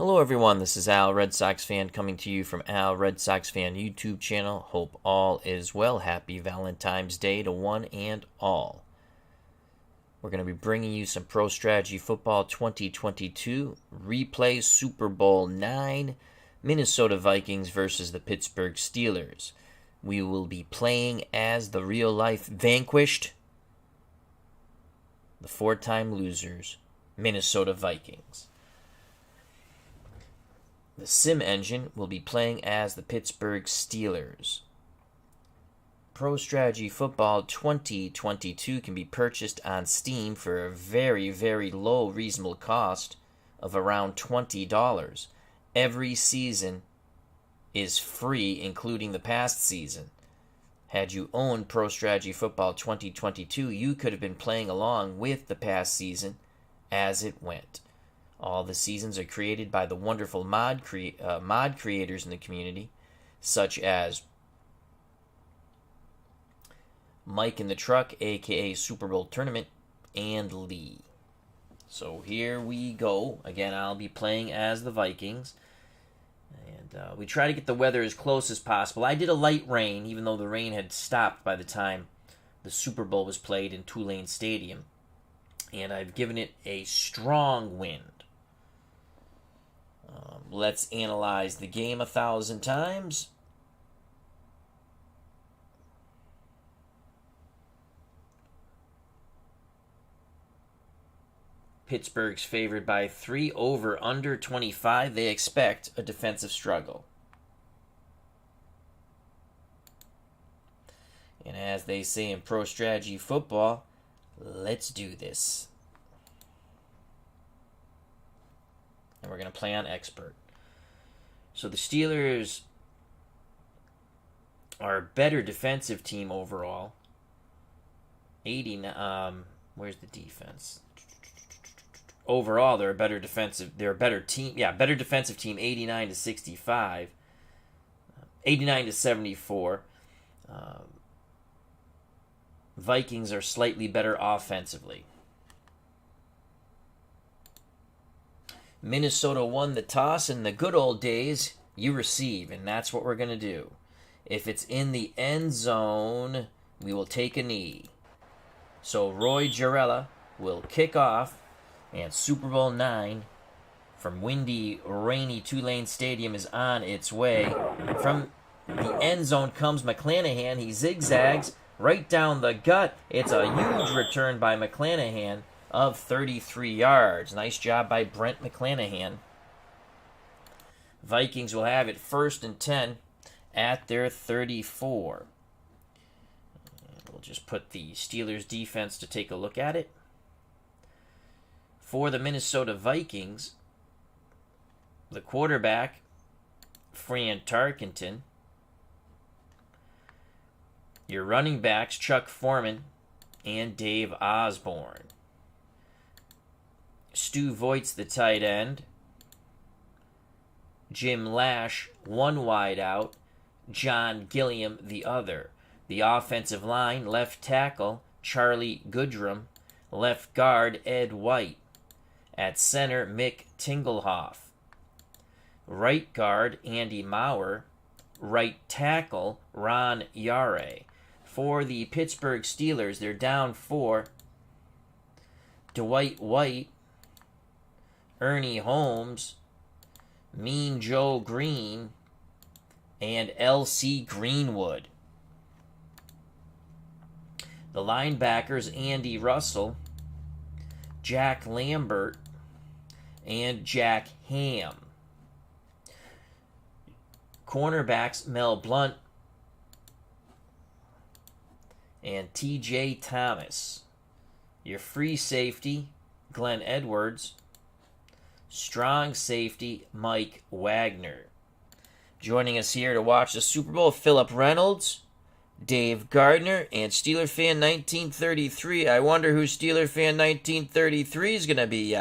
Hello everyone, this is Al, Red Sox fan, coming to you from Al, Red Sox fan YouTube channel. Hope all is well. Happy Valentine's Day to one and all. We're going to be bringing you some Pro Strategy Football 2022, replay Super Bowl 9, Minnesota Vikings versus the Pittsburgh Steelers. We will be playing as the real-life vanquished, the four-time losers, Minnesota Vikings. The Sim Engine will be playing as the Pittsburgh Steelers. Pro Strategy Football 2022 can be purchased on Steam for a very, very low reasonable cost of around $20. Every season is free, including the past season. Had you owned Pro Strategy Football 2022, you could have been playing along with the past season as it went. All the seasons are created by the wonderful mod creators in the community, such as Mike in the Truck, aka Super Bowl Tournament, and Lee. So here we go. Again, I'll be playing as the Vikings. And we try to get the weather as close as possible. I did a light rain, even though the rain had stopped by the time the Super Bowl was played in Tulane Stadium. And I've given it a strong wind. Let's analyze the game 1,000 times. Pittsburgh's favored by 3, over under 25. They expect a defensive struggle. And as they say in Pro Strategy Football, let's do this. And we're going to play on Expert. So the Steelers are a better defensive team overall. Where's the defense? Overall, they're a better team. Yeah, better defensive team, 89 to 65. 89 to 74. Vikings are slightly better offensively. Minnesota won the toss. In the good old days, you receive, and that's what we're going to do. If it's in the end zone, we will take a knee. So Roy Jarella will kick off, and Super Bowl 9 from windy, rainy Tulane Stadium is on its way. From the end zone comes McClanahan. He zigzags right down the gut. It's a huge return by McClanahan of 33 yards. Nice job by Brent McClanahan. Vikings will have it 1st and 10 at their 34. We'll just put the Steelers defense to take a look at it. For the Minnesota Vikings, the quarterback, Fran Tarkenton. Your running backs, Chuck Foreman and Dave Osborne. Stu Voigt's the tight end. Jim Lash, one wide out. John Gilliam, the other. The offensive line, left tackle, Charlie Goodrum. Left guard, Ed White. At center, Mick Tingelhoff. Right guard, Andy Maurer. Right tackle, Ron Yare. For the Pittsburgh Steelers, they're down 4. Dwight White, Ernie Holmes, Mean Joe Green, and L.C. Greenwood. The linebackers, Andy Russell, Jack Lambert, and Jack Ham. Cornerbacks, Mel Blount and T.J. Thomas. Your free safety, Glenn Edwards. Strong safety, Mike Wagner. Joining us here to watch the Super Bowl, Philip Reynolds, Dave Gardner, and Steeler Fan 1933. I wonder who Steeler Fan 1933 is going to be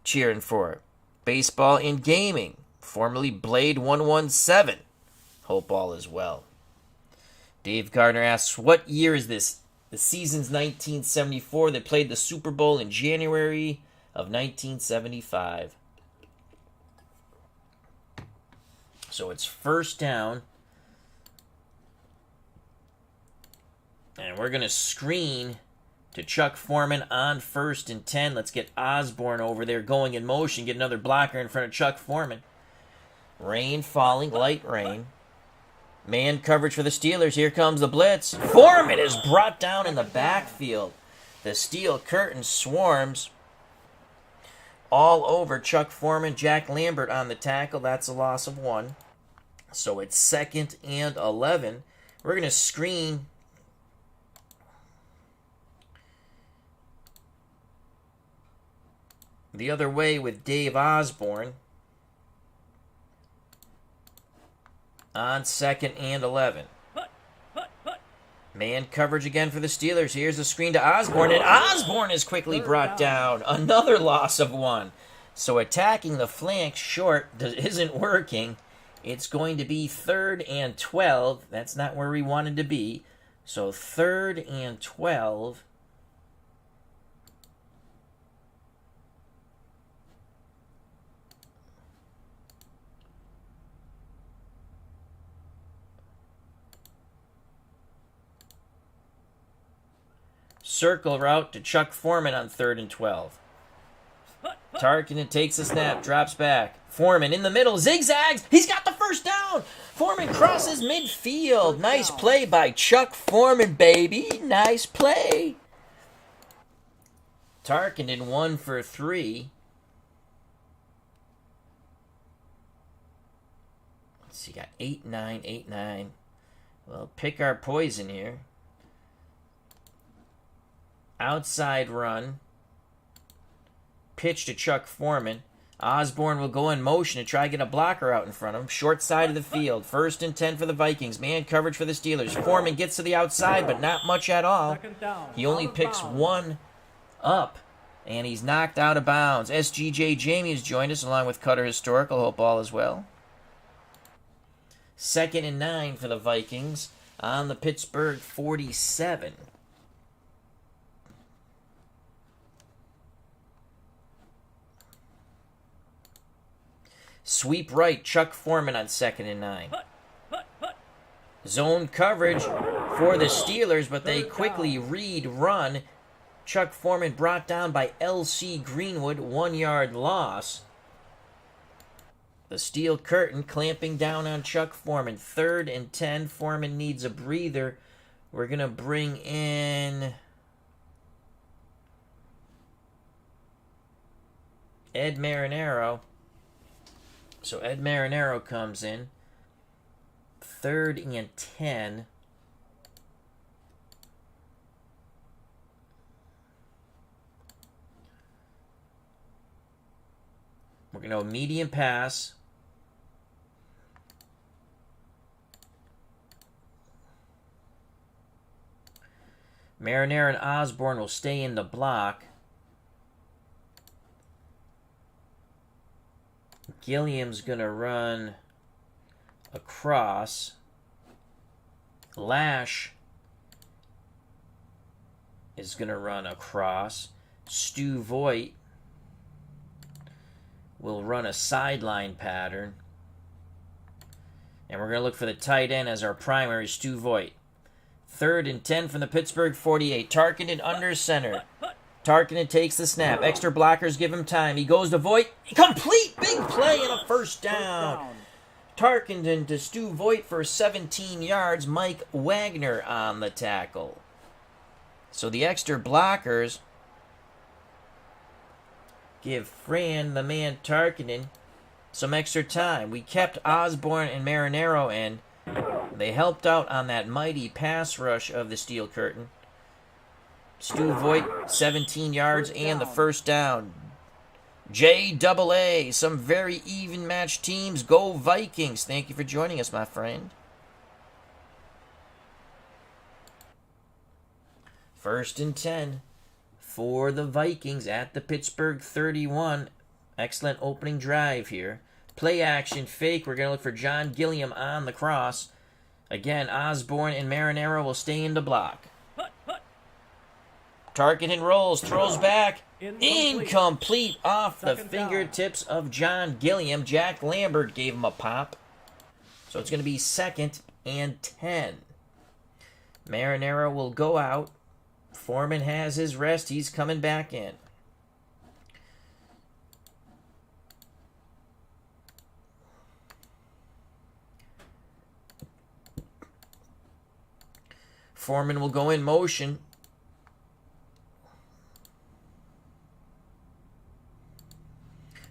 cheering for. Baseball and Gaming, formerly Blade 117. Hope all is well. Dave Gardner asks, what year is this? The season's 1974. They played the Super Bowl in January of 1975. So it's first down. And we're going to screen to Chuck Foreman on 1st and 10. Let's get Osborne over there going in motion. Get another blocker in front of Chuck Foreman. Rain falling, light rain. Man coverage for the Steelers. Here comes the blitz. Foreman is brought down in the backfield. The steel curtain swarms all over Chuck Foreman. Jack Lambert on the tackle. That's a loss of 1. So it's 2nd and 11. We're going to screen the other way with Dave Osborne on 2nd and 11. Man coverage again for the Steelers. Here's the screen to Osborne, and Osborne is quickly brought down. Another loss of 1. So attacking the flank short isn't working. It's going to be 3rd and 12. That's not where we wanted to be. So 3rd and 12. Circle route to Chuck Foreman on 3rd and 12. Tarkenton takes the snap, drops back. Foreman in the middle, zigzags. He's got the first down. Foreman crosses midfield. Nice play by Chuck Foreman, baby. Nice play. Tarkenton 1 for 3. Let's see, got 8-9, 8-9. Well, pick our poison here. Outside run. Pitch to Chuck Foreman. Osborne will go in motion to try to get a blocker out in front of him. Short side of the field. 1st and 10 for the Vikings. Man coverage for the Steelers. Foreman gets to the outside, but not much at all. He only picks 1 up, and he's knocked out of bounds. SGJ Jamie has joined us along with Cutter Historical. Hope all is well. 2nd and 9 for the Vikings on the Pittsburgh 47. Sweep right, Chuck Foreman on 2nd and 9. Zone coverage for the Steelers, but they quickly read run. Chuck Foreman brought down by L.C. Greenwood, 1-yard loss. The steel curtain clamping down on Chuck Foreman. 3rd and 10. Foreman needs a breather. We're going to bring in Ed Marinaro. So Ed Marinaro comes in. 3rd and 10. We're going to go medium pass. Marinaro and Osborne will stay in the block. Gilliam's going to run across. Lash is going to run across. Stu Voigt will run a sideline pattern. And we're going to look for the tight end as our primary, Stu Voigt. 3rd and 10 from the Pittsburgh 48. Tarkenton under center. Tarkenton takes the snap. Extra blockers give him time. He goes to Voigt. Complete big play and a first down. Tarkenton to Stu Voigt for 17 yards. Mike Wagner on the tackle. So the extra blockers give Fran, the man Tarkenton, some extra time. We kept Osborne and Marinaro in. They helped out on that mighty pass rush of the steel curtain. Stu Voigt, 17 yards and the first down. JAA, some very even matched teams. Go Vikings. Thank you for joining us, my friend. 1st and 10 for the Vikings at the Pittsburgh 31. Excellent opening drive here. Play action fake. We're going to look for John Gilliam on the cross. Again, Osborne and Marinaro will stay in the block. Tarkenton rolls, throws back. Incomplete off the fingertips of John Gilliam. Jack Lambert gave him a pop. So it's going to be 2nd and 10. Marinero will go out. Foreman has his rest. He's coming back in. Foreman will go in motion.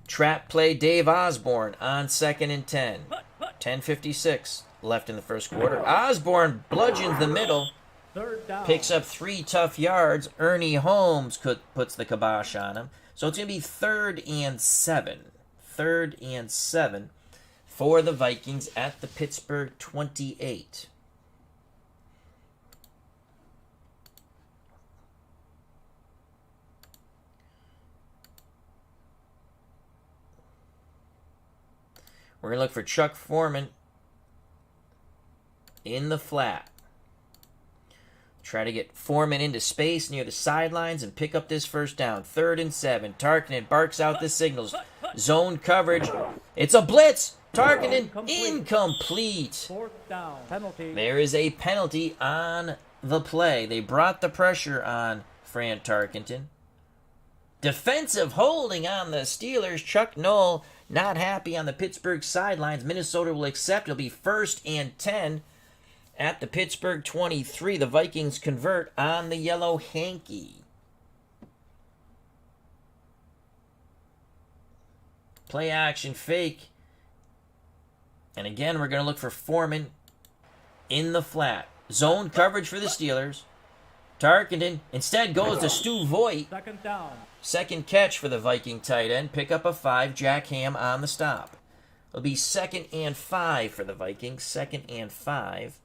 Trap play Dave Osborne on 2nd and 10. 10:56 left in the first quarter. Osborne bludgeons the middle. Picks up 3 tough yards. Ernie Holmes puts the kibosh on him. So it's going to be 3rd and 7. 3rd and 7 for the Vikings at the Pittsburgh 28. We're going to look for Chuck Foreman in the flat. Try to get Foreman into space near the sidelines and pick up this first down. 3rd and 7. Tarkenton barks out the signals. Zone coverage. It's a blitz. Tarkenton incomplete. 4th down. Penalty. There is a penalty on the play. They brought the pressure on Fran Tarkenton. Defensive holding on the Steelers. Chuck Noll not happy on the Pittsburgh sidelines. Minnesota will accept. It'll be 1st and 10 at the Pittsburgh 23. The Vikings convert on the yellow hanky. Play action fake. And again, we're going to look for Foreman in the flat. Zone coverage for the Steelers. Tarkenton instead goes to Stu Voigt. 2nd down. Second catch for the Viking tight end. Pick up a 5. Jack Ham on the stop. It'll be 2nd and 5 for the Vikings. 2nd and 5.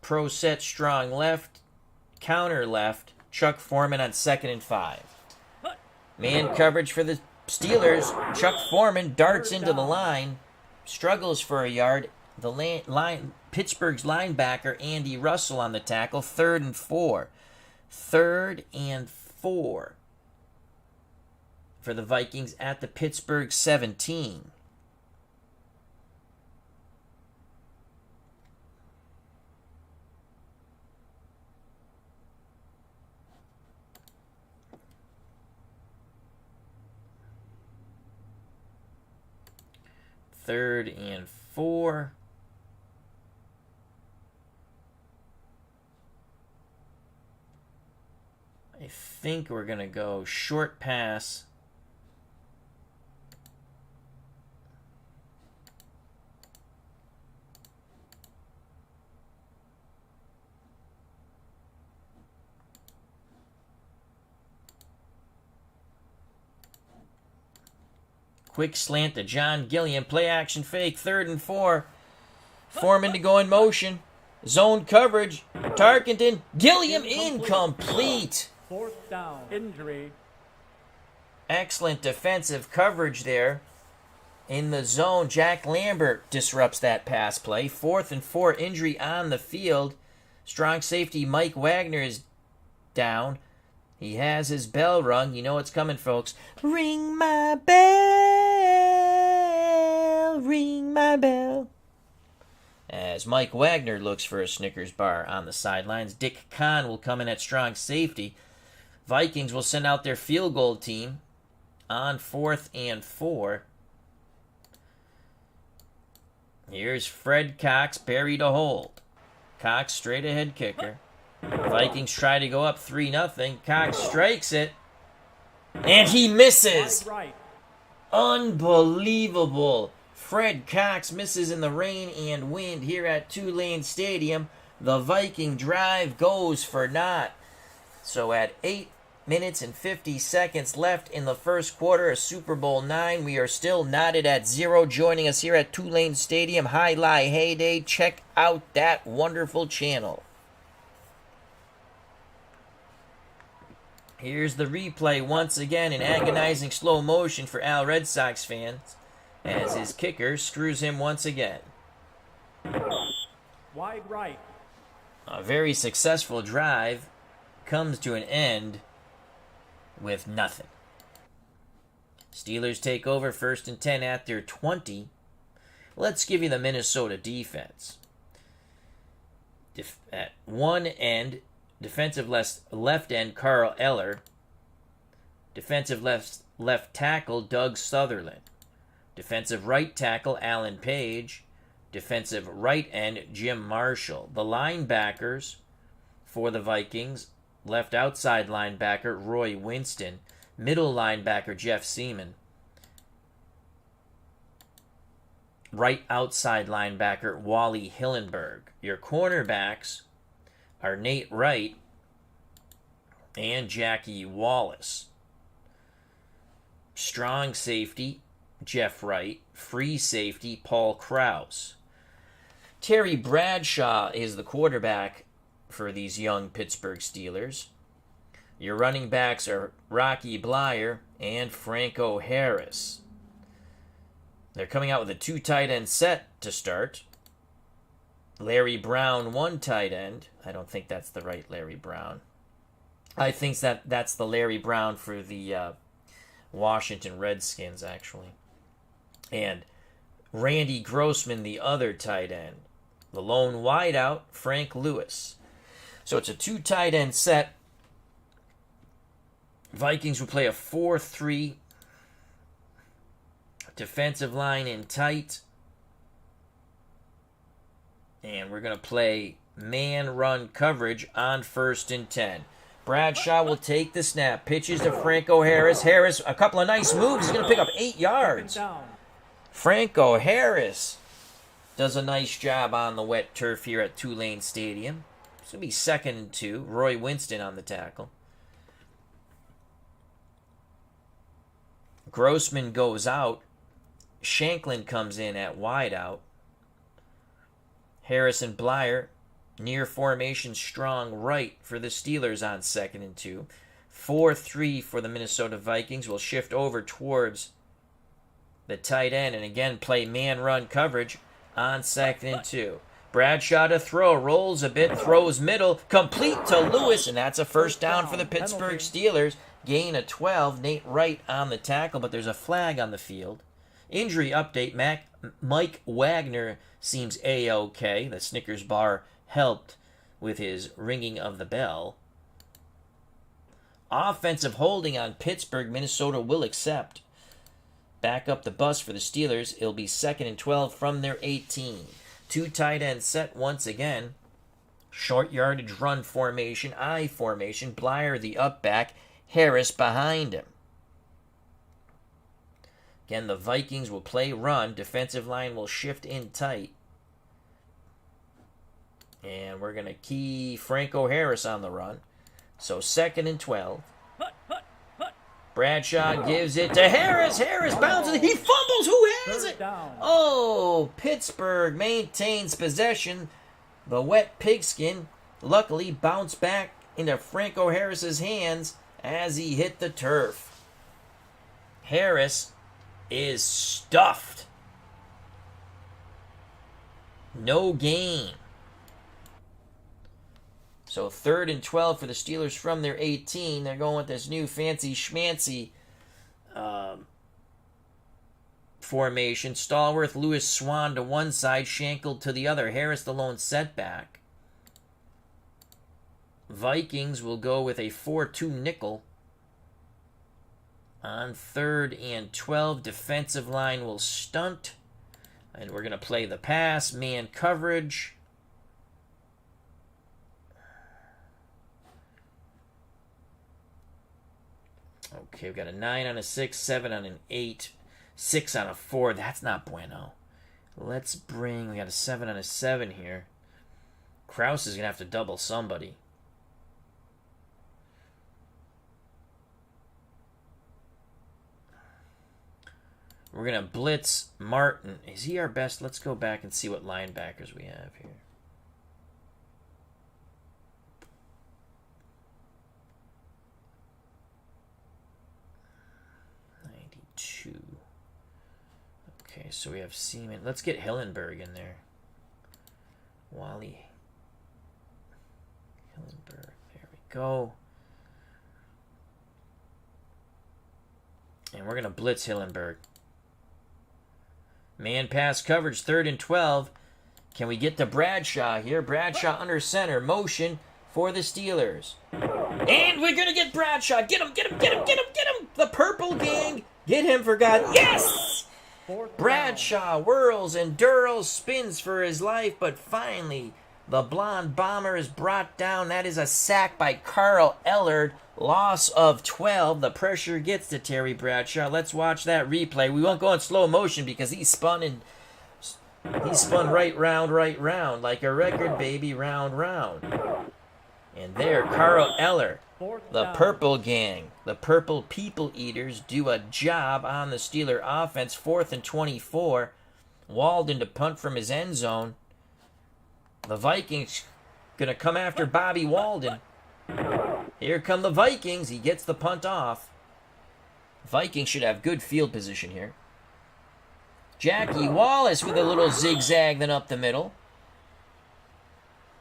Pro set strong left, counter left, Chuck Foreman on 2nd and 5. Man coverage for the Steelers. Chuck Foreman darts into the line, struggles for a yard. The Pittsburgh's linebacker Andy Russell on the tackle. 3rd and 4. 3rd and 4 for the Vikings at the Pittsburgh 17. Third and 4. I think we're going to go short pass. Quick slant to John Gilliam. Play action fake. 3rd and 4. Foreman to go in motion. Zone coverage. Tarkenton. Gilliam incomplete. 4th down. Injury. Excellent defensive coverage there. In the zone, Jack Lambert disrupts that pass play. 4th and 4. Injury on the field. Strong safety Mike Wagner is down. He has his bell rung. You know what's coming, folks. Ring my bell. Ring my bell. As Mike Wagner looks for a Snickers bar on the sidelines, Dick Kahn will come in at strong safety. Vikings will send out their field goal team on 4th and 4. Here's Fred Cox, buried a hold. Cox straight ahead kicker. Vikings try to go up 3-0. Cox strikes it. And he misses. Unbelievable. Fred Cox misses in the rain and wind here at Tulane Stadium. The Viking drive goes for naught. So at 8 minutes and 50 seconds left in the first quarter of Super Bowl IX, we are still knotted at 0. Joining us here at Tulane Stadium, Highlight Heyday. Check out that wonderful channel. Here's the replay once again in agonizing slow motion for Al Red Sox fans as his kicker screws him once again. Wide right. A very successful drive comes to an end with nothing. Steelers take over 1st and 10 at their 20. Let's give you the Minnesota defense. At one end, defensive left end Carl Eller. Defensive left tackle Doug Sutherland. Defensive right tackle Alan Page. Defensive right end Jim Marshall. The linebackers for the Vikings, left outside linebacker Roy Winston. Middle linebacker Jeff Seaman. Right outside linebacker Wally Hillenberg. Your cornerbacks are Nate Wright and Jackie Wallace. Strong safety Jeff Wright. Free safety Paul Krause. Terry Bradshaw is the quarterback for these young Pittsburgh Steelers. Your running backs are Rocky Bleier and Franco Harris. They're coming out with a 2 tight end set to start. Larry Brown, 1 tight end. I don't think that's the right Larry Brown. I think that's the Larry Brown for the Washington Redskins, actually. And Randy Grossman, the other tight end. The lone wideout, Frank Lewis. So it's a 2 tight end set. Vikings will play a 4-3. Defensive line in tight. And we're going to play man-run coverage on 1st and 10. Bradshaw will take the snap. Pitches to Franco Harris. Harris, a couple of nice moves. He's going to pick up 8 yards. Franco Harris does a nice job on the wet turf here at Tulane Stadium. It's going to be 2nd and 2. Roy Winston on the tackle. Grossman goes out. Shanklin comes in at wideout. Harrison Bleier, near formation strong right for the Steelers on 2nd and 2. 4-3 for the Minnesota Vikings. Will shift over towards the tight end and again play man-run coverage on 2nd and 2. Bradshaw to throw, rolls a bit, throws middle, complete to Lewis, and that's a 1st down for the Pittsburgh Steelers. Gain of 12, Nate Wright on the tackle, but there's a flag on the field. Injury update, Mike Wagner seems A-OK. The Snickers bar helped with his ringing of the bell. Offensive holding on Pittsburgh, Minnesota will accept. Back up the bus for the Steelers. It'll be 2nd and 12 from their 18. 2 tight end set once again. Short yardage run formation, I formation. Bleier the up back. Harris behind him. Again, the Vikings will play run. Defensive line will shift in tight. And we're going to key Franco Harris on the run. So 2nd and 12. Bradshaw gives it to Harris. Harris bounces. He fumbles. Who has it? Oh, Pittsburgh maintains possession. The wet pigskin luckily bounced back into Franco Harris's hands as he hit the turf. Harris is stuffed. No gain. So 3rd and 12 for the Steelers from their 18. They're going with this new fancy schmancy formation. Stallworth, Lewis, Swan to one side, Shankle to the other. Harris the lone setback. Vikings will go with a 4-2 nickel. On 3rd and 12, defensive line will stunt. And we're going to play the pass, man coverage. Okay, we've got a 9 on a 6, 7 on an 8, 6 on a 4. That's not bueno. We got a 7 on a 7 here. Krause is going to have to double somebody. We're going to blitz Martin. Is he our best? Let's go back and see what linebackers we have here. Okay, so we have Seaman. Let's get Hillenberg in there. Wally Hillenberg. There we go. And we're going to blitz Hillenberg. Man pass coverage, 3rd and 12. Can we get to Bradshaw here? Bradshaw under center. Motion for the Steelers. And we're going to get Bradshaw. Get him, get him, get him, get him, get him. The purple gang. Get him for God. Yes! Bradshaw whirls and Durrell spins for his life, but finally the blonde bomber is brought down. That is a sack by Carl Ellard. Loss of 12. The pressure gets to Terry Bradshaw. Let's watch that replay. We won't go in slow motion because he spun right round like a record, baby, round. And there, Carl Eller, the purple gang, the purple people eaters, do a job on the Steeler offense. 4th and 24. Walden to punt from his end zone. The Vikings going to come after Bobby Walden. Here come the Vikings. He gets the punt off. Vikings should have good field position here. Jackie Wallace with a little zigzag then up the middle.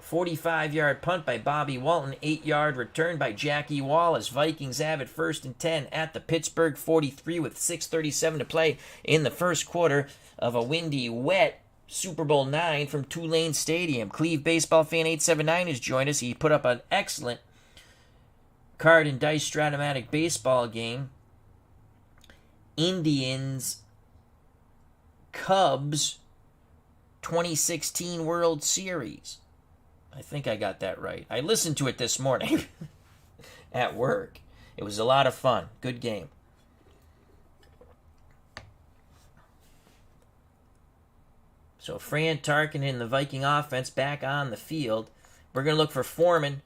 45-yard punt by Bobby Walton. 8-yard return by Jackie Wallace. Vikings have it 1st and 10 at the Pittsburgh 43 with 6:37 to play in the first quarter of a windy, wet Super Bowl IX from Tulane Stadium. Cleve Baseball Fan 879 has joined us. He put up an excellent card and dice Stratomatic baseball game. Indians Cubs 2016 World Series. I think I got that right. I listened to it this morning at work. It was a lot of fun. Good game. So Fran Tarkenton, the Viking offense, back on the field. We're going to look for Foreman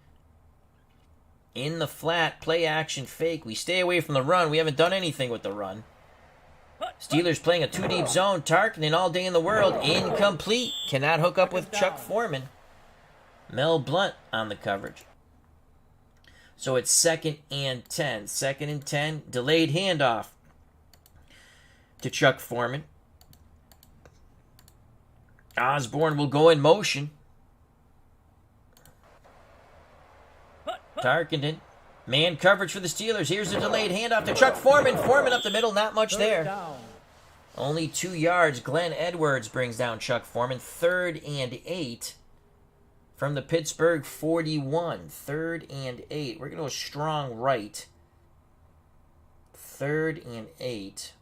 in the flat, play action fake. We stay away from the run. We haven't done anything with the run. Steelers playing a 2-deep zone. Tarkenton all day in the world. Incomplete. Cannot hook up with Chuck Foreman. Mel Blunt on the coverage. So it's 2nd and 10. 2nd and 10. Delayed handoff to Chuck Foreman. Osborne will go in motion. Tarkenton. Man coverage for the Steelers. Here's a delayed handoff to Chuck Foreman. Foreman up the middle. Not much there. Only 2 yards. Glenn Edwards brings down Chuck Foreman. 3rd and 8 from the Pittsburgh 41. 3rd and 8. We're going to go strong right. 3rd and 8.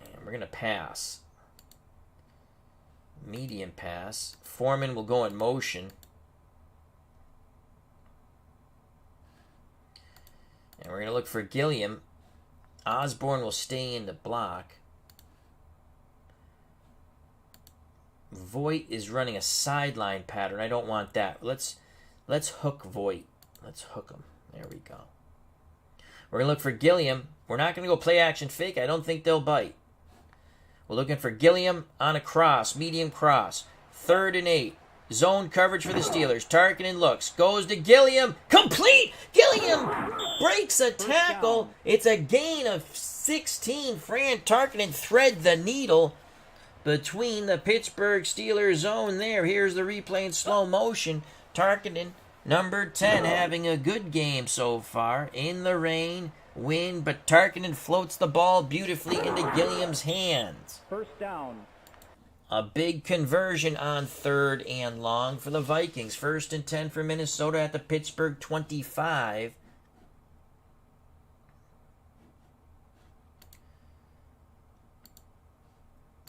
And we're going to pass. Medium pass. Foreman will go in motion. And we're going to look for Gilliam. Osborne will stay in the block. Voigt is running a sideline pattern. I don't want that. Let's hook Voigt. Let's hook him. There we go. We're going to look for Gilliam. We're not going to go play action fake. I don't think they'll bite. We're looking for Gilliam on a cross, medium cross. 3rd and 8. Zone coverage for the Steelers. Tarkenton looks. Goes to Gilliam. Complete! Gilliam breaks a tackle. It's a gain of 16. Fran Tarkenton thread the needle between the Pittsburgh Steelers zone there. Here's the replay in slow motion. Tarkenton, number 10, having a good game so far. In the rain, wind, but Tarkenton floats the ball beautifully into Gilliam's hands. 1st down. A big conversion on 3rd and long for the Vikings. 1st and 10 for Minnesota at the Pittsburgh 25.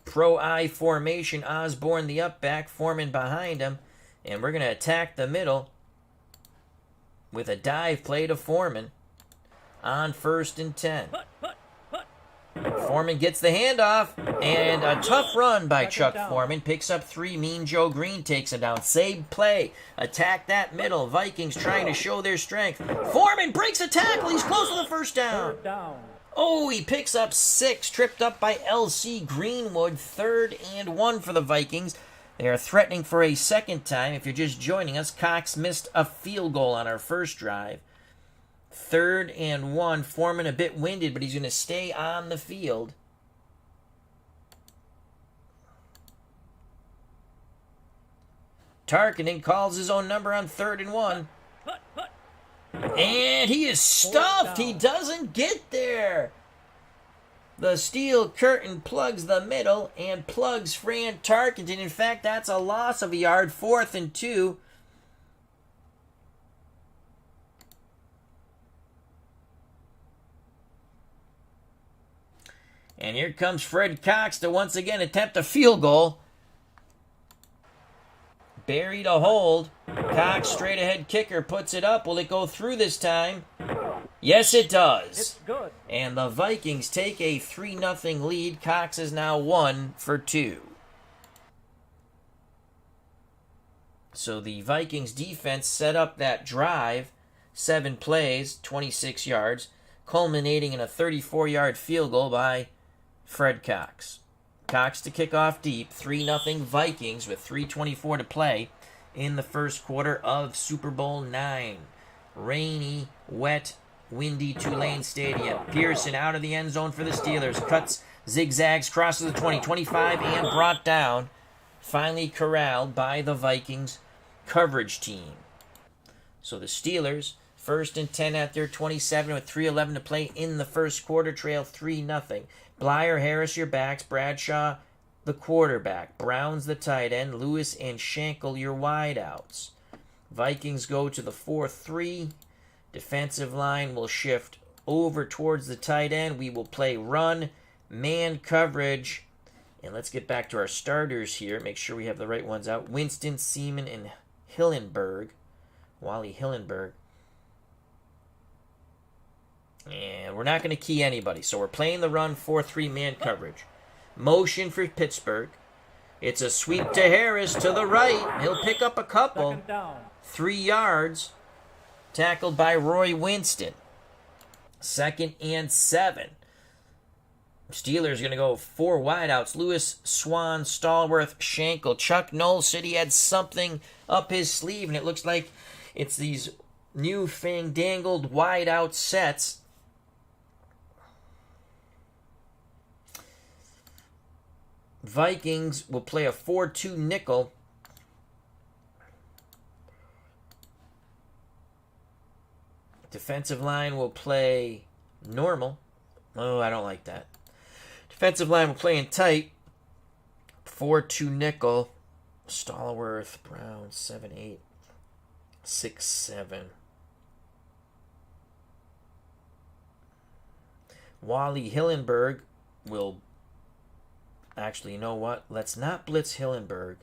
Pro-I formation. Osborne the up back. Foreman behind him. And we're going to attack the middle with a dive play to Foreman on 1st and 10. Foreman gets the handoff, and a tough run by Chuck Foreman. Picks up 3. Mean Joe Green takes him down. Save play. Attack that middle. Vikings trying to show their strength. Foreman breaks a tackle. He's close to the 1st down. 3rd down. Oh, he picks up 6. Tripped up by L.C. Greenwood. 3rd and 1 for the Vikings. They are threatening for a 2nd time. If you're just joining us, Cox missed a field goal on our first drive. 3rd and 1. Foreman a bit winded, but he's going to stay on the field. Tarkenton calls his own number on 3rd and 1. And he is stuffed. He doesn't get there. The steel curtain plugs the middle and plugs Fran Tarkenton. In fact, that's a loss of a yard. 4th and 2. And here comes Fred Cox to once again attempt a field goal. Buried a hold. Cox, straight ahead kicker, puts it up. Will it go through this time? Yes, it does. It's good. And the Vikings take a 3-0 lead. Cox is now 1 for 2. So the Vikings defense set up that drive. 7 plays, 26 yards, culminating in a 34-yard field goal by Fred Cox. Cox to kick off deep. 3-0 Vikings with 3:24 to play in the first quarter of Super Bowl IX. Rainy, wet, windy Tulane Stadium. Pearson out of the end zone for the Steelers. Cuts, zigzags, crosses the 20, 25, and brought down. Finally corralled by the Vikings coverage team. So the Steelers, 1st and 10 at their 27 with 3:11 to play in the first quarter, trail 3-0. Blyer, Harris, your backs. Bradshaw, the quarterback. Brown's the tight end. Lewis and Schenkel, your wideouts. Vikings go to the 4-3. Defensive line will shift over towards the tight end. We will play run, man coverage. And let's get back to our starters here. Make sure we have the right ones out. Winston, Seaman, and Hillenberg. Wally Hillenberg. And we're not going to key anybody. So we're playing the run 4-3 man coverage. Motion for Pittsburgh. It's a sweep to Harris to the right. He'll pick up a couple. 2nd down. 3 yards. Tackled by Roy Winston. 2nd and 7. Steelers going to go 4 wideouts. Lewis, Swan, Stallworth, Schenkel. Chuck Knowles said he had something up his sleeve, and it looks like it's these new fandangled wideout sets. Vikings will play a 4-2 nickel. Defensive line will play normal. Oh, I don't like that. Defensive line will play in tight. 4-2 nickel. Stallworth, Brown, 7-8, 6-7. Wally Hillenberg will... Actually, you know what? Let's not blitz Hillenberg.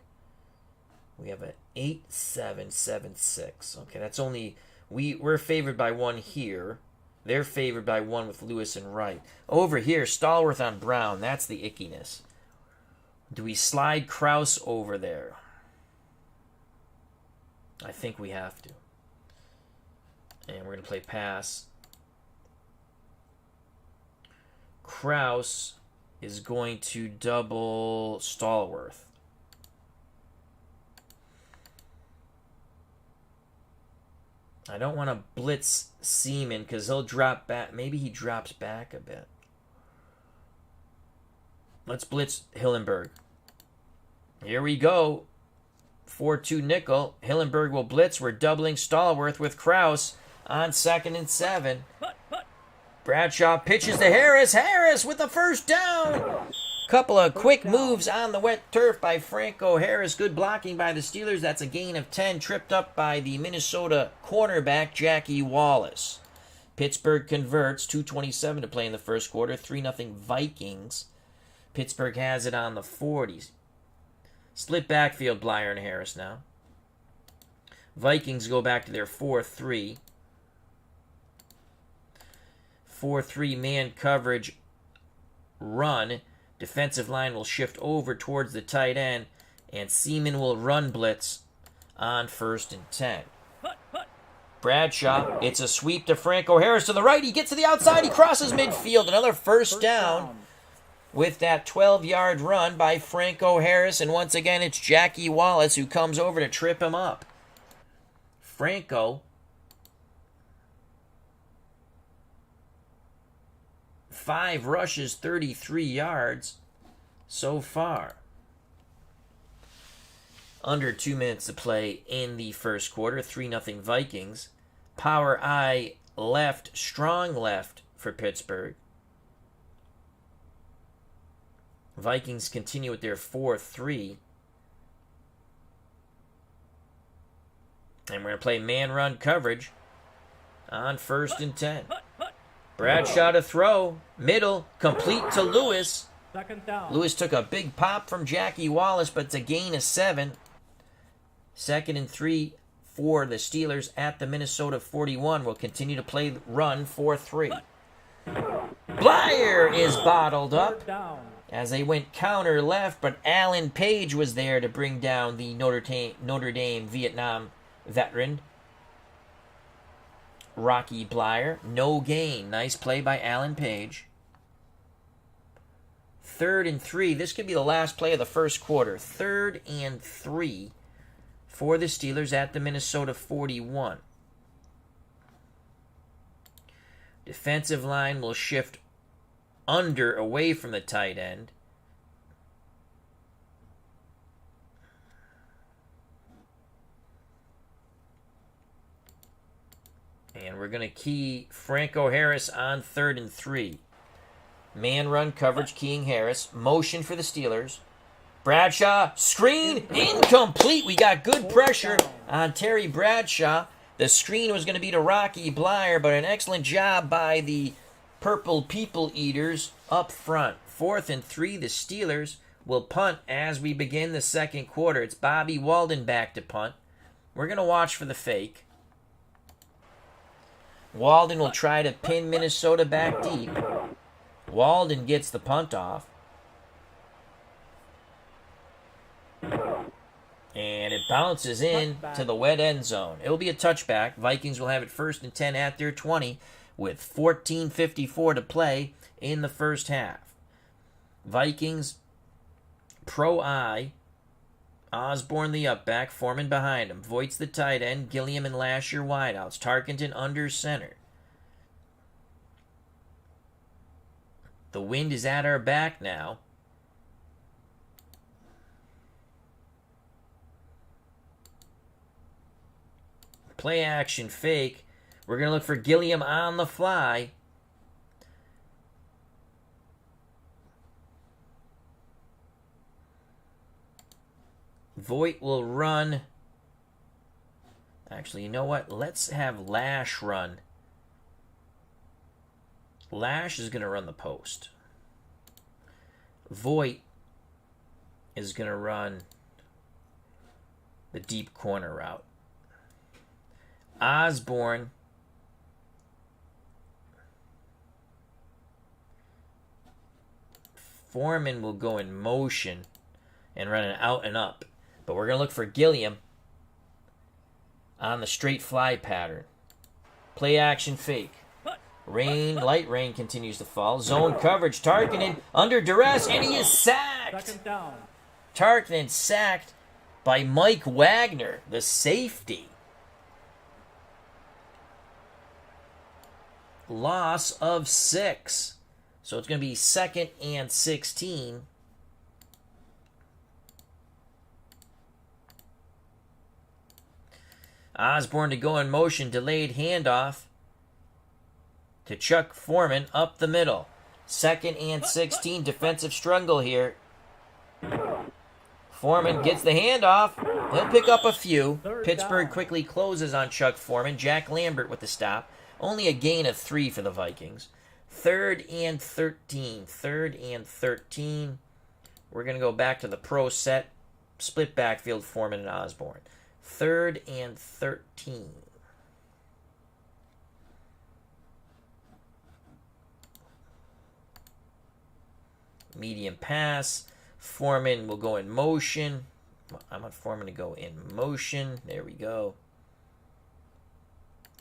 We have an 8-7-7-6. Okay, that's only... We're favored by 1 here. They're favored by 1 with Lewis and Wright. Over here, Stallworth on Brown. That's the ickiness. Do we slide Kraus over there? I think we have to. And we're going to play pass. Kraus is going to double Stallworth. I don't want to blitz Seaman because he'll drop back. Maybe he drops back a bit. Let's blitz Hillenberg. Here we go. 4-2 nickel. Hillenberg will blitz. We're doubling Stallworth with Kraus on 2nd and 7. Bradshaw pitches to Harris. Harris with the first down. Couple of quick moves on the wet turf by Franco Harris. Good blocking by the Steelers. That's a gain of 10. Tripped up by the Minnesota cornerback, Jackie Wallace. Pittsburgh converts. 2:27 to play in the first quarter. 3-0 Vikings. Pittsburgh has it on the 40s. Split backfield, Blyer and Harris now. Vikings go back to their 4-3. 4-3 man coverage run. Defensive line will shift over towards the tight end, and Seaman will run blitz on 1st and 10. Bradshaw, it's a sweep to Franco Harris to the right. He gets to the outside. He crosses midfield. Another first down with that 12-yard run by Franco Harris. And once again, it's Jackie Wallace who comes over to trip him up. Franco 5 rushes, 33 yards so far. Under 2 minutes to play in the first quarter. 3-0 Vikings. Power I left, strong left for Pittsburgh. Vikings continue with their 4-3. And we're going to play man-run coverage on 1st and 10. Bradshaw to throw. Middle, complete to Lewis. Second down. Lewis took a big pop from Jackie Wallace, but it's a gain of 7. 2nd and 3 for the Steelers at the Minnesota 41. Will continue to play run 4-3. Blyer is bottled up as they went counter left, but Alan Page was there to bring down the Notre Dame Vietnam veteran Rocky Blyer. No gain. Nice play by Alan Page. 3rd and 3. This could be the last play of the first quarter. 3rd and 3 for the Steelers at the Minnesota 41. Defensive line will shift under away from the tight end. And we're going to key Franco Harris on 3rd and 3. Man run coverage, keying Harris. Motion for the Steelers. Bradshaw, screen, incomplete. We got good pressure on Terry Bradshaw. The screen was going to be to Rocky Blyer, but an excellent job by the Purple People Eaters up front. 4th and 3, the Steelers will punt as we begin the second quarter. It's Bobby Walden back to punt. We're going to watch for the fake. Walden will try to pin Minnesota back deep. Walden gets the punt off. And it bounces in to the wet end zone. It'll be a touchback. Vikings will have it 1st and 10 at their 20 with 14:54 to play in the first half. Vikings, Pro I, Osborne the upback, Foreman behind him. Voigt's the tight end, Gilliam and Lasher wideouts. Tarkenton under center. The wind is at our back now. Play action fake. We're going to look for Gilliam on the fly. Voigt will run. Actually, you know what? Let's have Lash run. Lash is going to run the post. Voigt is going to run the deep corner route. Osborne Foreman will go in motion and run an out and up. But we're going to look for Gilliam on the straight fly pattern. Play action fake. Rain, light rain continues to fall. Zone coverage. Tarkenton under duress, and he is sacked. Second down. Tarkenton sacked by Mike Wagner, the safety. Loss of 6. So it's going to be 2nd and 16. Osborne to go in motion. Delayed handoff to Chuck Foreman up the middle. 2nd and 16. Defensive struggle here. Foreman gets the handoff. He'll pick up a few. Pittsburgh quickly closes on Chuck Foreman. Jack Lambert with the stop. Only a gain of 3 for the Vikings. 3rd and 13. 3rd and 13. We're going to go back to the pro set. Split backfield, Foreman and Osborne. 3rd and 13. Medium pass. Foreman will go in motion. I want Foreman to go in motion. There we go.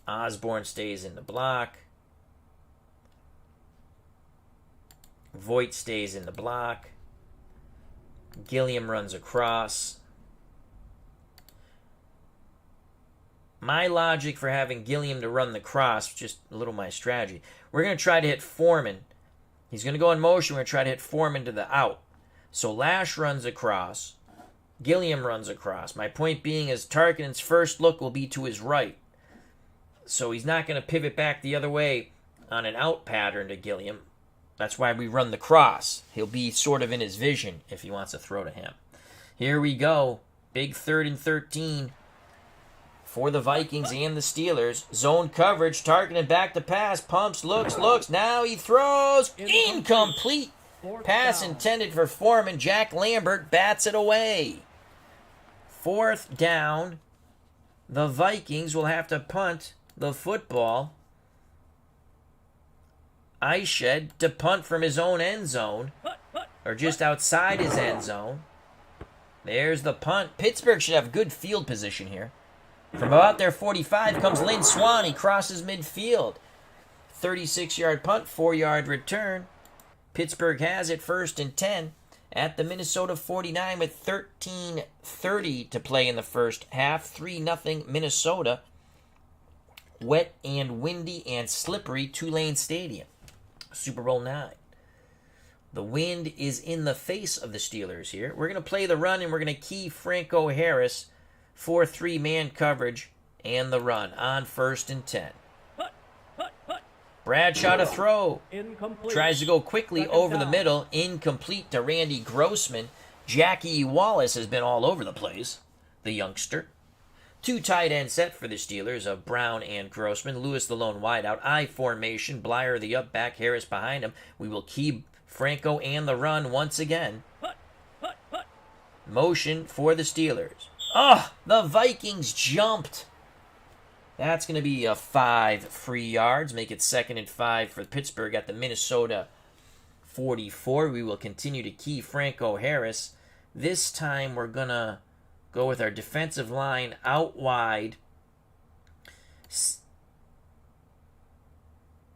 Osborne stays in the block. Voigt stays in the block. Gilliam runs across. My logic for having Gilliam to run the cross, just a little my strategy. We're going to try to hit Foreman He's going to go in motion. We're going to try to hit Foreman to the out. So Lash runs across. Gilliam runs across. My point being is Tarkenton's first look will be to his right. So he's not going to pivot back the other way on an out pattern to Gilliam. That's why we run the cross. He'll be sort of in his vision if he wants to throw to him. Here we go. Big 3rd and 13 for the Vikings and the Steelers. Zone coverage. Tarkenton back to pass. Pumps, looks. Now he throws. Incomplete. Pass intended for Foreman. Jack Lambert bats it away. 4th down. The Vikings will have to punt the football. Eichshed to punt from his own end zone, or just outside his end zone. There's the punt. Pittsburgh should have good field position here. From about their 45 comes Lynn Swan. He crosses midfield. 36-yard punt, 4-yard return. Pittsburgh has it 1st and 10 at the Minnesota 49 with 13:30 to play in the first half. 3-0 Minnesota. Wet and windy and slippery Tulane Stadium. Super Bowl 9. The wind is in the face of the Steelers here. We're going to play the run, and we're going to key Franco Harris 4-3 man coverage and the run on 1st and 10. Bradshaw to throw. Incomplete. Tries to go quickly over the middle. Incomplete to Randy Grossman. Jackie Wallace has been all over the place, the youngster. 2 tight end set for the Steelers of Brown and Grossman. Lewis the lone wideout. I formation. Blyer the up back. Harris behind him. We will keep Franco and the run once again. Motion for the Steelers. The Vikings jumped. That's going to be a 5 free yards. Make it 2nd and 5 for Pittsburgh at the Minnesota 44. We will continue to key Franco Harris. This time we're going to go with our defensive line out wide.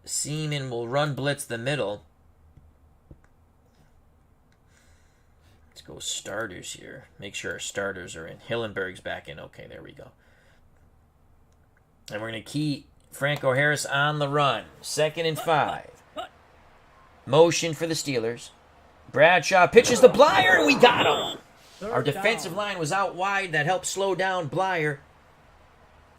Seaman will run blitz the middle. Let's go starters here. Make sure our starters are in. Hillenberg's back in. Okay, there we go. And we're going to key Franco Harris on the run. 2nd and 5. Motion for the Steelers. Bradshaw pitches to Blyer, and we got him. Our defensive line was out wide. That helped slow down Blyer.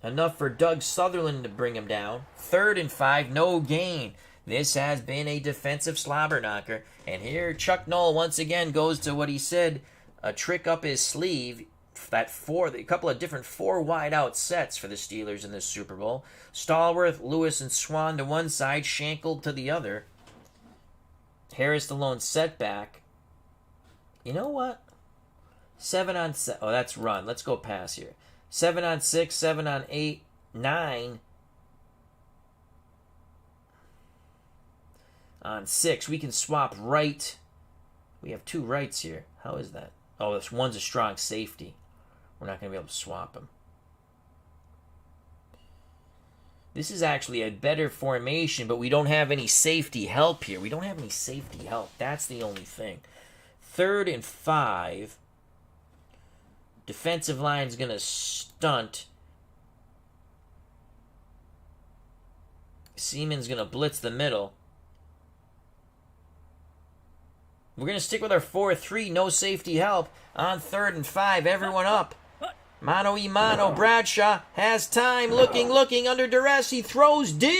Enough for Doug Sutherland to bring him down. 3rd and 5, no gain. This has been a defensive slobber knocker. And here Chuck Noll once again goes to what he said, a trick up his sleeve. A couple of different 4 wide out sets for the Steelers in this Super Bowl. Stallworth, Lewis, and Swan to one side, Shankled to the other. Harris the lone setback. You know what? 7 on 7. Oh, that's run. Let's go pass here. 7 on 6, 7 on 8, 9 on 6. We can swap right. We have 2 rights here. How is that? Oh, this one's a strong safety. We're not going to be able to swap him. This is actually a better formation, but we don't have any safety help here. We don't have any safety help. That's the only thing. 3rd and 5. Defensive line's going to stunt. Seaman's going to blitz the middle. We're going to stick with our 4-3, no safety help. On 3rd and 5, everyone up. Mano y mano, Bradshaw has time, looking, under duress. He throws deep.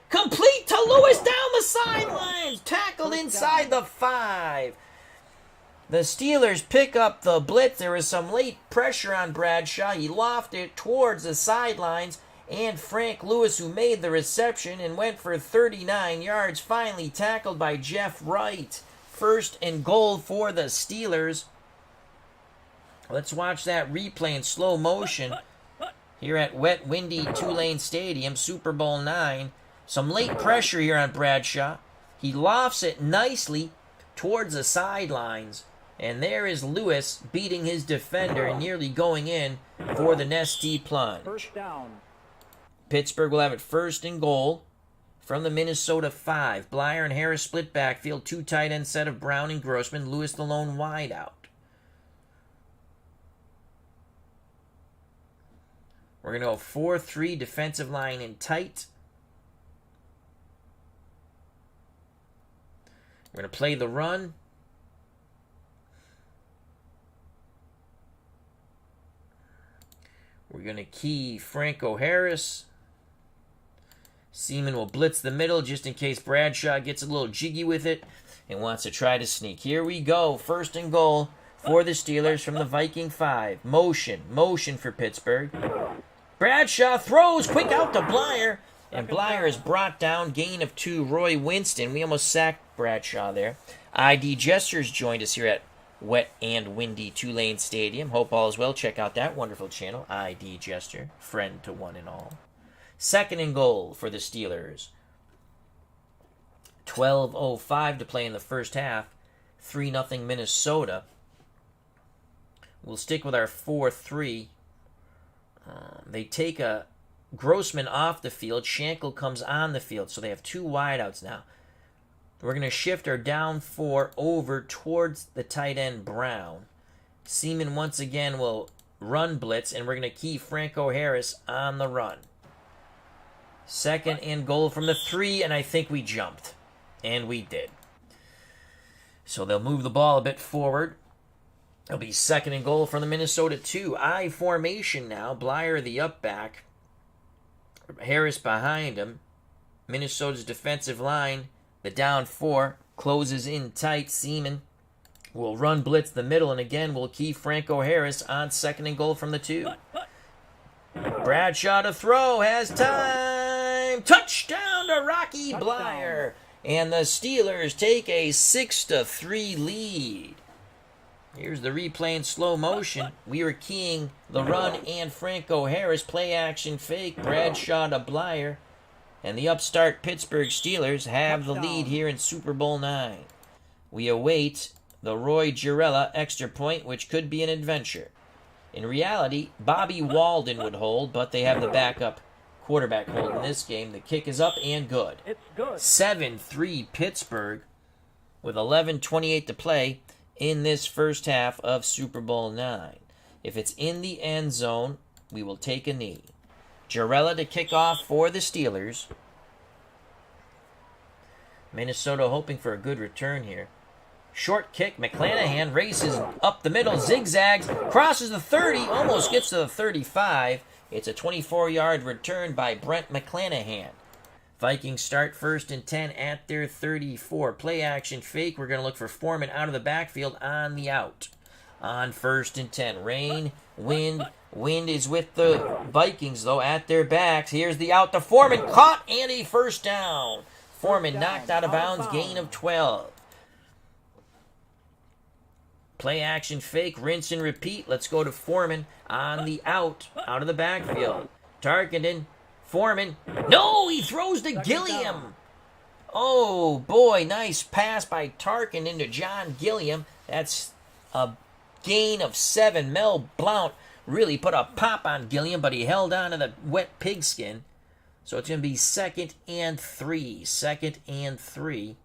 Complete to Lewis down the sidelines. Tackled inside the 5. The Steelers pick up the blitz. There was some late pressure on Bradshaw. He lofted it towards the sidelines. And Frank Lewis, who made the reception and went for 39 yards, finally tackled by Jeff Wright. 1st and goal for the Steelers. Let's watch that replay in slow motion here at wet, windy Tulane Stadium, Super Bowl 9. Some late pressure here on Bradshaw. He lofts it nicely towards the sidelines. And there is Lewis beating his defender and nearly going in for the nasty plunge. 1st down. Pittsburgh will have it 1st and goal from the Minnesota 5. Blyer and Harris split backfield. 2 tight end set of Brown and Grossman. Lewis the lone wideout. We're going to go 4-3 defensive line in tight. We're going to play the run. We're going to key Franco Harris. Seaman will blitz the middle just in case Bradshaw gets a little jiggy with it and wants to try to sneak. Here we go. 1st and goal for the Steelers from the Viking 5. Motion for Pittsburgh. Bradshaw throws quick out to Blyer. And Blyer is brought down. Gain of 2. Roy Winston. We almost sacked Bradshaw there. ID Gestures joined us here at wet and windy Tulane Stadium. Hope all is well. Check out that wonderful channel, ID Gesture, friend to one and all. 2nd and goal for the Steelers. 12:05 to play in the first half. 3-0 Minnesota. We'll stick with our 4-3. They take a Grossman off the field. Shankle comes on the field, so they have 2 wideouts now. We're going to shift our down 4 over towards the tight end Brown. Seaman once again will run blitz, and we're going to key Franco Harris on the run. 2nd and goal from the 3, and I think we jumped. And we did. So they'll move the ball a bit forward. It'll be 2nd and goal from the Minnesota 2. I formation now. Blyer the up back. Harris behind him. Minnesota's defensive line. The down 4 closes in tight. Seaman will run blitz the middle, and again we'll key Franco Harris on 2nd and goal from the 2. Bradshaw to throw, has time. Touchdown to Rocky Blyer. And the Steelers take a 6-3 lead. Here's the replay in slow motion. We were keying the run and Franco Harris. Play action fake. Bradshaw to Blyer. And the upstart Pittsburgh Steelers have the lead here in Super Bowl IX. We await the Roy Girella extra point, which could be an adventure. In reality, Bobby Walden would hold, but they have the backup quarterback hold in this game. The kick is up and good. It's good. 7-3 Pittsburgh with 11:28 to play in this first half of Super Bowl IX. If it's in the end zone, we will take a knee. Girella to kick off for the Steelers. Minnesota hoping for a good return here. Short kick, McClanahan races up the middle, zigzags, crosses the 30, almost gets to the 35. It's a 24-yard return by Brent McClanahan. Vikings start 1st and 10 at their 34. Play action fake. We're going to look for Foreman out of the backfield on the out. On 1st and 10. Rain, wind. Wind is with the Vikings, though, at their backs. Here's the out to Foreman. Caught and a first down. Foreman knocked out of bounds. Gain of 12. Play action fake. Rinse and repeat. Let's go to Foreman on the out of the backfield. Tarkenton. Foreman. No, he throws to Gilliam. Oh, boy. Nice pass by Tarkenton into John Gilliam. That's a gain of 7. Mel Blount really put a pop on Gilliam, but he held on to the wet pigskin. So it's going to be 2nd and 3. 2nd and 3.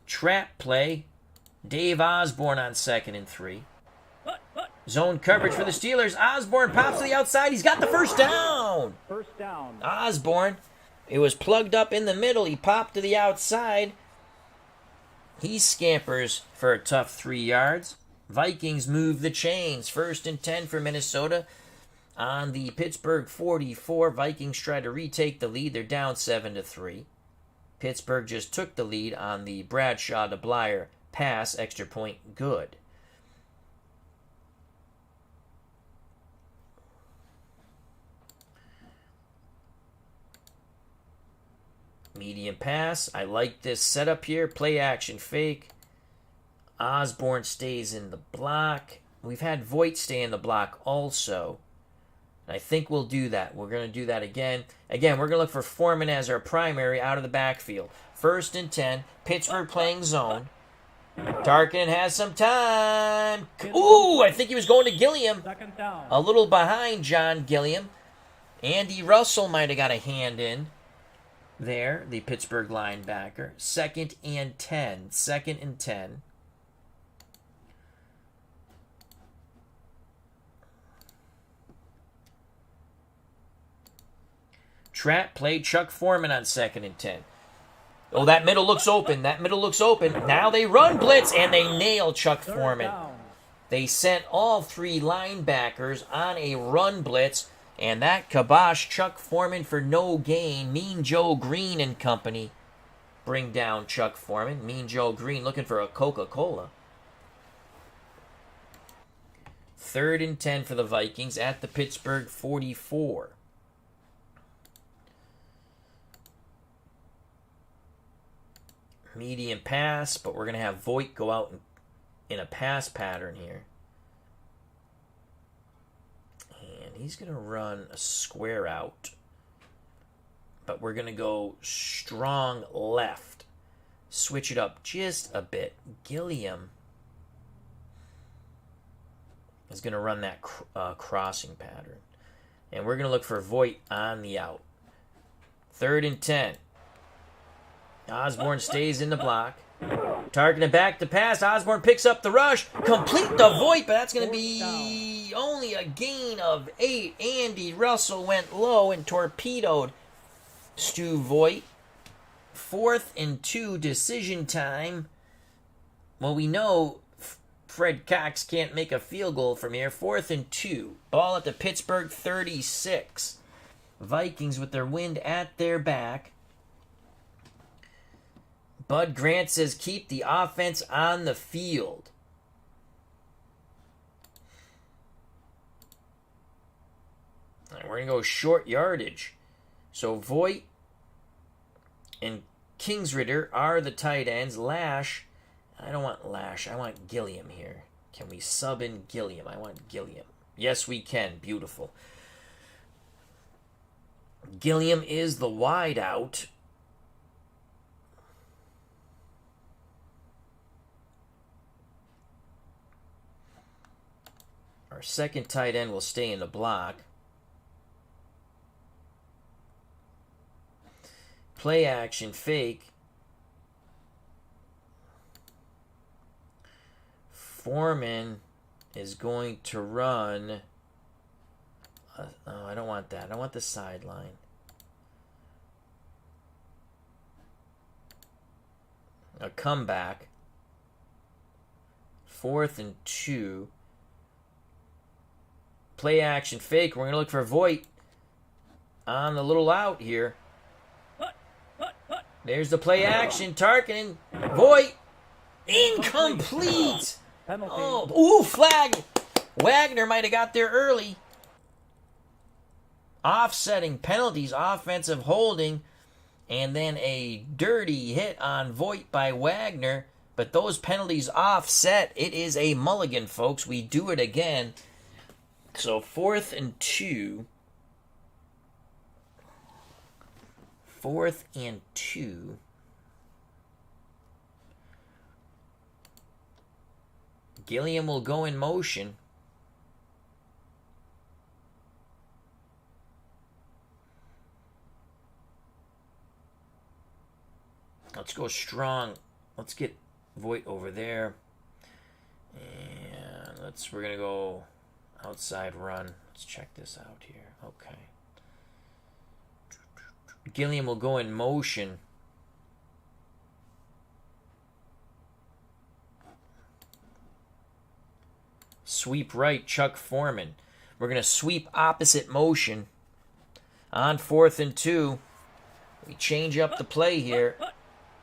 Trap play. Dave Osborne on 2nd and 3. Zone coverage for the Steelers. Osborne pops to the outside. He's got the first down. First down. Osborne. It was plugged up in the middle. He popped to the outside. He scampers for a tough 3 yards. Vikings move the chains. 1st and 10 for Minnesota. On the Pittsburgh 44, Vikings try to retake the lead. They're down 7-3. Pittsburgh just took the lead on the Bradshaw to Blyer pass. Extra point good. Medium pass. I like this setup here. Play action fake. Osborne stays in the block. We've had Voigt stay in the block also. I think we'll do that. We're going to do that again. Again, we're going to look for Foreman as our primary out of the backfield. 1st and 10. Pittsburgh playing zone. Tarkin has some time. Ooh, I think he was going to Gilliam. 2nd down. A little behind John Gilliam. Andy Russell might have got a hand in there, the Pittsburgh linebacker. 2nd and 10. 2nd and 10. Trap play, Chuck Foreman on 2nd and 10. Oh, that middle looks open. Now they run blitz, and they nail Chuck Foreman. They sent all 3 linebackers on a run blitz, and that kibosh Chuck Foreman for no gain. Mean Joe Green and company bring down Chuck Foreman. Mean Joe Green looking for a Coca-Cola. 3rd and 10 for the Vikings at the Pittsburgh 44. Medium pass, but we're going to have Voigt go out in a pass pattern here. And he's going to run a square out. But we're going to go strong left. Switch it up just a bit. Gilliam is going to run that crossing pattern. And we're going to look for Voigt on the out. 3rd and 10. Osborne stays in the block. Targeting back to pass. Osborne picks up the rush. Complete the Voigt, but that's going to be only a gain of 8. Andy Russell went low and torpedoed Stu Voigt. 4th and 2, decision time. Well, we know Fred Cox can't make a field goal from here. 4th and 2. Ball at the Pittsburgh 36. Vikings with their wind at their back. Bud Grant says keep the offense on the field. All right, we're going to go short yardage. So Voigt and Kingsritter are the tight ends. Lash, I don't want Lash. I want Gilliam here. Can we sub in Gilliam? I want Gilliam. Yes, we can. Beautiful. Gilliam is the wide out. Our second tight end will stay in the block. Play action fake. Foreman is going to run. No, I don't want that. I want the sideline. A comeback. 4th and 2. Play action fake. We're going to look for Voigt on the little out here. There's the play action. Targeting Voigt. Incomplete. Oh, flag. Wagner might have got there early. Offsetting penalties, offensive holding, and then a dirty hit on Voigt by Wagner. But those penalties offset. It is a mulligan, folks. We do it again. So 4th and 2. 4th and 2. Gilliam will go in motion. Let's go strong. Let's get Voigt over there. And we're going to go outside run. Let's check this out here. Okay. Gilliam will go in motion. Sweep right, Chuck Foreman. We're going to sweep opposite motion. On 4th and 2. We change up the play here.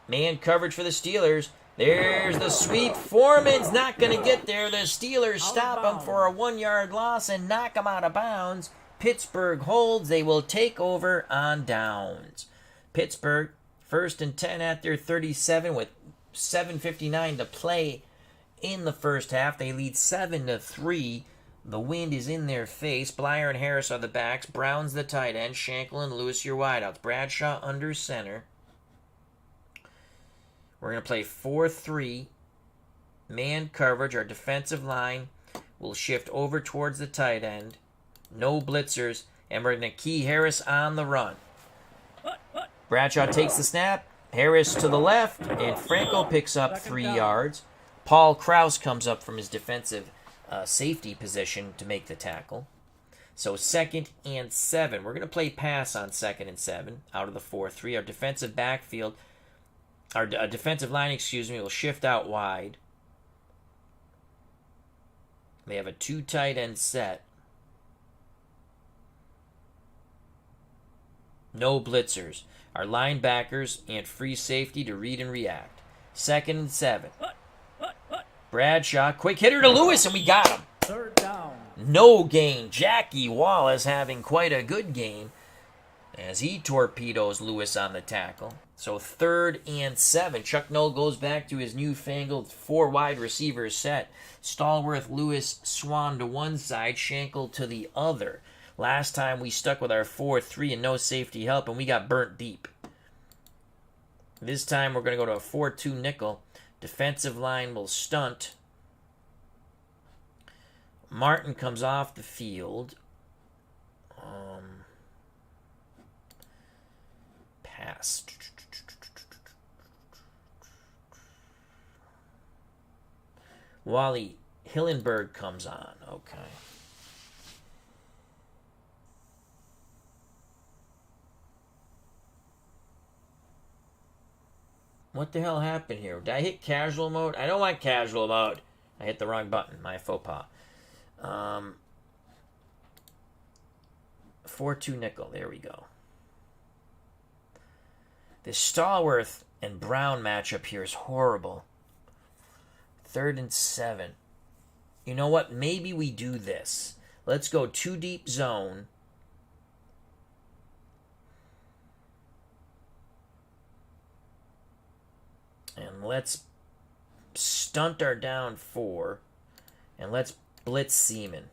Man coverage for the Steelers. There's the sweep. Foreman's not going to get there. The Steelers stop him for a 1-yard loss and knock him out of bounds. Pittsburgh holds. They will take over on downs. Pittsburgh, 1st and 10 at their 37 with 7:59 to play in the first half. They lead 7-3. The wind is in their face. Blyer and Harris are the backs. Brown's the tight end. Shankle and Lewis your wideouts. Bradshaw under center. We're going to play 4-3. Man coverage. Our defensive line will shift over towards the tight end. No blitzers. And we're going to key Harris on the run. Bradshaw takes the snap. Harris to the left. And Franco picks up 3 yards. Paul Krause comes up from his defensive safety position to make the tackle. So 2nd and 7. We're going to play pass on 2nd and 7 out of the 4-3. Our defensive backfield, our defensive line, will shift out wide. They have a 2 tight end set. No blitzers. Our linebackers and free safety to read and react. 2nd and 7. Bradshaw, quick hitter to Lewis, and we got him. 3rd down. No gain. Jackie Wallace having quite a good game as he torpedoes Lewis on the tackle. So 3rd and 7. Chuck Noll goes back to his newfangled 4 wide receivers set. Stallworth, Lewis, Swan to one side, Schenkel to the other. Last time we stuck with our 4-3 and no safety help, and we got burnt deep. This time we're going to go to a 4-2 nickel. Defensive line will stunt. Martin comes off the field. Pass. Wally Hillenberg comes on. Okay. What the hell happened here? Did I hit casual mode? I don't want casual mode. I hit the wrong button. My faux pas. 4-2 nickel. There we go. This Stallworth and Brown matchup here is horrible. 3rd and 7. You know what? Maybe we do this. Let's go 2 deep zone. And let's stunt our down 4. And let's blitz Seaman.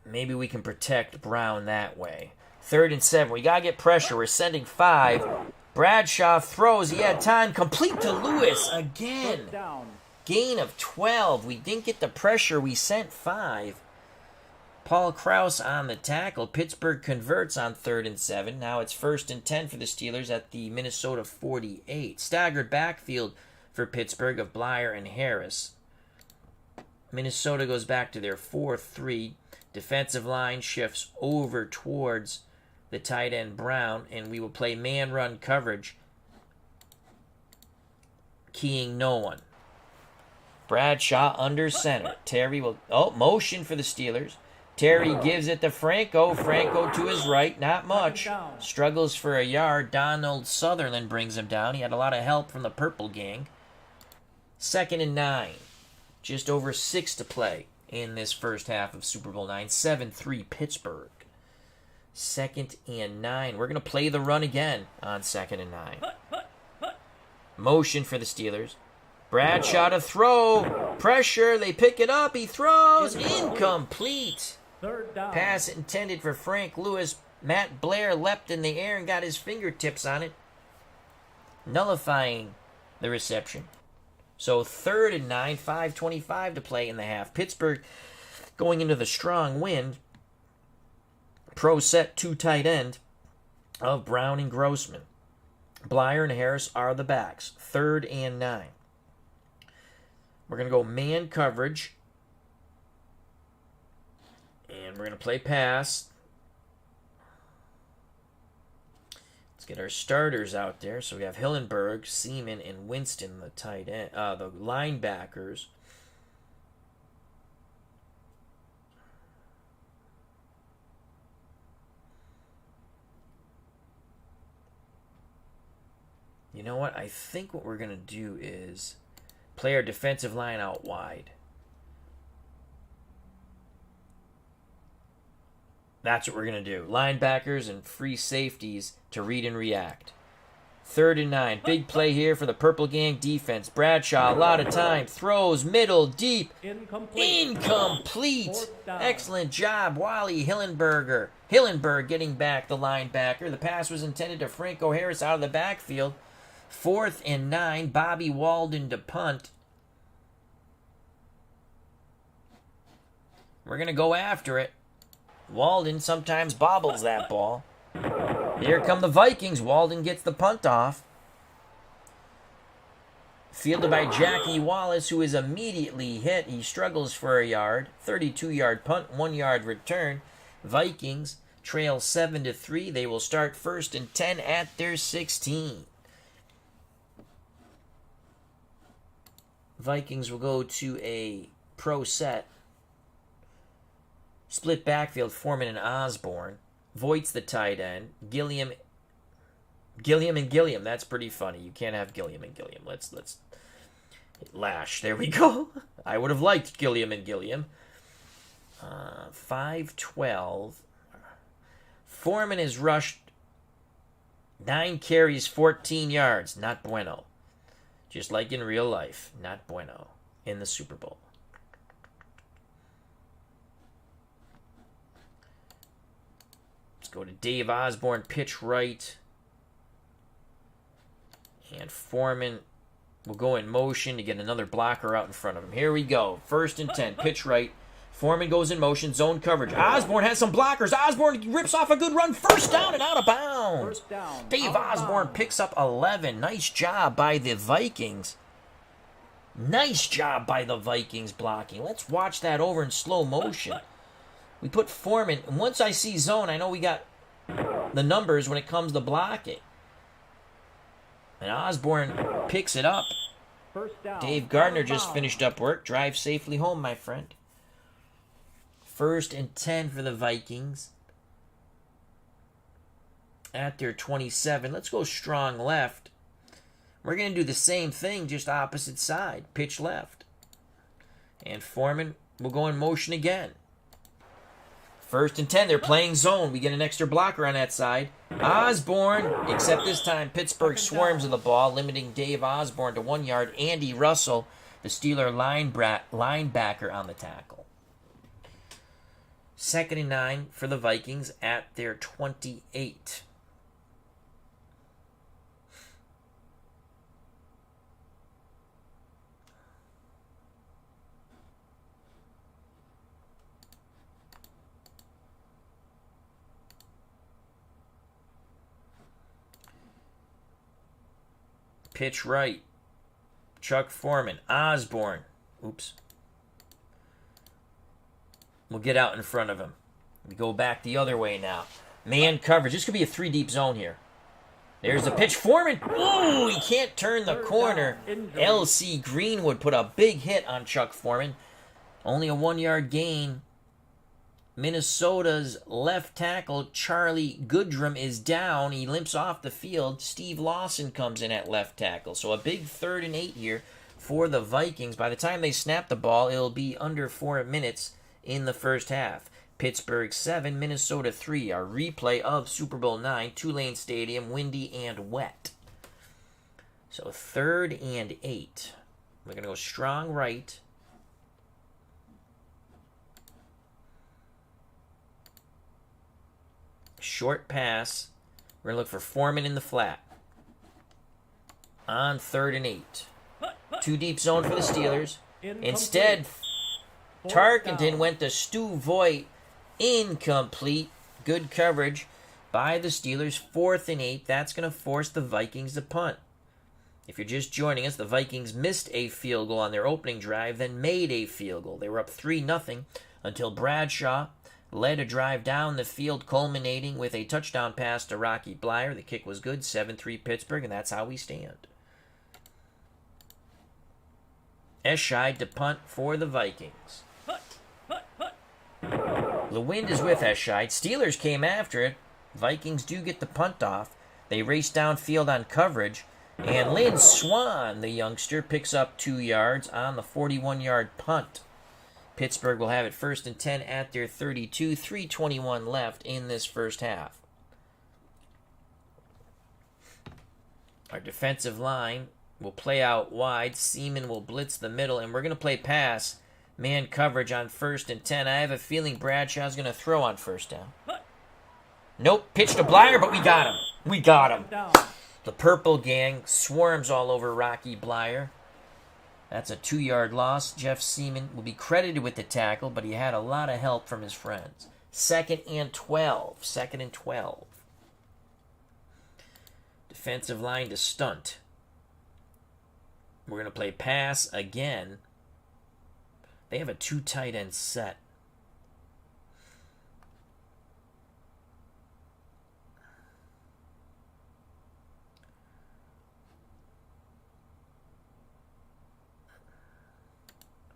Maybe we can protect Brown that way. 3rd and 7. We got to get pressure. We're sending 5. Bradshaw throws. He had time. Complete to Lewis again. Gain of 12. We didn't get the pressure. We sent 5. Paul Krause on the tackle. Pittsburgh converts on 3rd and 7. Now it's 1st and 10 for the Steelers at the Minnesota 48. Staggered backfield for Pittsburgh of Blyer and Harris. Minnesota goes back to their 4-3. Defensive line shifts over towards the tight end Brown, and we will play man-run coverage, keying no one. Bradshaw under center. Terry will... motion for the Steelers. Terry gives it to Franco. Franco to his right. Not much. Struggles for a yard. Donald Sutherland brings him down. He had a lot of help from the Purple Gang. 2nd and 9. Just over 6 to play in this first half of Super Bowl 9. 7-3 Pittsburgh. 2nd and 9. We're going to play the run again on 2nd and 9. Motion for the Steelers. Bradshaw to throw. Pressure. They pick it up. He throws. Incomplete. 3rd down. Pass intended for Frank Lewis. Matt Blair leapt in the air and got his fingertips on it, nullifying the reception. So 3rd and 9, 5:25 to play in the half. Pittsburgh going into the strong wind. Pro set 2 tight end of Brown and Grossman. Blyer and Harris are the backs. 3rd and 9. We're going to go man coverage. And we're going to play pass. Let's get our starters out there. So we have Hillenberg, Seaman, and Winston, the tight end, the linebackers. You know what? I think what we're going to do is play our defensive line out wide. That's what we're going to do. Linebackers and free safeties to read and react. 3rd and 9. Big play here for the Purple Gang defense. Bradshaw, a lot of time. Throws, middle, deep. Incomplete. Excellent job, Wally Hillenberger. Hillenberg getting back the linebacker. The pass was intended to Franco Harris out of the backfield. 4th and 9. Bobby Walden to punt. We're going to go after it. Walden sometimes bobbles that ball. Here come the Vikings. Walden gets the punt off. Fielded by Jackie Wallace, who is immediately hit. He struggles for a yard. 32-yard punt, 1-yard return. Vikings trail 7-3. They will start 1st and 10 at their 16. Vikings will go to a pro set. Split backfield, Foreman and Osborne. Voigt's the tight end. Gilliam and Gilliam. That's pretty funny. You can't have Gilliam and Gilliam. Let's Lash. There we go. I would have liked Gilliam and Gilliam. 5-12. Foreman has rushed 9 carries, 14 yards. Not bueno. Just like in real life. Not bueno in the Super Bowl. Let's go to Dave Osborne, pitch right. And Foreman will go in motion to get another blocker out in front of him. Here we go. 1st and 10, pitch right. Foreman goes in motion, zone coverage. Osborne has some blockers. Osborne rips off a good run. 1st down and out of bounds. Dave Osborne picks up 11. Nice job by the Vikings. Nice job by the Vikings blocking. Let's watch that over in slow motion. We put Foreman, and once I see zone, I know we got the numbers when it comes to blocking. And Osborne picks it up. Dave Gardner just finished up work. Drive safely home, my friend. 1st and 10 for the Vikings. At their 27. Let's go strong left. We're going to do the same thing, just opposite side. Pitch left. And Foreman will go in motion again. 1st and 10. They're playing zone. We get an extra blocker on that side. Osborne, except this time Pittsburgh swarms of the ball, limiting Dave Osborne to 1 yard. Andy Russell, the Steeler linebacker, on the tackle. 2nd and 9 for the Vikings at their 28. Pitch right. Chuck Foreman. Osborne. Oops. We'll get out in front of him. We go back the other way now. Man coverage. This could be a 3-deep zone here. There's the pitch. Foreman. Ooh, he can't turn the corner. L.C. Greenwood put a big hit on Chuck Foreman. Only a 1-yard gain. Minnesota's left tackle, Charlie Goodrum, is down. He limps off the field. Steve Lawson comes in at left tackle. So a big 3rd and 8 here for the Vikings. By the time they snap the ball, it'll be under 4 minutes in the first half. Pittsburgh 7, Minnesota 3. Our replay of Super Bowl 9, Tulane Stadium, windy and wet. So 3rd and 8. We're going to go strong right. Short pass. We're going to look for Foreman in the flat. On 3rd and 8. 2 deep zone for the Steelers. Instead, Tarkenton went to Stu Voigt. Incomplete. Good coverage by the Steelers. 4th and 8. That's going to force the Vikings to punt. If you're just joining us, the Vikings missed a field goal on their opening drive, then made a field goal. They were up 3-0 until Bradshaw led a drive down the field, culminating with a touchdown pass to Rocky Bleier. The kick was good, 7-3 Pittsburgh, and that's how we stand. Escheid to punt for the Vikings. The wind is with Escheid. Steelers came after it. Vikings do get the punt off. They race downfield on coverage. And Lynn Swan, the youngster, picks up 2 yards on the 41-yard punt. Pittsburgh will have it 1st and 10 at their 32. 3:21 left in this first half. Our defensive line will play out wide. Seaman will blitz the middle, and we're going to play pass. Man coverage on 1st and 10. I have a feeling Bradshaw's going to throw on 1st down. Nope, pitch to Bleier, but we got him. We got him. The Purple Gang swarms all over Rocky Bleier. That's a 2-yard loss. Jeff Seaman will be credited with the tackle, but he had a lot of help from his friends. 2nd and 12. 2nd and 12. Defensive line to stunt. We're going to play pass again. They have a 2 tight end set.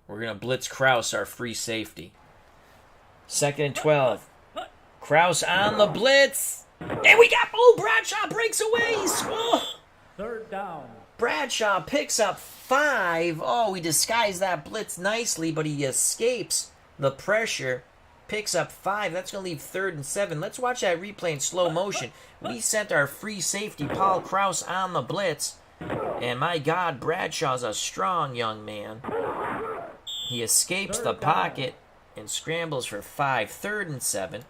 We're going to blitz Kraus, our free safety. 2nd and 12. Kraus on the blitz. And we got, Bradshaw breaks away. Oh. 3rd down. Bradshaw picks up 5. Oh, we disguised that blitz nicely, but he escapes the pressure. Picks up 5. That's going to leave 3rd and 7. Let's watch that replay in slow motion. We sent our free safety, Paul Kraus, on the blitz. And my God, Bradshaw's a strong young man. He escapes the pocket and scrambles for 5. 3rd and 7.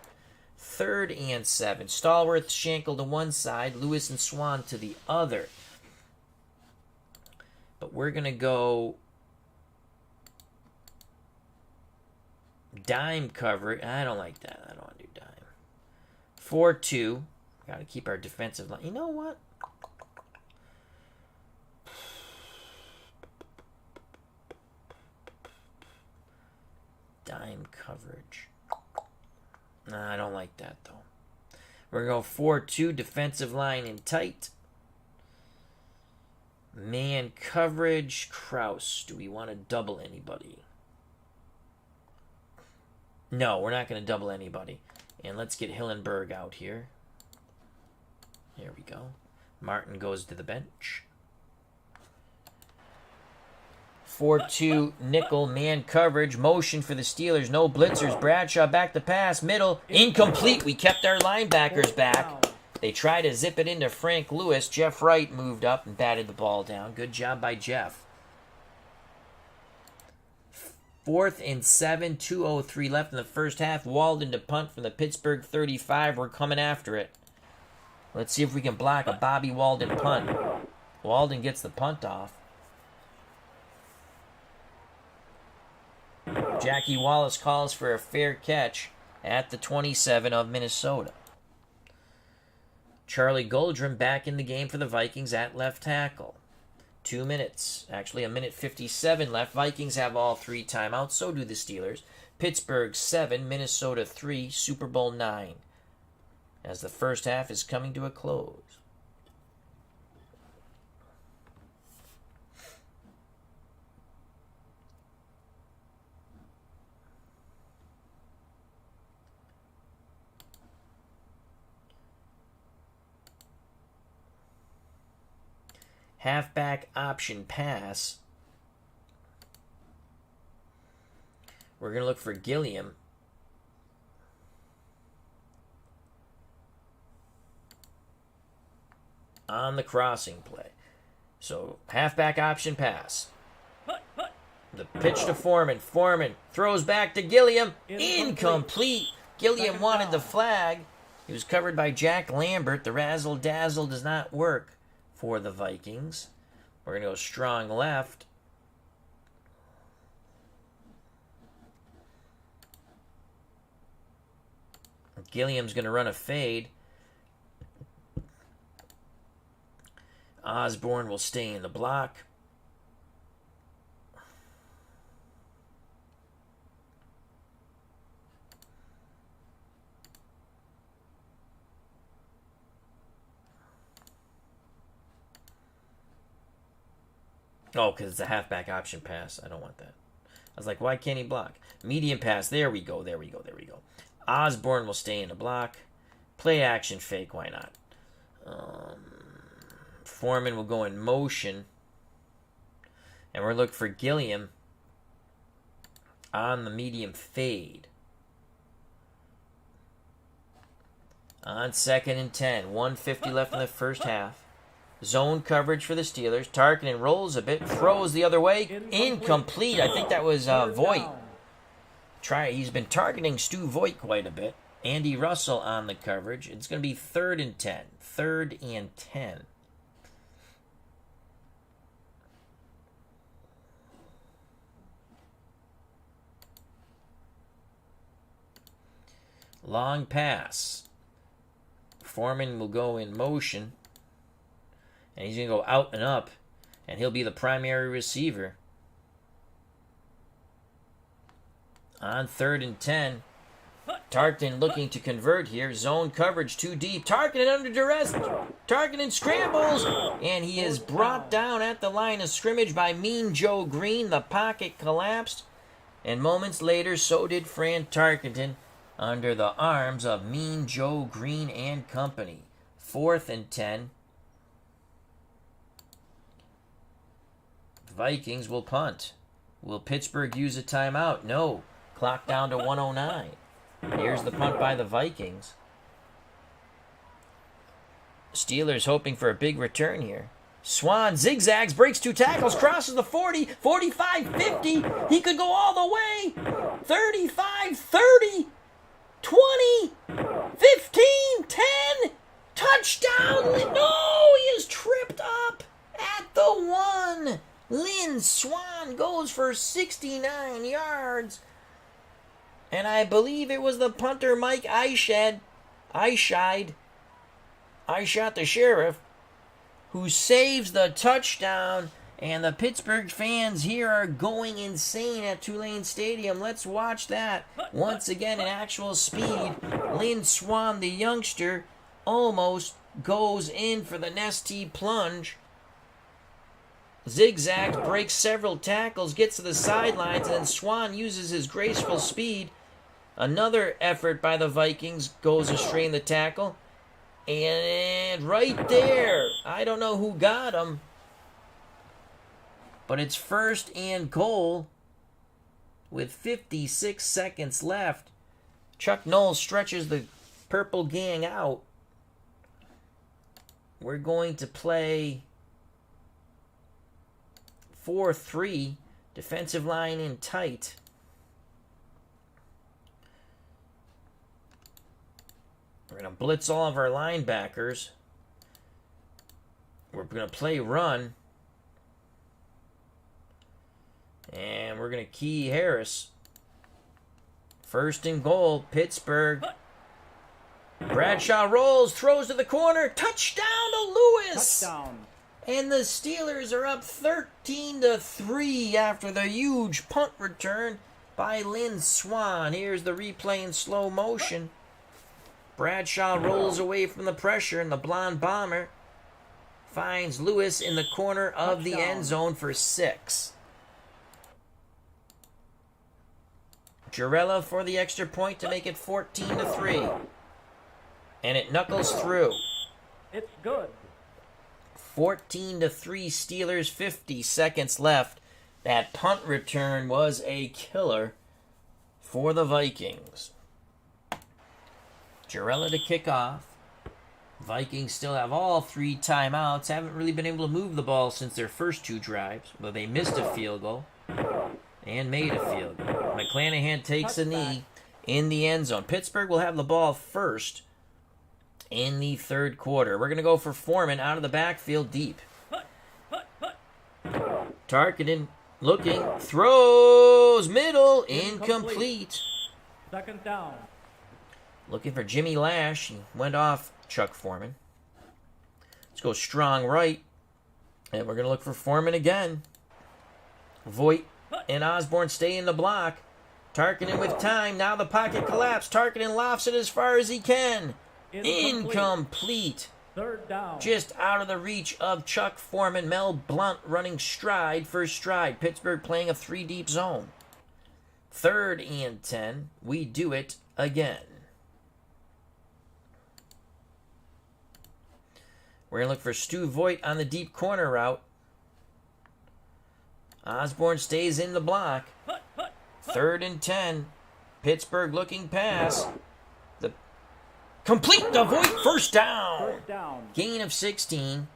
3rd and 7. Stallworth, Shankle to one side. Lewis and Swan to the other. But we're going to go dime cover. I don't like that. I don't want to do dime. 4-2. Got to keep our defensive line. You know what? Dime coverage. Nah, I don't like that, though. We're going to go 4-2, defensive line in tight. Man coverage, Kraus. Do we want to double anybody? No, we're not going to double anybody. And let's get Hillenberg out here. Here we go. Martin goes to the bench. 4-2 nickel man coverage. Motion for the Steelers. No blitzers. Bradshaw back to pass. Middle. Incomplete. We kept our linebackers back. They tried to zip it into Frank Lewis. Jeff Wright moved up and batted the ball down. Good job by Jeff. 4th and 7. 2:03 left in the first half. Walden to punt from the Pittsburgh 35. We're coming after it. Let's see if we can block a Bobby Walden punt. Walden gets the punt off. Jackie Wallace calls for a fair catch at the 27 of Minnesota. Charlie Goldrum back in the game for the Vikings at left tackle. 2 minutes, actually 1:57 left. Vikings have all 3 timeouts, so do the Steelers. Pittsburgh 7, Minnesota 3, Super Bowl 9. As the first half is coming to a close. Halfback option pass. We're going to look for Gilliam. On the crossing play. So, halfback option pass. The pitch to Foreman. Foreman throws back to Gilliam. Incomplete. Gilliam wanted the flag. He was covered by Jack Lambert. The razzle-dazzle does not work for the Vikings. We're going to go strong left. Gilliam's going to run a fade. Osborne will stay in the block. Oh, because it's a halfback option pass. I don't want that. I was like, why can't he block? Medium pass. There we go. There we go. There we go. Osborne will stay in the block. Play action fake. Why not? Foreman will go in motion. And we're looking for Gilliam on the medium fade. On 2nd and 10. 1:50 left in the first half. Zone coverage for the Steelers. Tarkinen rolls a bit. Throws the other way. Incomplete. I think that was Voigt. He's been targeting Stu Voigt quite a bit. Andy Russell on the coverage. It's going to be 3rd and 10. 3rd and 10. Long pass. Foreman will go in motion. And he's going to go out and up. and he'll be the primary receiver. On 3rd and 10, Tarkenton looking to convert here. Zone coverage too deep. Tarkenton under duress. Tarkenton scrambles, and he is brought down at the line of scrimmage by Mean Joe Green. The pocket collapsed, and moments later, so did Fran Tarkenton under the arms of Mean Joe Green and company. 4th and 10. Vikings will punt. Will Pittsburgh use a timeout? No. Clock down to 1:09. Here's the punt by the Vikings. Steelers hoping for a big return here. Swan zigzags, breaks 2 tackles, crosses the 40, 45, 50. He could go all the way. 35, 30, 20, 15, 10. Touchdown. No, he is tripped up at the 1. Lynn Swan goes for 69 yards. And I believe it was the punter Mike Eyeshot the Sheriff, who saves the touchdown. And the Pittsburgh fans here are going insane at Tulane Stadium. Let's watch that. Once again in actual speed. Lynn Swan, the youngster, almost goes in for the Nestea plunge. Zigzags, breaks several tackles, gets to the sidelines, and then Swan uses his graceful speed. Another effort by the Vikings goes astray in the tackle. And right there, I don't know who got him, but it's 1st and goal with 56 seconds left. Chuck Noll stretches the purple gang out. We're going to play 4-3, defensive line in tight. We're going to blitz all of our linebackers. We're going to play run. And we're going to key Harris. 1st and goal, Pittsburgh. Bradshaw rolls, throws to the corner. Touchdown to Lewis! Touchdown. And the Steelers are up 13-3 after the huge punt return by Lynn Swan. Here's the replay in slow motion. Bradshaw rolls away from the pressure, and the blonde bomber finds Lewis in the corner of the end zone for 6. Jarella for the extra point to make it 14-3. And it knuckles through. It's good. 14-3 Steelers, 50 seconds left. That punt return was a killer for the Vikings. Jarella to kick off. Vikings still have all 3 timeouts. Haven't really been able to move the ball since their first 2 drives. But they missed a field goal and made a field goal. McClanahan takes a knee in the end zone. Pittsburgh will have the ball first in the 3rd quarter. We're going to go for Foreman out of the backfield deep. Tarkenton looking, throws, middle, incomplete. 2nd down. Looking for Jimmy Lash. He went off Chuck Foreman. Let's go strong right. And we're going to look for Foreman again. Voigt and Osborne stay in the block. Tarkenton with time. Now the pocket collapsed. Tarkenton lofts it as far as he can. Incomplete. 3rd down. Just out of the reach of Chuck Foreman. Mel Blount running stride for stride. Pittsburgh playing a 3-deep zone. 3rd and 10. We do it again. We're going to look for Stu Voigt on the deep corner route. Osborne stays in the block. 3rd and 10. Pittsburgh looking pass. The complete to Voigt, 1st down. 1st down. Gain of 16.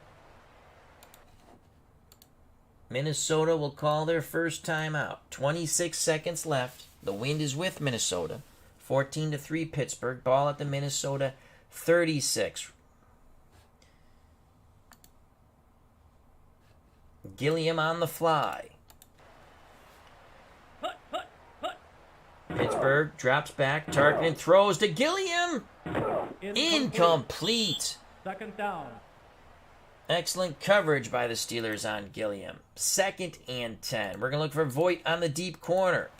Minnesota will call their first timeout. 26 seconds left. The wind is with Minnesota. 14-3 Pittsburgh. Ball at the Minnesota 36. Gilliam on the fly. Pittsburgh drops back. Tarkenton throws to Gilliam. Incomplete. 2nd down. Excellent coverage by the Steelers on Gilliam. 2nd and 10. We're going to look for Voigt on the deep corner.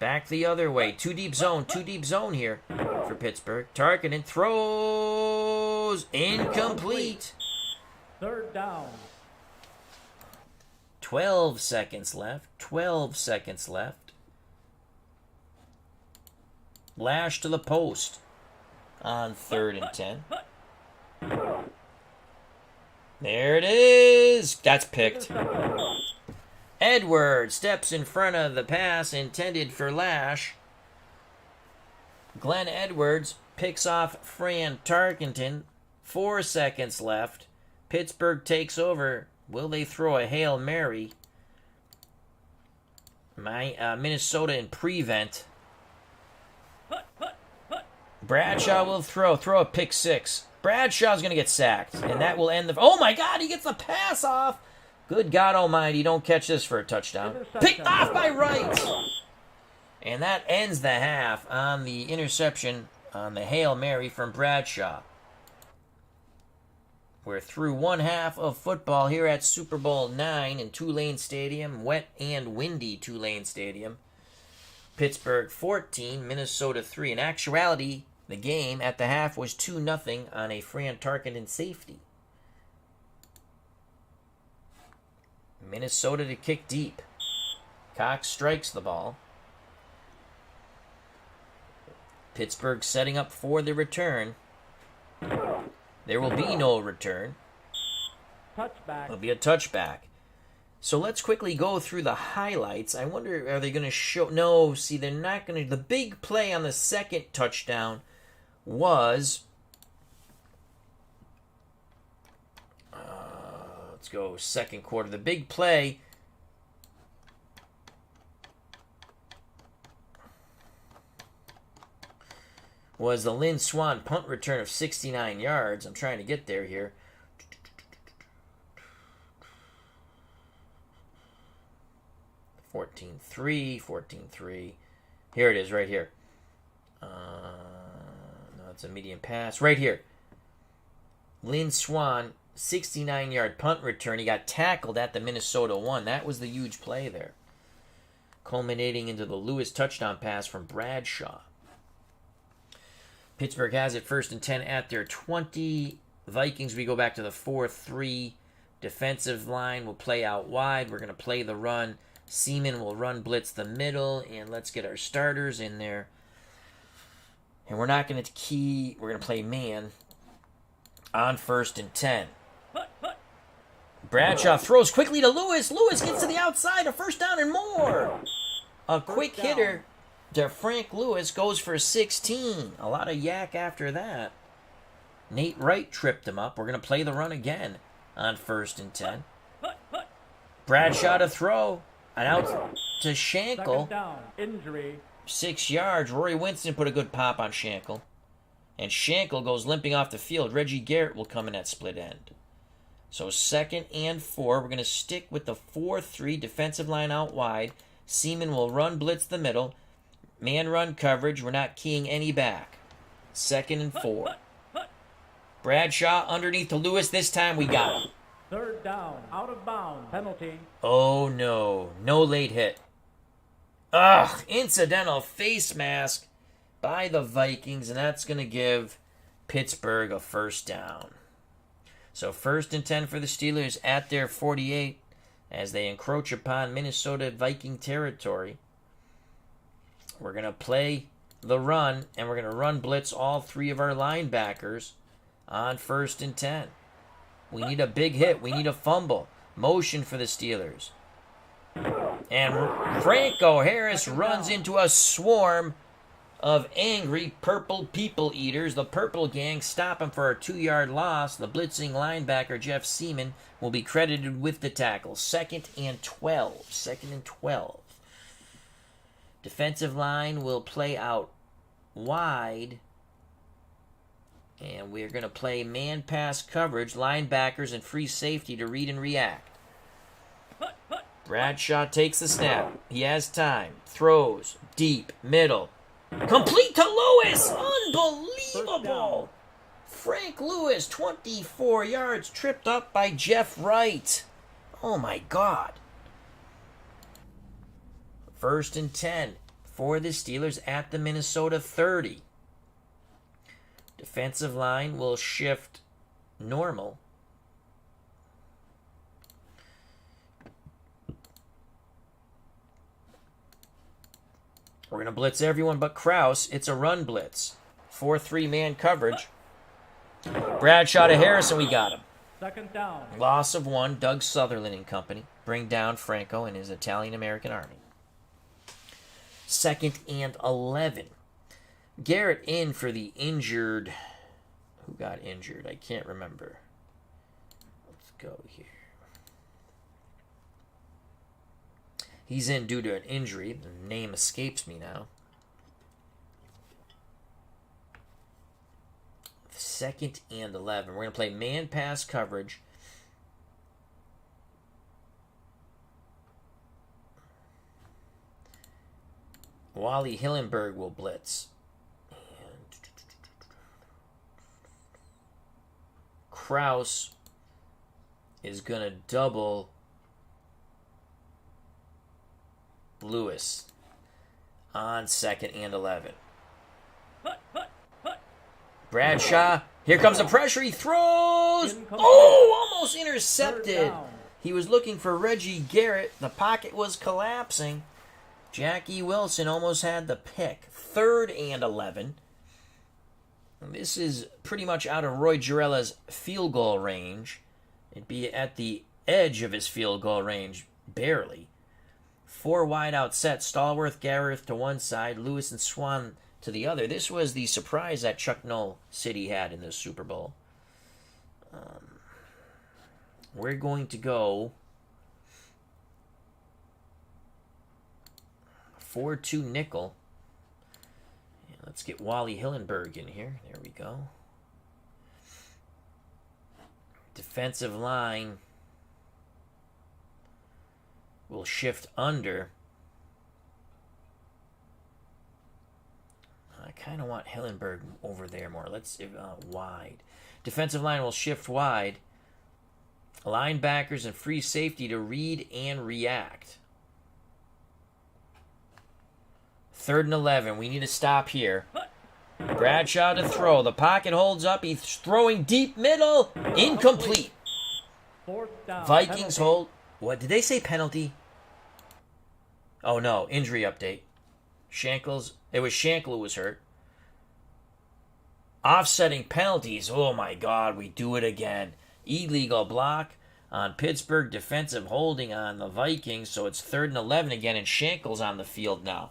Back the other way. Two deep zone here for Pittsburgh. Tarkenton throws. Incomplete. 3rd down. 12 seconds left. 12 seconds left. Lash to the post on 3rd and 10. There it is. That's picked. Edwards steps in front of the pass intended for Lash. Glenn Edwards picks off Fran Tarkenton. 4 seconds left. Pittsburgh takes over. Will they throw a Hail Mary? Minnesota in prevent. Bradshaw will throw a pick 6. Bradshaw's going to get sacked, and that will end the... Oh, my God, he gets the pass off. Good God almighty, don't catch this for a touchdown. Picked off by Wright. And that ends the half on the interception on the Hail Mary from Bradshaw. We're through one half of football here at Super Bowl 9 in Tulane Stadium, wet and windy Tulane Stadium. Pittsburgh 14, Minnesota 3. In actuality, the game at the half was 2-0 on a Fran Tarkenton safety. Minnesota to kick deep. Cox strikes the ball. Pittsburgh setting up for the return. There will be no return. Touchback. It'll be a touchback. So let's quickly go through the highlights. I wonder, are they going to show... No, see, they're not going to... The big play on the second touchdown was... let's go second quarter. The big play was the Lynn Swann punt return of 69 yards. I'm trying to get there here. $14-3. Here it is, right here. No, it's a medium pass. Right here. Lynn Swann, 69-yard punt return. He got tackled at the Minnesota 1. That was the huge play there. Culminating into the Lewis touchdown pass from Bradshaw. Pittsburgh has it 1st and 10 at their 20. Vikings, we go back to the 4-3. Defensive line will play out wide. We're going to play the run. Seaman will run blitz the middle, and let's get our starters in there. And we're not going to key. We're going to play man on 1st and 10. Bradshaw throws quickly to Lewis. Lewis gets to the outside. A 1st down and more. A quick hitter to Frank Lewis goes for 16. A lot of yak after that. Nate Wright tripped him up. We're going to play the run again on 1st and 10. Bradshaw to throw. And out to Shankle. 2nd down. Injury. 6 yards. Rory Winston put a good pop on Shankle. And Shankle goes limping off the field. Reggie Garrett will come in at split end. So 2nd and 4. We're going to stick with the 4-3 defensive line out wide. Seaman will run blitz the middle. Man run coverage. We're not keying any back. 2nd and 4. Bradshaw underneath to Lewis. This time we got him. 3rd down. Out of bounds. Penalty. Oh no. No late hit. Ugh. Incidental face mask by the Vikings. And that's going to give Pittsburgh a 1st down. So 1st and 10 for the Steelers at their 48 as they encroach upon Minnesota Viking territory. We're going to play the run, and we're going to run blitz all 3 of our linebackers on 1st and 10. We need a big hit. We need a fumble. Motion for the Steelers. And Franco Harris runs into a swarm of angry purple people eaters. The purple gang stop him for a 2-yard loss. The blitzing linebacker, Jeff Seaman, will be credited with the tackle. 2nd and 12. 2nd and 12. Defensive line will play out wide. And we're going to play man-pass coverage, linebackers, and free safety to read and react. Bradshaw takes the snap. He has time. Throws. Deep. Middle. Complete to Lewis. Unbelievable. Frank Lewis, 24 yards, tripped up by Jeff Wright. Oh my God. 1st and 10 for the Steelers at the Minnesota 30. Defensive line will shift normal. We're going to blitz everyone but Kraus. It's a run blitz. 4-3 man coverage. Bradshaw to Harrison, we got him. 2nd down. Loss of 1, Doug Sutherland and company. Bring down Franco and his Italian-American army. 2nd and 11. Garrett in for the injured. Who got injured? I can't remember. Let's go here. He's in due to an injury. The name escapes me now. 2nd and 11. We're going to play man pass coverage. Wally Hillenberg will blitz. And Kraus is going to double Lewis on 2nd and 11. Bradshaw, here comes the pressure, he throws! Oh, almost intercepted. He was looking for Reggie Garrett. The pocket was collapsing. Jackie Wilson almost had the pick. 3rd and 11. This is pretty much out of Roy Girella's field goal range. It'd be at the edge of his field goal range, barely. 4 wide out set. Stallworth, Gareth to one side, Lewis and Swan to the other. This was the surprise that Chuck Noll City had in this Super Bowl. We're going to go 4-2 nickel. And let's get Wally Hillenberg in here. There we go. Defensive line will shift under. I kind of want Hillenberg over there more. Let's wide. Defensive line will shift wide. Linebackers and free safety to read and react. 3rd and 11. We need to stop here. Bradshaw to throw. The pocket holds up. He's throwing deep middle. Incomplete. 4th down. Vikings hold. What did they say? Penalty? Oh no, injury update. Shankles. It was Shankle who was hurt. Offsetting penalties. Oh my God, we do it again. Illegal block on Pittsburgh. Defensive holding on the Vikings. So it's 3rd and 11 again, and Shankle's on the field now.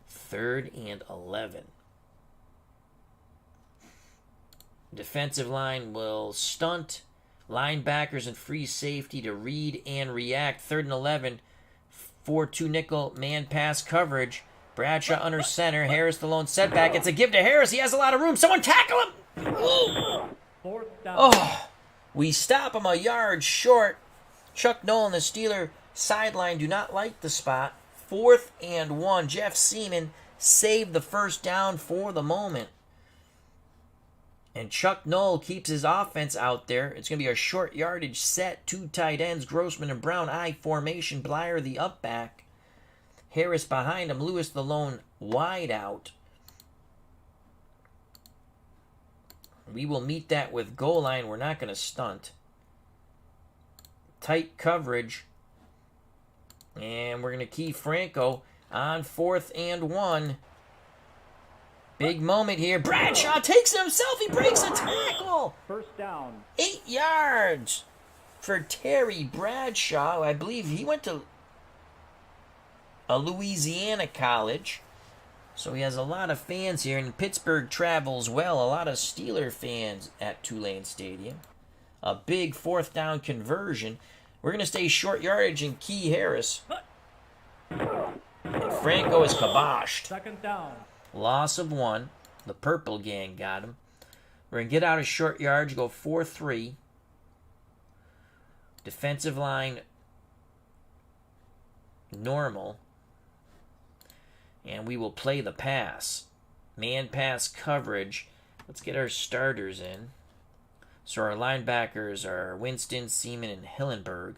Third and 11. Defensive line will stunt. Linebackers and free safety to read and react. 3rd and 11. 4-2 nickel man pass coverage. Bradshaw under center. Harris the lone setback. It's a give to Harris. He has a lot of room. Someone tackle him. Ooh. 4th down. Oh, we stop him a yard short. Chuck Noll and the Steeler sideline do not like the spot. 4th and 1. Jeff Seaman saved the first down for the moment. And Chuck Noll keeps his offense out there. It's going to be a short yardage set. 2 tight ends, Grossman and Brown. I formation. Blyer the up back. Harris behind him. Lewis the lone wide out. We will meet that with goal line. We're not going to stunt. Tight coverage. And we're going to key Franco on 4th and 1. Big moment here. Bradshaw takes it himself. He breaks a tackle. 1st down. 8 yards for Terry Bradshaw. I believe he went to a Louisiana college. So he has a lot of fans here. And Pittsburgh travels well. A lot of Steeler fans at Tulane Stadium. A big 4th down conversion. We're going to stay short yardage and key Harris. And Franco is kiboshed. 2nd down. Loss of 1. The purple gang got him. We're going to get out of short yards, go 4-3. Defensive line, normal. And we will play the pass. Man pass coverage. Let's get our starters in. So our linebackers are Winston, Seaman, and Hillenberg.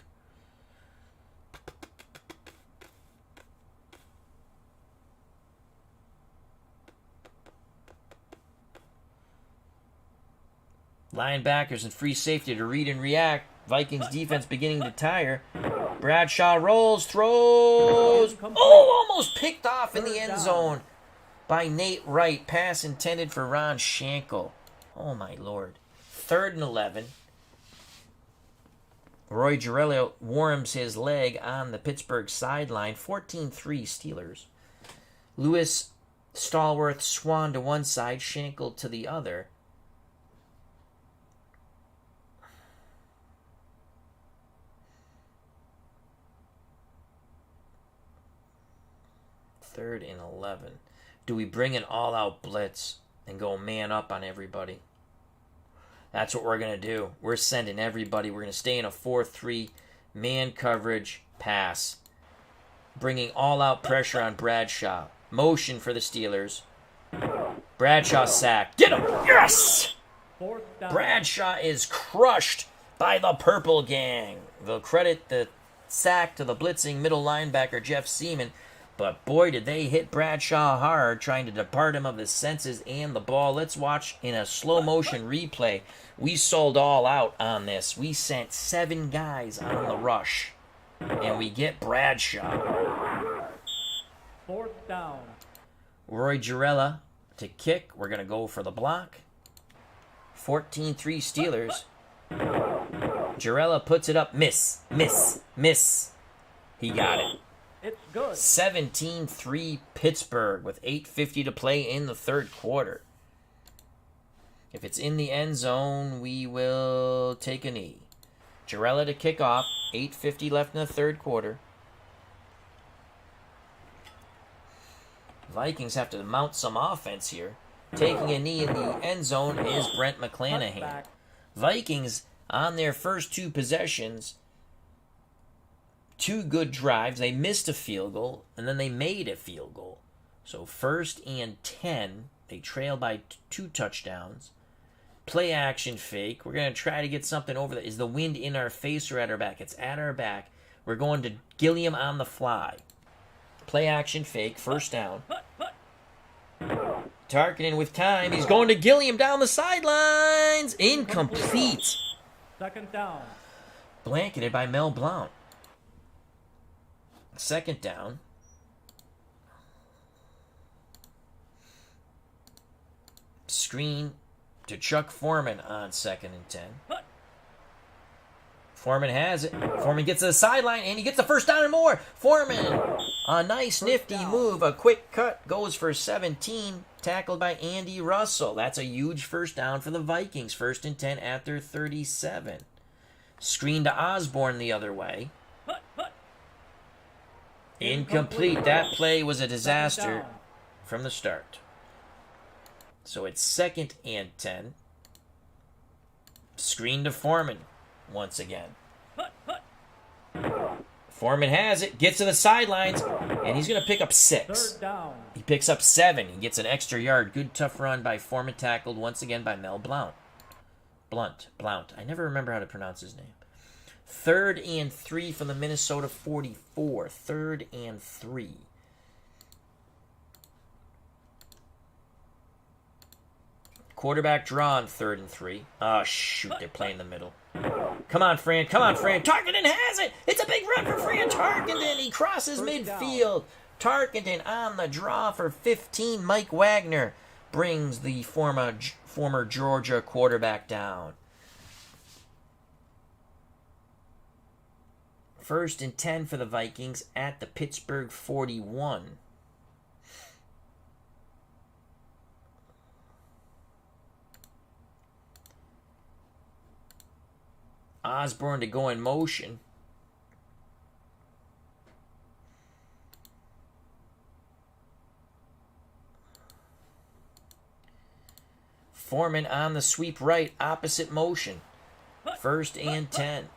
Linebackers and free safety to read and react. Vikings defense beginning to tire. Bradshaw rolls, throws. Oh, almost picked off in the end zone by Nate Wright. Pass intended for Ron Schenkel. Oh, my Lord. 3rd and 11. Roy Gerello warms his leg on the Pittsburgh sideline. 14-3 Steelers. Lewis Stallworth Swan to one side, Schenkel to the other. Third and 11. Do we bring an all-out blitz and go man up on everybody? That's what we're going to do. We're sending everybody. We're going to stay in a 4-3 man coverage pass. Bringing all-out pressure on Bradshaw. Motion for the Steelers. Bradshaw sacked. Get him! Yes! Bradshaw is crushed by the Purple Gang. They'll credit the sack to the blitzing middle linebacker Jeff Seaman. But boy, did they hit Bradshaw hard, trying to depart him of his senses and the ball. Let's watch in a slow motion replay. We sold all out on this. We sent 7 guys on the rush. And we get Bradshaw. 4th down. Roy Gerella to kick. We're going to go for the block. 14-3 Steelers. Gerella puts it up. Miss. He got it. It's good. 17-3 Pittsburgh with 8:50 to play in the third quarter. If it's in the end zone, we will take a knee. Gerella to kick off. 8:50 left in the third quarter. Vikings have to mount some offense here. Taking a knee in the end zone is Brent McClanahan. Vikings, on their first 2 possessions, 2 good drives. They missed a field goal, and then they made a field goal. So 1st and 10. They trail by 2 touchdowns. Play action fake. We're going to try to get something over there. Is the wind in our face or at our back? It's at our back. We're going to Gilliam on the fly. Play action fake. 1st down. Tarkinen with time. He's going to Gilliam down the sidelines. Incomplete. 2nd down. Blanketed by Mel Blount. 2nd down. Screen to Chuck Foreman on 2nd and 10. Foreman has it. Foreman gets to the sideline, and he gets the 1st down and more. Foreman, a nice nifty move. A quick cut goes for 17. Tackled by Andy Russell. That's a huge 1st down for the Vikings. 1st and 10 at their 37. Screen to Osborne the other way. Incomplete. That play was a disaster from the start. So it's 2nd and 10. Screen to Foreman once again. Foreman has it, gets to the sidelines, and he's going to pick up 6. 3rd down. He picks up 7. He gets an extra yard. Good tough run by Foreman, tackled once again by Mel Blount. Blount. I never remember how to pronounce his name. 3rd and 3 from the Minnesota 44. 3rd and 3. Quarterback draw on 3rd and 3. Oh, shoot, they're playing the middle. Come on, Fran. Tarkenton has it. It's a big run for Fran Tarkenton. He crosses midfield. Tarkenton on the draw for 15. Mike Wagner brings the former Georgia quarterback down. 1st and 10 for the Vikings at the Pittsburgh 41. Osborne to go in motion. Foreman on the sweep right, opposite motion. 1st and 10.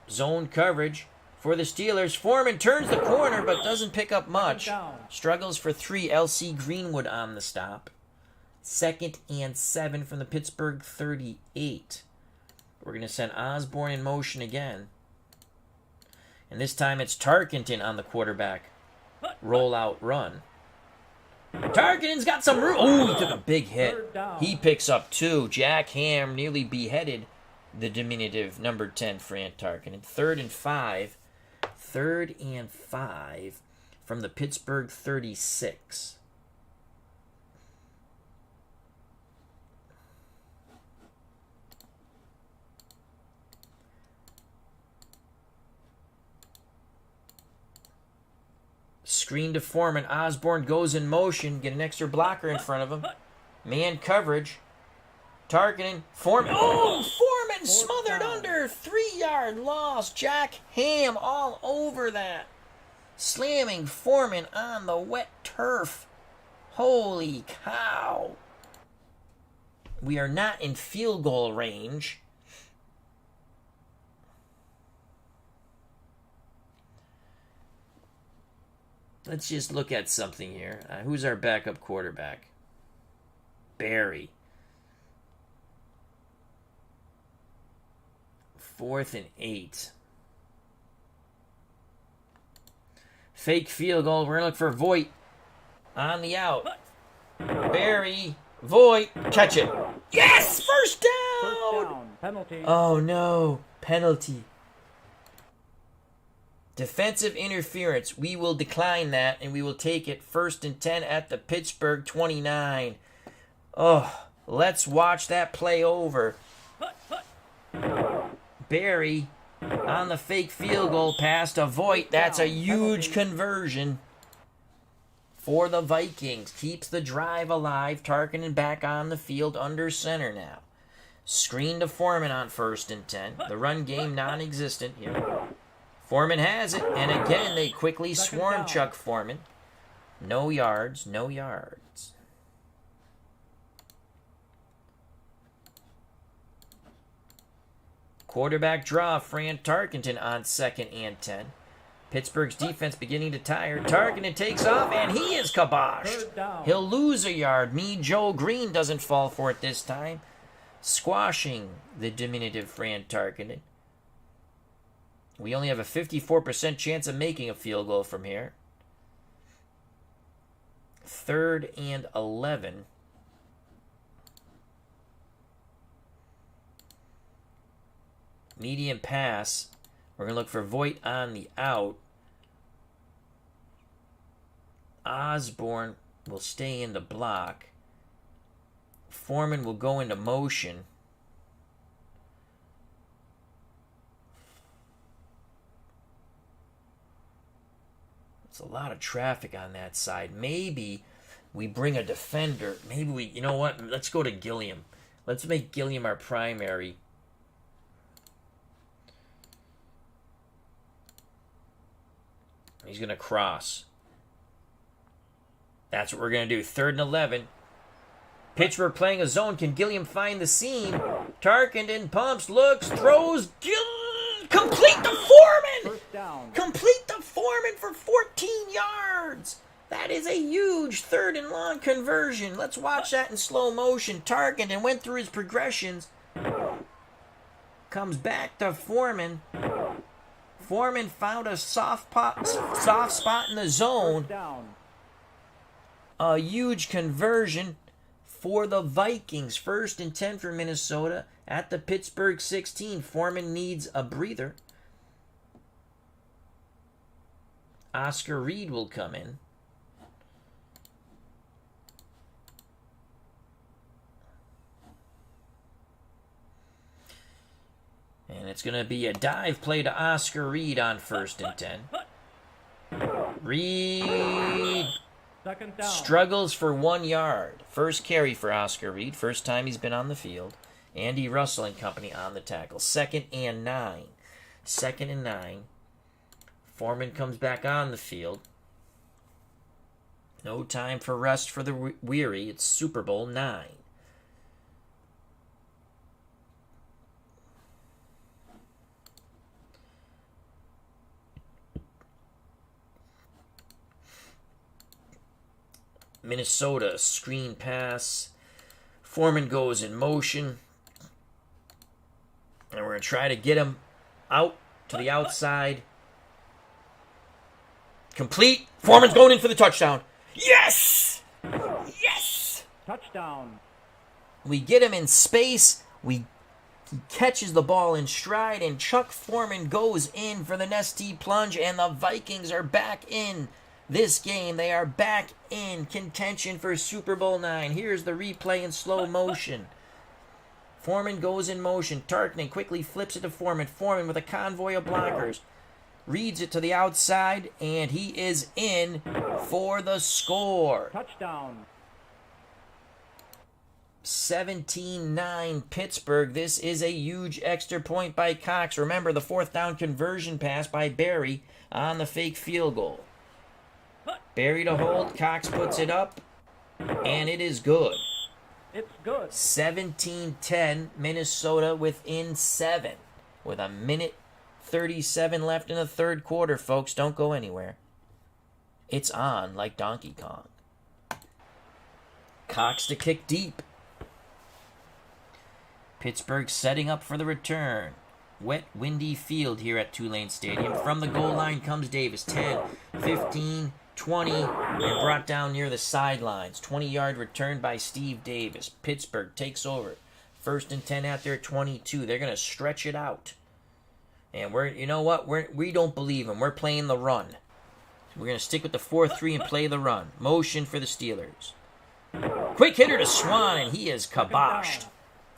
Zone coverage. for the Steelers. Foreman turns the corner but doesn't pick up much. Down. Struggles for 3. L.C. Greenwood on the stop. 2nd and 7 from the Pittsburgh 38. We're going to send Osborne in motion again. And this time it's Tarkenton on the quarterback. Rollout run. Tarkenton's got some room. Oh, he took a big hit. He picks up 2. Jack Ham nearly beheaded the diminutive number 10 Fran Tarkenton. 3rd and 5. 3rd and 5 from the Pittsburgh 36. Screen to Foreman. Osborne goes in motion. Get an extra blocker in front of him. Man coverage. Targeting Foreman. Oh, Foreman smothered under. 3-yard loss. Jack Ham all over that. Slamming Foreman on the wet turf. Holy cow. We are not in field goal range. Let's just look at something here. Who's our backup quarterback? Barry. 4th and 8. Fake field goal. We're going to look for Voigt on the out. Barry. Voigt. Catch it. Yes! First down! First down. Penalty. Oh, no. Penalty. Defensive interference. We will decline that, and we will take it 1st and 10 at the Pittsburgh 29. Oh, let's watch that play over. Barry on the fake field goal pass to Voigt. That's a huge conversion for the Vikings. Keeps the drive alive. Tarkenton back on the field under center now. Screen to Foreman on 1st and 10. The run game non-existent here. Foreman has it, and again they quickly swarm Chuck Foreman. No yards, no yards. Quarterback draw, Fran Tarkenton on 2nd and 10. Pittsburgh's defense beginning to tire. Tarkenton takes off, and he is kiboshed. He'll lose a yard. Joe Green doesn't fall for it this time. Squashing the diminutive Fran Tarkenton. We only have a 54% chance of making a field goal from here. 3rd and 11. Medium pass. We're going to look for Voigt on the out. Osborne will stay in the block. Foreman will go into motion. It's a lot of traffic on that side. Maybe we bring a defender. Maybe we, you know what? Let's go to Gilliam. Let's make Gilliam our primary. He's going to cross. That's what we're going to do. 3rd and 11. Pittsburgh playing a zone. Can Gilliam find the seam? Tarkenton pumps, looks, throws. Complete the Foreman! First down. Complete the Foreman for 14 yards. That is a huge 3rd and long conversion. Let's watch that in slow motion. Tarkenton went through his progressions. Comes back to Foreman. Foreman found a soft spot in the zone. First down. A huge conversion for the Vikings. 1st and 10 for Minnesota at the Pittsburgh 16. Foreman needs a breather. Oscar Reed will come in. And it's going to be a dive play to Oscar Reed on 1st and 10. Reed Second down. struggles for 1 yard. First carry for Oscar Reed. First time he's been on the field. Andy Russell and company on the tackle. 2nd and 9. 2nd and 9. Foreman comes back on the field. No time for rest for the weary. It's Super Bowl 9. Minnesota screen pass. Foreman goes in motion. And we're going to try to get him out to the outside. Complete. Foreman's going in for the touchdown. Yes! Yes! Touchdown. We get him in space. He catches the ball in stride, and Chuck Foreman goes in for the Nestea plunge, and the Vikings are back in this game. They are back in contention for Super Bowl IX. Here's the replay in slow motion. Foreman goes in motion. Tarkman quickly flips it to Foreman. Foreman with a convoy of blockers. Reads it to the outside, and he is in for the score. Touchdown. 17-9 Pittsburgh. This is a huge extra point by Cox. Remember the 4th down conversion pass by Barry on the fake field goal. Barry to hold. Cox puts it up, and it is good. It's good. 17-10 Minnesota within 7 with a minute 37 left in the third quarter, folks. Don't go anywhere. It's on like Donkey Kong. Cox to kick deep. Pittsburgh setting up for the return. Wet, windy field here at Tulane Stadium. From the goal line comes Davis. 10, 15, 20, and brought down near the sidelines. 20-yard return by Steve Davis. Pittsburgh takes over. 1st and 10 at their 22. They're going to stretch it out. And you know what? We don't believe them. We're playing the run. We're going to stick with the 4-3 and play the run. Motion for the Steelers. Quick hitter to Swan, and he is kiboshed.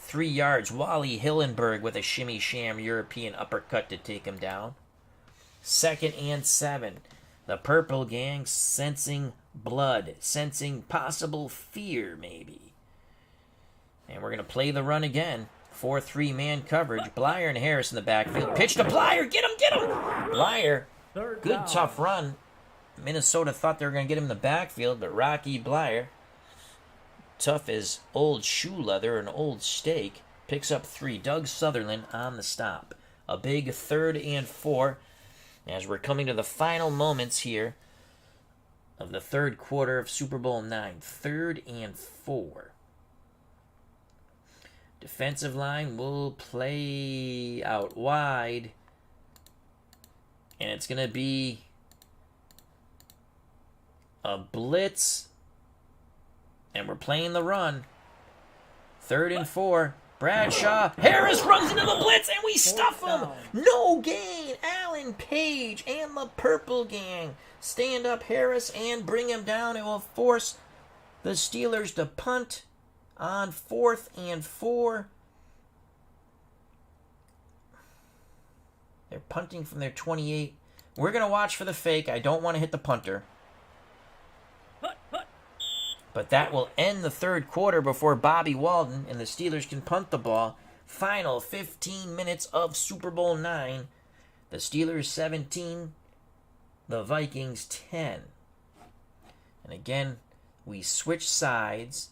3 yards. Wally Hillenberg with a shimmy sham European uppercut to take him down. 2nd and 7. The Purple Gang sensing blood, sensing possible fear, maybe. And we're going to play the run again. 4-3 man coverage. Blyer and Harris in the backfield. Pitch to Blyer. Get him, get him! Blyer, good tough run. Minnesota thought they were going to get him in the backfield, but Rocky Blyer, tough as old shoe leather and old steak, picks up 3. Doug Sutherland on the stop. A big 3rd and 4 as we're coming to the final moments here of the third quarter of Super Bowl IX. 3rd and 4. Defensive line will play out wide, and it's going to be a blitz, and we're playing the run. 3rd and 4. Bradshaw. Harris runs into the blitz, and we stuff him. No gain. Allen Page and the Purple Gang stand up Harris and bring him down. It will force the Steelers to punt on 4th and 4. They're punting from their 28. We're going to watch for the fake. I don't want to hit the punter. But that will end the third quarter before Bobby Walden and the Steelers can punt the ball. Final 15 minutes of Super Bowl IX. The Steelers 17, the Vikings 10. And again, we switch sides.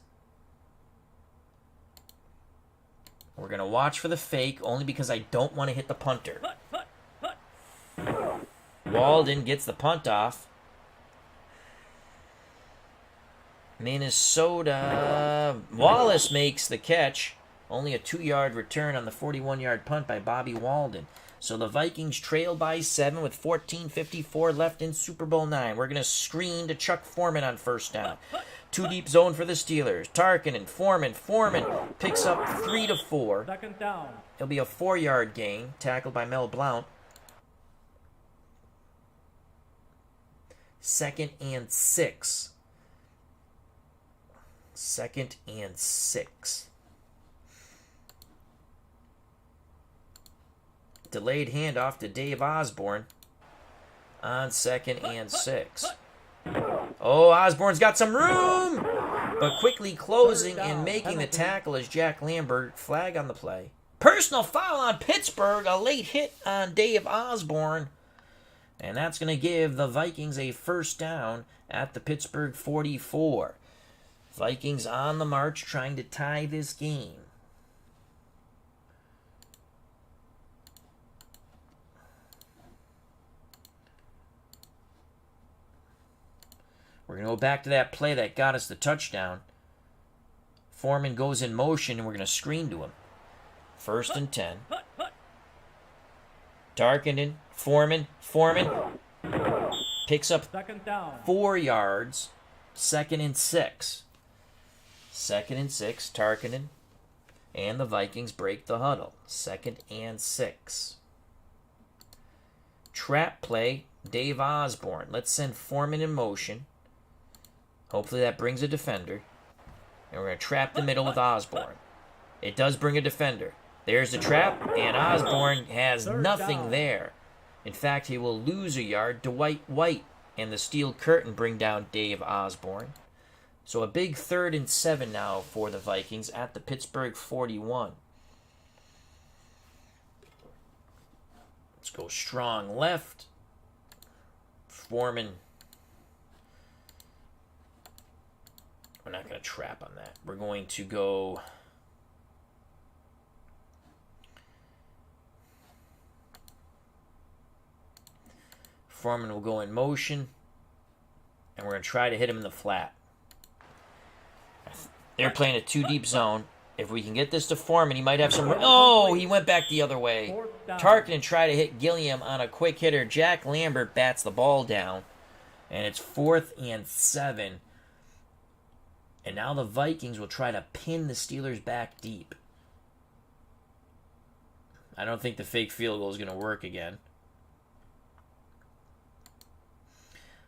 We're going to watch for the fake only because I don't want to hit the punter. Walden gets the punt off. Minnesota. Wallace makes the catch. Only a 2-yard return on the 41-yard punt by Bobby Walden. So the Vikings trail by 7 with 14:54 left in Super Bowl IX. We're going to screen to Chuck Foreman on 1st down. 2 deep zone for the Steelers. Tarkin and Foreman. Foreman picks up 3 to 4. 2nd down. It'll be a 4-yard gain, tackled by Mel Blount. 2nd and 6. 2nd and 6. Delayed handoff to Dave Osborne on 2nd and 6. Oh, Osborne's got some room! But quickly closing and making the tackle is Jack Lambert. Flag on the play. Personal foul on Pittsburgh. A late hit on Dave Osborne. And that's going to give the Vikings a 1st down at the Pittsburgh 44. Vikings on the march trying to tie this game. We're We're going to go back to that play that got us the touchdown. Foreman goes in motion, and we're going to screen to him. 1st and 10. Tarkenton, Foreman picks up 2nd down. 4 yards. 2nd and 6. 2nd and 6, Tarkenton. And the Vikings break the huddle. 2nd and 6. Trap play, Dave Osborne. Let's send Foreman in motion. Hopefully that brings a defender. And we're going to trap the middle with Osborne. It does bring a defender. There's the trap, and Osborne has nothing there. In fact, he will lose a yard to White, and the steel curtain bring down Dave Osborne. So a big 3rd and 7 now for the Vikings at the Pittsburgh 41. Let's go strong left. Foreman. We're not going to trap on that. We're going to go... Foreman will go in motion. And we're going to try to hit him in the flat. They're playing a 2-deep zone. If we can get this to Foreman, he might have some... Oh, he went back the other way. Tarkenton tried to hit Gilliam on a quick hitter. Jack Lambert bats the ball down. And it's 4th and 7. And now the Vikings will try to pin the Steelers back deep. I don't think the fake field goal is going to work again.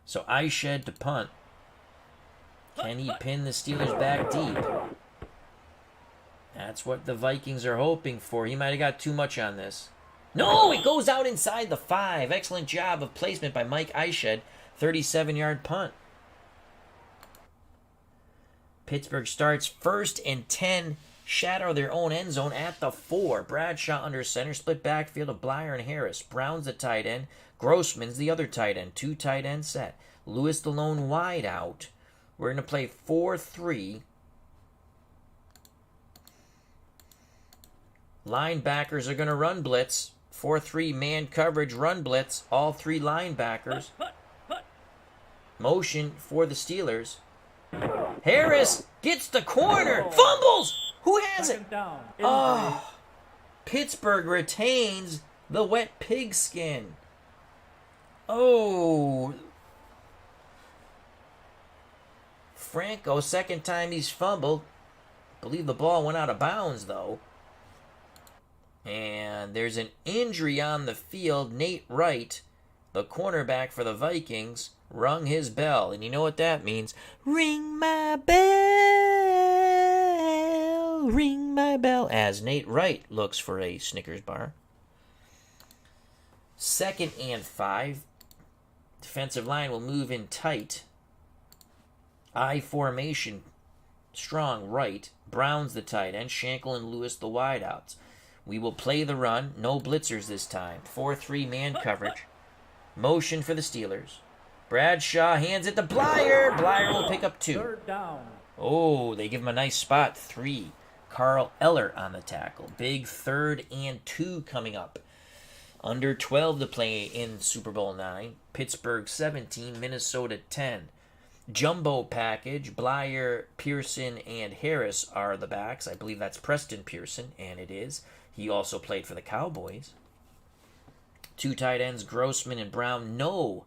So Eichshed to punt. Can he pin the Steelers back deep? That's what the Vikings are hoping for. He might have got too much on this. No, it goes out inside the 5. Excellent job of placement by Mike Eichshed. 37-yard punt. Pittsburgh starts 1st and 10. Shadow their own end zone at the 4. Bradshaw under center. Split backfield of Blyer and Harris. Brown's the tight end. Grossman's the other tight end. 2 tight end set. Lewis the lone wide out. We're going to play 4-3. Linebackers are going to run blitz. 4-3 man coverage run blitz. All 3 linebackers. Motion for the Steelers. Harris gets the corner. Fumbles. Who has it? Oh, Pittsburgh retains the wet pigskin. Oh. Franco, 2nd time he's fumbled. I believe the ball went out of bounds, though. And there's an injury on the field. Nate Wright, the cornerback for the Vikings, rung his bell. And you know what that means? Ring my bell, ring my bell. As Nate Wright looks for a Snickers bar. 2nd and 5. Defensive line will move in tight. I formation. Strong right. Brown's the tight end. Shankle and Lewis the wideouts. We will play the run. No blitzers this time. 4-3 man coverage. Motion for the Steelers. Bradshaw hands it to Blyer. Blyer will pick up 2. 3rd down. Oh, they give him a nice spot. 3. Carl Eller on the tackle. Big 3rd and 2 coming up. Under 12 to play in Super Bowl 9. Pittsburgh 17, Minnesota 10. Jumbo package. Blyer, Pearson, and Harris are the backs. I believe that's Preston Pearson, and it is. He also played for the Cowboys. 2 tight ends, Grossman and Brown. No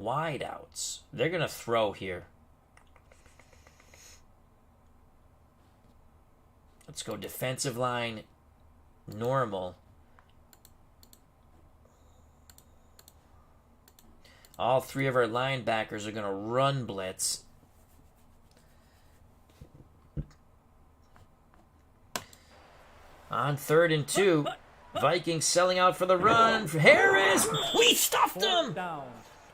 wideouts. They're going to throw here. Let's go defensive line, normal. All 3 of our linebackers are going to run blitz. On 3rd and 2, Vikings selling out for the run. Harris, we stuffed him.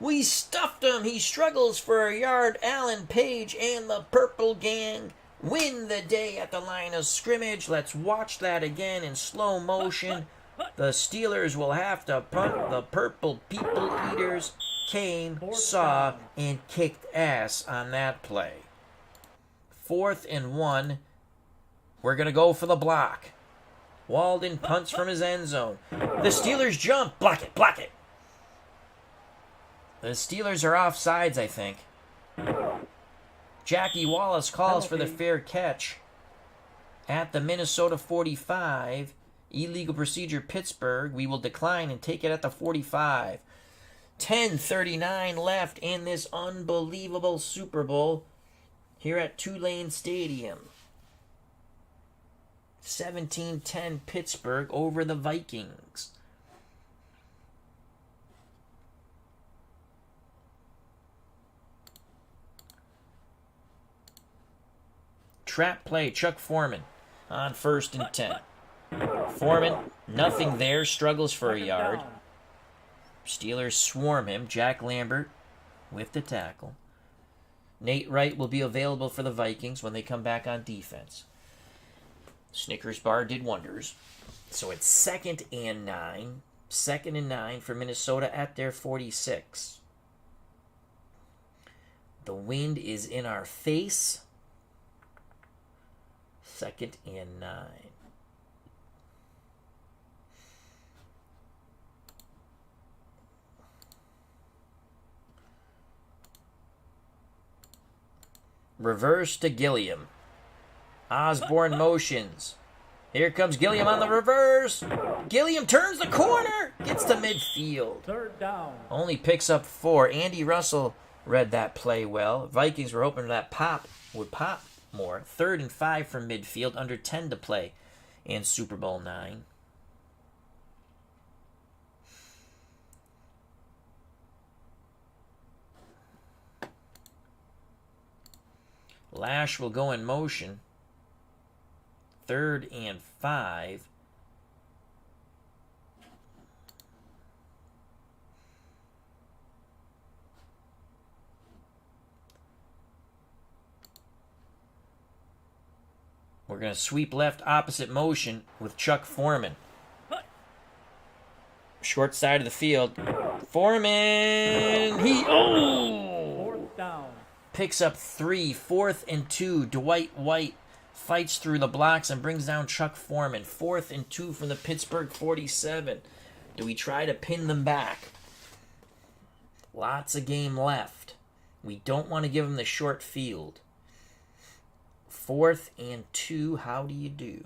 We stuffed him. He struggles for a yard. Allen Page and the Purple Gang win the day at the line of scrimmage. Let's watch that again in slow motion. The Steelers will have to punt. The Purple People Eaters came, saw, and kicked ass on that play. 4th and 1. We're going to go for the block. Walden punts from his end zone. The Steelers jump. Block it, block it. The Steelers are offsides, I think. Jackie Wallace calls for the Penalty. fair catch at the Minnesota 45. Illegal procedure, Pittsburgh. We will decline and take it at the 45. 10:39 left in this unbelievable Super Bowl here at Tulane Stadium. 17-10 Pittsburgh over the Vikings. Trap play, Chuck Foreman on 1st and 10. Foreman, nothing there, struggles for a yard. Down. Steelers swarm him. Jack Lambert with the tackle. Nate Wright will be available for the Vikings when they come back on defense. Snickers bar did wonders. So it's 2nd and 9. 2nd and 9 for Minnesota at their 46. The wind is in our face. 2nd and 9. Reverse to Gilliam. Osborne motions. Here comes Gilliam on the reverse. Gilliam turns the corner. Gets to midfield. 3rd down. Only picks up 4. Andy Russell read that play well. Vikings were hoping that pop would pop more. 3rd and 5 from midfield. Under 10 to play in Super Bowl 9. Lash will go in motion. 3rd and 5. We're going to sweep left opposite motion with Chuck Foreman. Short side of the field. Foreman! 4th down. Picks up 3, 4th and 2. Dwight White fights through the blocks and brings down Chuck Foreman. 4th and 2 from the Pittsburgh 47. Do we try to pin them back? Lots of game left. We don't want to give them the short field. 4th and 2. How do you do?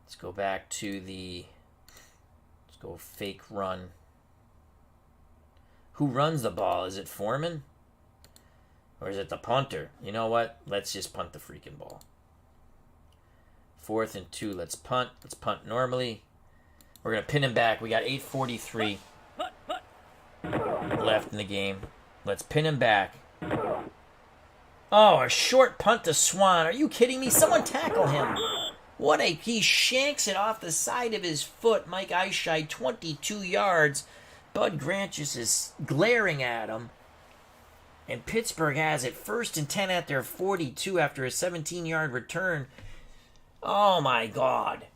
Let's go back to let's go fake run. Who runs the ball? Is it Foreman? Or is it the punter? You know what? Let's just punt the freaking ball. 4th and 2. Let's punt. Let's punt normally. We're going to pin him back. We got 8:43 left in the game. Let's pin him back. Oh, a short punt to Swan. Are you kidding me? Someone tackle him. He shanks it off the side of his foot. Mike Eichscheid, 22 yards. Bud Granchis is glaring at him. And Pittsburgh has it 1st and 10 at their 42 after a 17-yard return. Oh, my God.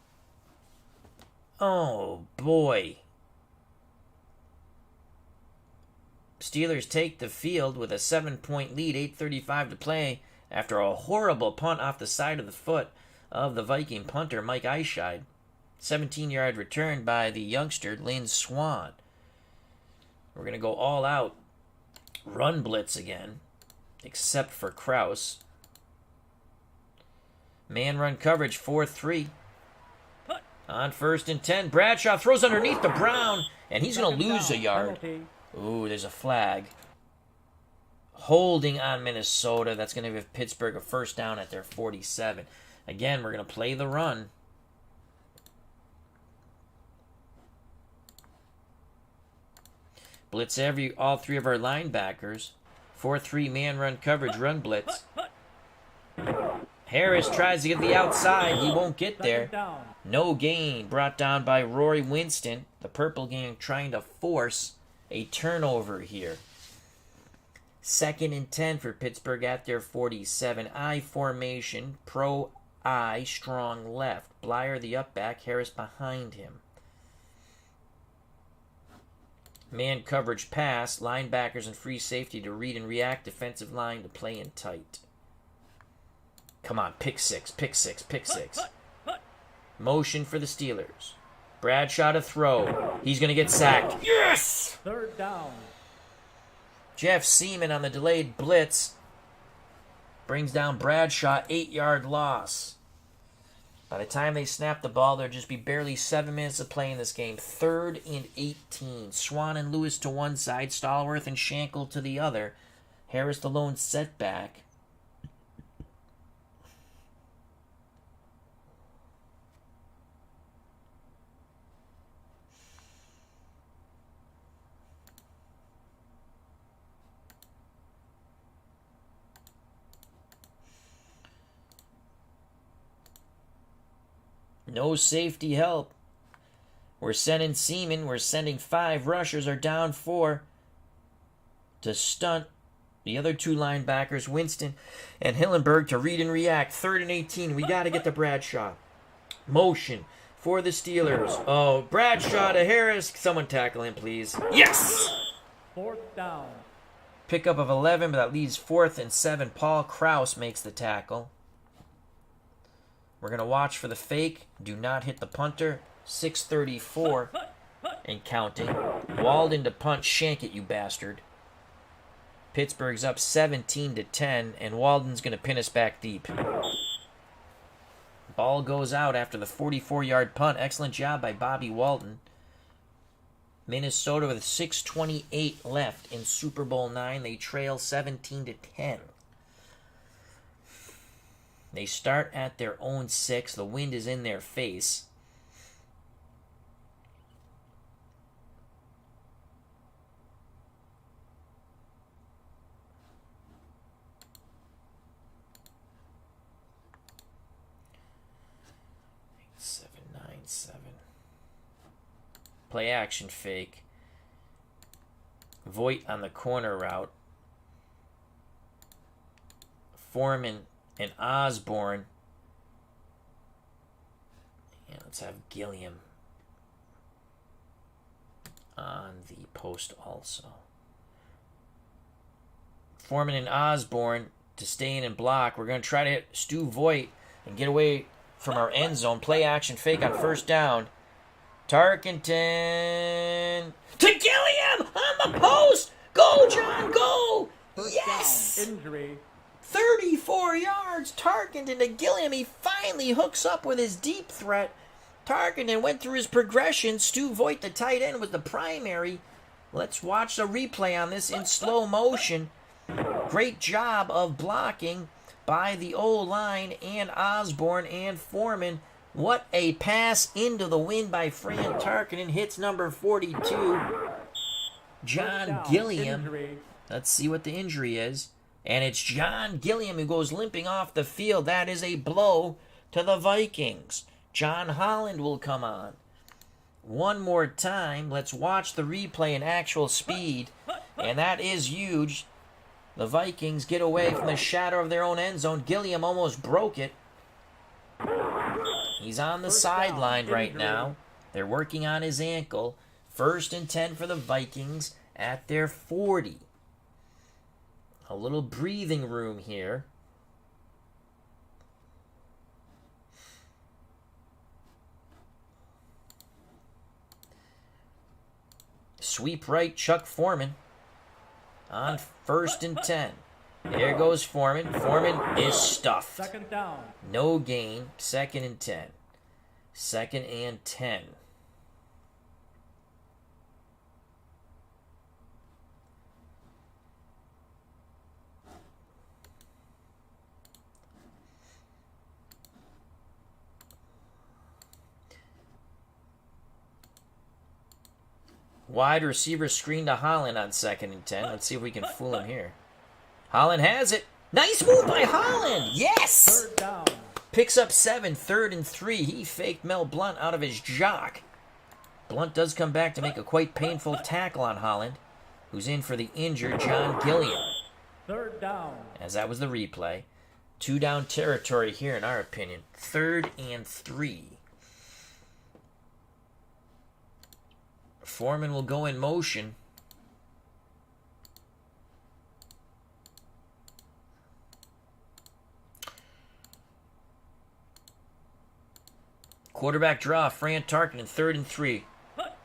Oh, boy. Steelers take the field with a 7-point lead, 8:35 to play, after a horrible punt off the side of the foot of the Viking punter, Mike Eichscheid. 17-yard return by the youngster, Lynn Swan. We're going to go all out. Run blitz again, except for Kraus. Man run coverage, 4-3. On 1st and 10, Bradshaw throws underneath to Brown, and he's going to lose a yard. Penalty. Ooh, there's a flag. Holding on Minnesota. That's going to give Pittsburgh a 1st down at their 47. Again, we're going to play the run. Blitz all 3 of our linebackers. 4-3 man run coverage, run blitz. Harris tries to get the outside. He won't get there. 2nd down. No gain. Brought down by Rory Winston. The Purple Gang trying to force a turnover here. 2nd and 10 for Pittsburgh at their 47. I formation, pro I, strong left. Blyer the up back, Harris behind him. Man coverage pass, linebackers and free safety to read and react, defensive line to play in tight. Come on, pick six. Motion for the Steelers. Bradshaw to throw. He's going to get sacked. Yes! 3rd down. Jeff Seaman on the delayed blitz brings down Bradshaw, 8-yard loss. By the time they snap the ball, there'll just be barely 7 minutes of play in this game. 3rd and 18. Swan and Lewis to one side, Stallworth and Shankle to the other. Harris the lone setback. No safety help. We're sending Seaman. We're sending 5 rushers. Are down 4 to stunt the other 2 linebackers, Winston and Hillenberg, to read and react. 3rd and 18. We got to get to Bradshaw. Motion for the Steelers. Oh, Bradshaw to Harris. Someone tackle him, please. Yes! 4th down. Pickup of 11, but that leaves 4th and 7. Paul Krause makes the tackle. We're going to watch for the fake. Do not hit the punter. 6:34 and counting. Walden to punt. Shank it, you bastard. Pittsburgh's up 17-10, and Walden's going to pin us back deep. Ball goes out after the 44-yard punt. Excellent job by Bobby Walden. Minnesota with 6:28 left in Super Bowl 9. They trail 17-10. They start at their own 6. The wind is in their face. Play action fake. Voigt on the corner route. Foreman and Osborne. And let's have Gilliam on the post also. Foreman and Osborne to stay in and block. We're going to try to hit Stu Voigt and get away from our end zone. Play action fake on 1st down. Tarkenton to Gilliam on the post. Go, John, go. Yes. Injury. 34 yards. Tarkenton to Gilliam. He finally hooks up with his deep threat. Tarkenton went through his progression. Stu Voigt, the tight end, was the primary. Let's watch the replay on this in slow motion. Great job of blocking by the O-line and Osborne and Foreman. What a pass into the wind by Fran Tarkenton. Hits number 42. John Gilliam. Injury. Let's see what the injury is. And it's John Gilliam who goes limping off the field. That is a blow to the Vikings. John Holland will come on. One more time. Let's watch the replay in actual speed. And that is huge. The Vikings get away from the shadow of their own end zone. Gilliam almost broke it. He's on the sideline right now. They're working on his ankle. 1st and 10 for the Vikings at their 40. A little breathing room here. Sweep right, Chuck Foreman on 1st and 10. There goes Foreman. Foreman is stuffed. 2nd down. No gain. 2nd and 10. 2nd and 10. Wide receiver screen to Holland on 2nd and 10. Let's see if we can fool him here. Holland has it. Nice move by Holland. Yes! 3rd down. Picks up 7, 3rd and 3. He faked Mel Blount out of his jock. Blount does come back to make a quite painful tackle on Holland, who's in for the injured John Gilliam. Third down. as that was the replay. 2-down territory here in our opinion. 3rd and 3. Foreman will go in motion. Quarterback draw, Fran Tarkenton, 3rd and 3.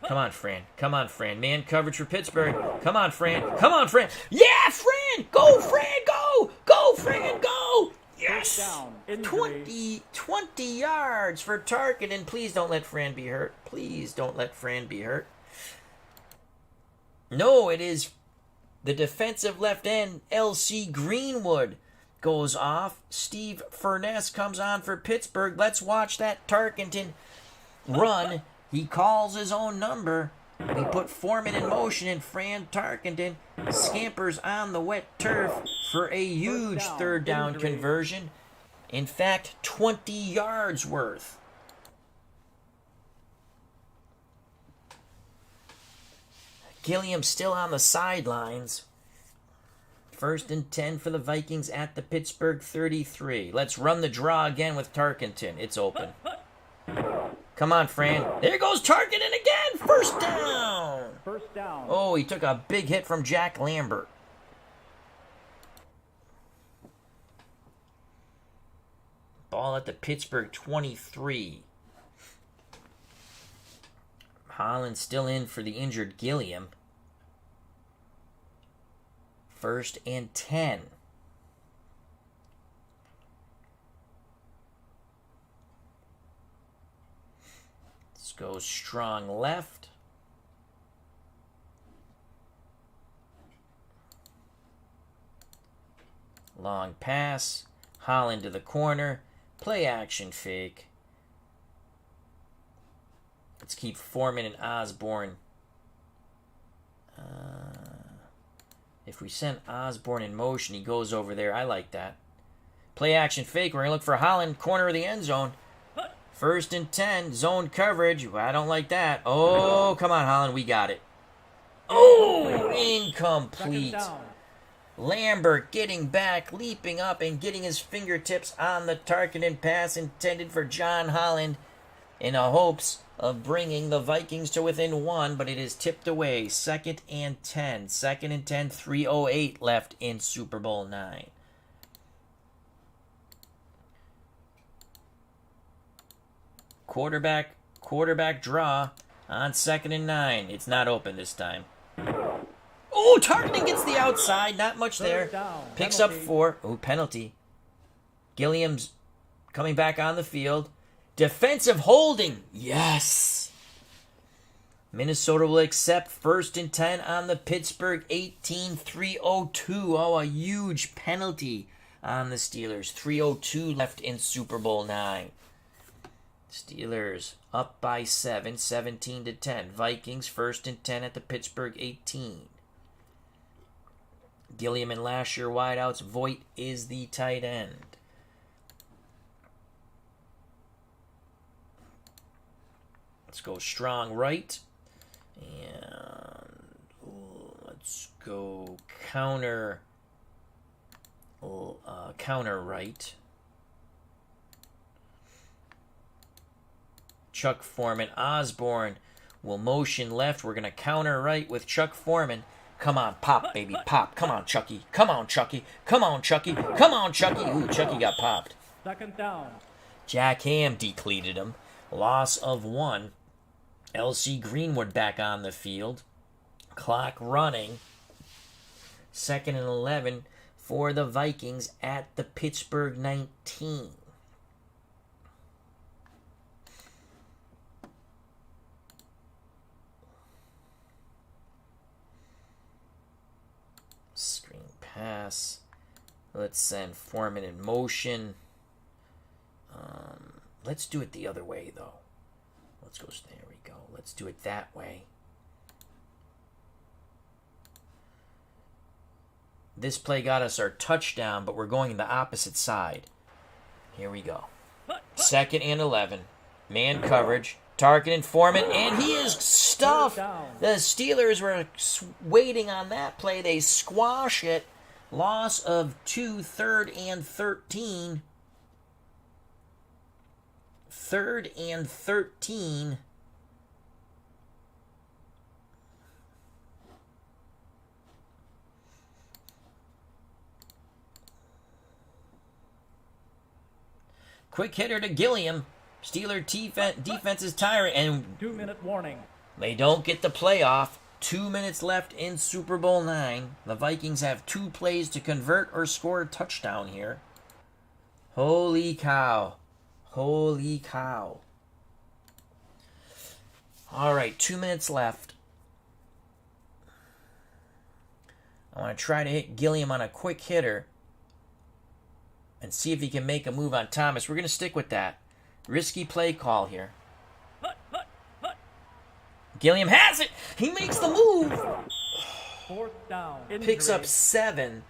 Come on, Fran. Come on, Fran. Man coverage for Pittsburgh. Come on, Fran. Come on, Fran. Yeah, Fran! Go, Fran! Go! Go, Fran! Go! Yes! 20 yards for Tarkenton. Please don't let Fran be hurt. Please don't let Fran be hurt. No, it is the defensive left end, L.C. Greenwood, goes off. Steve Furness comes on for Pittsburgh. Let's watch that Tarkenton run. He calls his own number. We put Foreman in motion, and Fran Tarkenton scampers on the wet turf for a huge 3rd down conversion. In fact, 20 yards worth. Gilliam still on the sidelines. 1st and 10 for the Vikings at the Pittsburgh 33. Let's run the draw again with Tarkenton. It's open. Come on, Fran. There goes Tarkenton again. 1st down. First down. Oh, he took a big hit from Jack Lambert. Ball at the Pittsburgh 23. Holland still in for the injured Gilliam. 1st and 10. Let's go strong left. Long pass. Holland to the corner. Play action fake. Let's keep Foreman and Osborne. If we send Osborne in motion, he goes over there. I like that. Play action fake. We're going to look for Holland, corner of the end zone. 1st and 10, zone coverage. I don't like that. Oh, come on, Holland. We got it. Oh, incomplete. Lambert getting back, leaping up, and getting his fingertips on the Tarkenton pass intended for John Holland in the hopes of bringing the Vikings to within 1, but it is tipped away. 2nd and 10. 2nd and 10, 3:08 left in Super Bowl 9. Quarterback draw on 2nd and 9. It's not open this time. Oh, Tarkenton gets the outside. Not much there. Picks up 4. Oh, penalty. Gilliam's coming back on the field. Defensive holding. Yes. Minnesota will accept 1st and 10 on the Pittsburgh 18, 3:02. Oh, a huge penalty on the Steelers. 3:02 left in Super Bowl 9. Steelers up by 7, 17-10. Vikings 1st and 10 at the Pittsburgh 18. Gilliam and Lasher wideouts. Voigt is the tight end. Let's go strong right. And let's go counter right. Chuck Foreman. Osborne will motion left. We're going to counter right with Chuck Foreman. Come on, pop, baby, pop. Come on, Chucky. Come on, Chucky. Come on, Chucky. Come on, Chucky. Ooh, Chucky got popped. 2nd down. Jack Ham decleated him. Loss of 1. L.C. Greenwood back on the field. Clock running. 2nd and 11 for the Vikings at the Pittsburgh 19. Screen pass. Let's send Foreman in motion. Let's do it the other way, though. Let's go. There we go. Let's do it that way. This play got us our touchdown, but we're going the opposite side. Here we go. 2nd and 11. Man coverage. Tarkenton, Foreman, and he is stuffed. The Steelers were waiting on that play. They squash it. Loss of 2, 3rd and 13. 3rd and 13. Quick hitter to Gilliam. Steeler defense is tiring, and 2-minute warning. they don't get the playoff. 2 minutes left in Super Bowl IX. The Vikings have 2 plays to convert or score a touchdown here. Holy cow. Holy cow. All right, 2 minutes left. I want to try to hit Gilliam on a quick hitter and see if he can make a move on Thomas. We're going to stick with that. Risky play call here. Gilliam has it. He makes the move. 4th down. Picks up 7.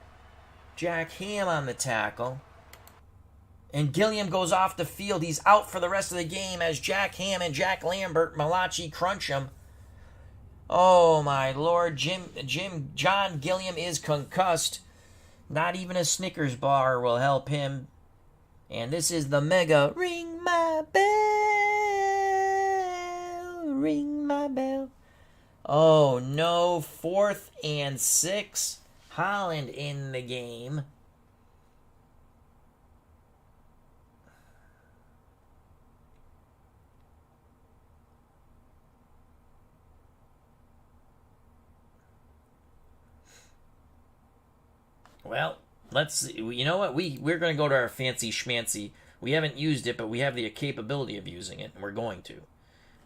Jack Ham on the tackle. And Gilliam goes off the field. He's out for the rest of the game as Jack Ham and Jack Lambert, Malachi crunch him. Oh my Lord. John Gilliam is concussed. Not even a Snickers bar will help him. And this is the mega ring my bell, ring my bell. Oh no, 4th and 6. Holland in the game. Well, let's see. You know what? We're going to go to our fancy schmancy. We haven't used it, but we have the capability of using it, and we're going to.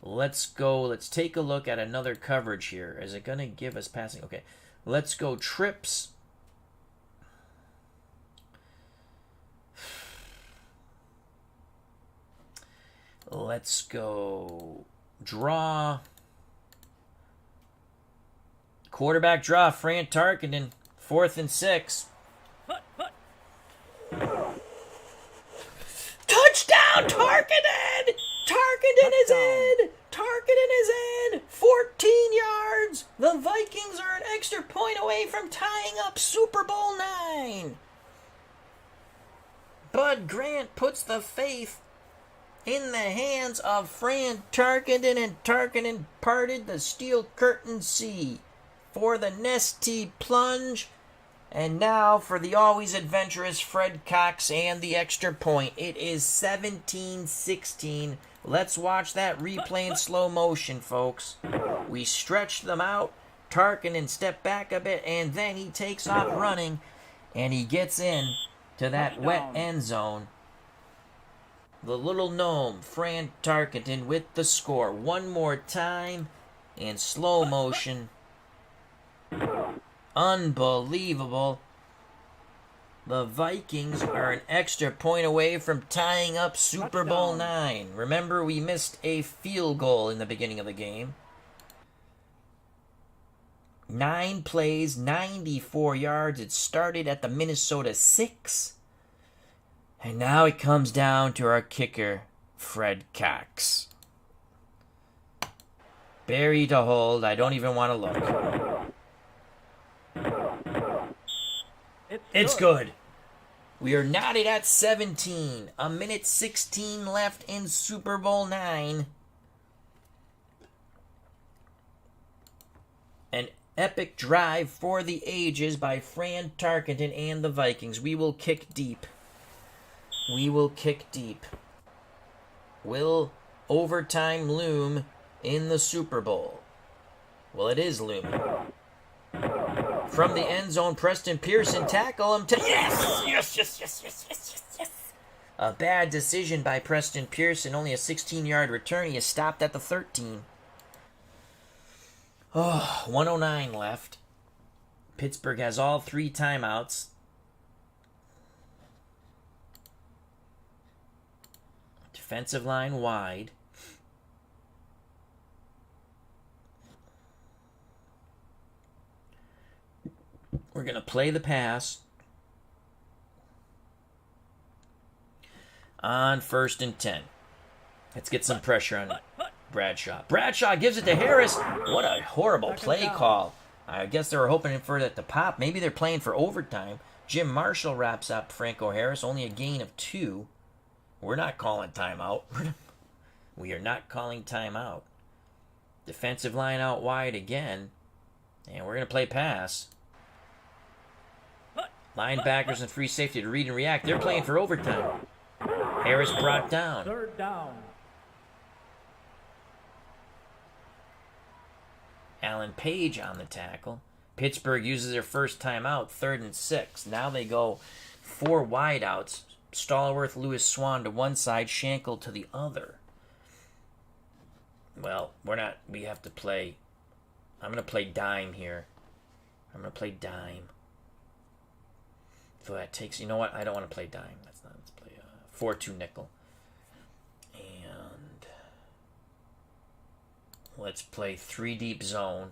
Let's go. Let's take a look at another coverage here. Is it going to give us passing? Okay. Let's go trips. Let's go draw. Quarterback draw. Fran Tarkenton. 4th and 6. Touchdown, Tarkenton! Tarkenton is in! Tarkenton is in! 14 yards! The Vikings are an extra point away from tying up Super Bowl IX. Bud Grant puts the faith in the hands of Fran Tarkenton, and Tarkenton parted the steel curtain sea for the Nestea plunge. And now for the always adventurous Fred Cox and the extra point. It is 17-16. Let's watch that replay in slow motion, folks. We stretch them out. Tarkenton step back a bit, and then he takes off running, and he gets in to that wet end zone. The little gnome, Fran Tarkenton, with the score. One more time in slow motion. Unbelievable. The Vikings are an extra point away from tying up Super Bowl IX. Remember, we missed a field goal in the beginning of the game. 9 plays, 94 yards. It started at the Minnesota 6. And now it comes down to our kicker, Fred Cox. Barry to hold. I don't even want to look. It's good. We are knotted at 17. A minute 16 left in Super Bowl IX. An epic drive for the ages by Fran Tarkenton and the Vikings. We will kick deep. We will kick deep. Will overtime loom in the Super Bowl? Well, it is looming. From the end zone, Preston Pearson tackle him to yes. A bad decision by Preston Pearson. Only a 16-yard return. He is stopped at the 13. 109 left. Pittsburgh has all 3 timeouts. Defensive line wide. We're going to play the pass on 1st and 10. Let's get some pressure on Bradshaw. Bradshaw gives it to Harris. What a horrible play call I guess they were hoping for it to pop. Maybe they're playing for overtime. Jim Marshall wraps up Franco Harris. Only a gain of 2. We're not calling timeout. We are not calling timeout. Defensive line out wide again. And we're going to play pass. Linebackers and free safety to read and react. They're playing for overtime. Harris brought down. 3rd down. Alan Page on the tackle. Pittsburgh uses their first timeout, 3rd and 6. Now they go 4 wideouts. Stallworth, Lewis Swan to one side, Shankle to the other. Well, we have to play. I'm going to play dime here. I'm going to play dime. So that takes, you know what? I don't want to play dime. Let's play 4-2 nickel. And let's play 3 deep zone.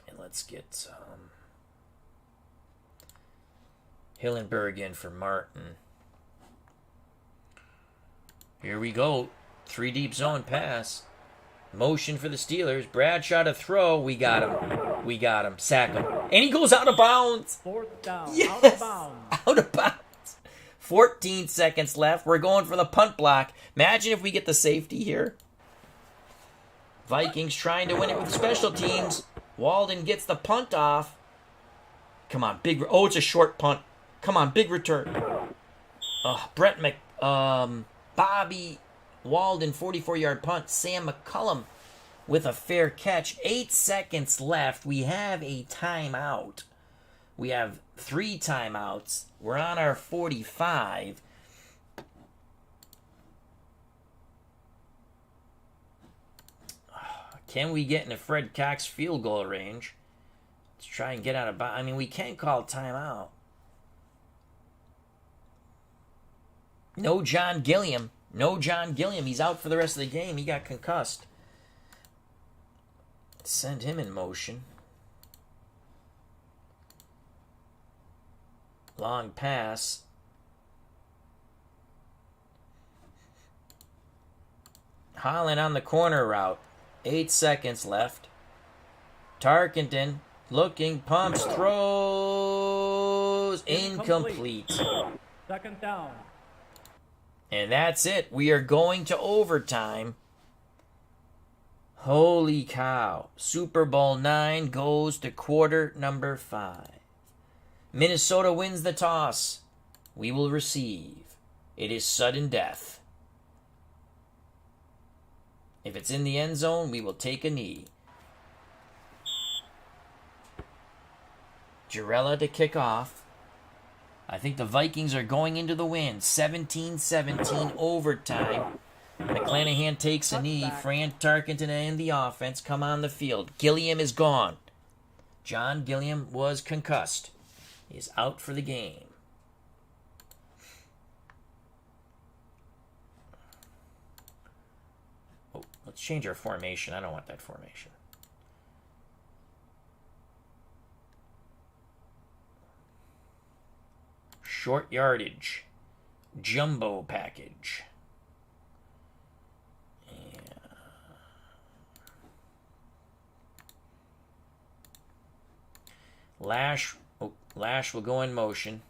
And let's get Hillenberg in for Martin. Here we go. 3 deep zone pass. Motion for the Steelers. Bradshaw to throw. We got him. Sack him. And he goes out of bounds. 4th down. Yes! Out of bounds. Out of bounds. 14 seconds left. We're going for the punt block. Imagine if we get the safety here. Vikings trying to win it with special teams. Walden gets the punt off. Come on, big. Oh, it's a short punt. Come on, big return. Bobby Walden, 44-yard punt. Sam McCullum with a fair catch. 8 seconds left. We have a timeout. We have 3 timeouts. We're on our 45. Can we get in a Fred Cox field goal range? Let's try and get out of bounds. I mean, we can't call timeout. No John Gilliam. He's out for the rest of the game. He got concussed. Send him in motion. Long pass. Holland on the corner route. 8 seconds left. Tarkenton looking, pumps, throws, incomplete. 2nd down. And that's it. We are going to overtime. Holy cow. Super Bowl 9 goes to quarter number 5. Minnesota wins the toss. We will receive. It is sudden death. If it's in the end zone, we will take a knee. Girella to kick off. I think the Vikings are going into the win. 17-17 overtime. McClanahan takes a knee. Fran Tarkenton and the offense come on the field. Gilliam is gone. John Gilliam was concussed. He is out for the game. Oh, let's change our formation. I don't want that formation. Short yardage. Jumbo package. Lash will go in motion.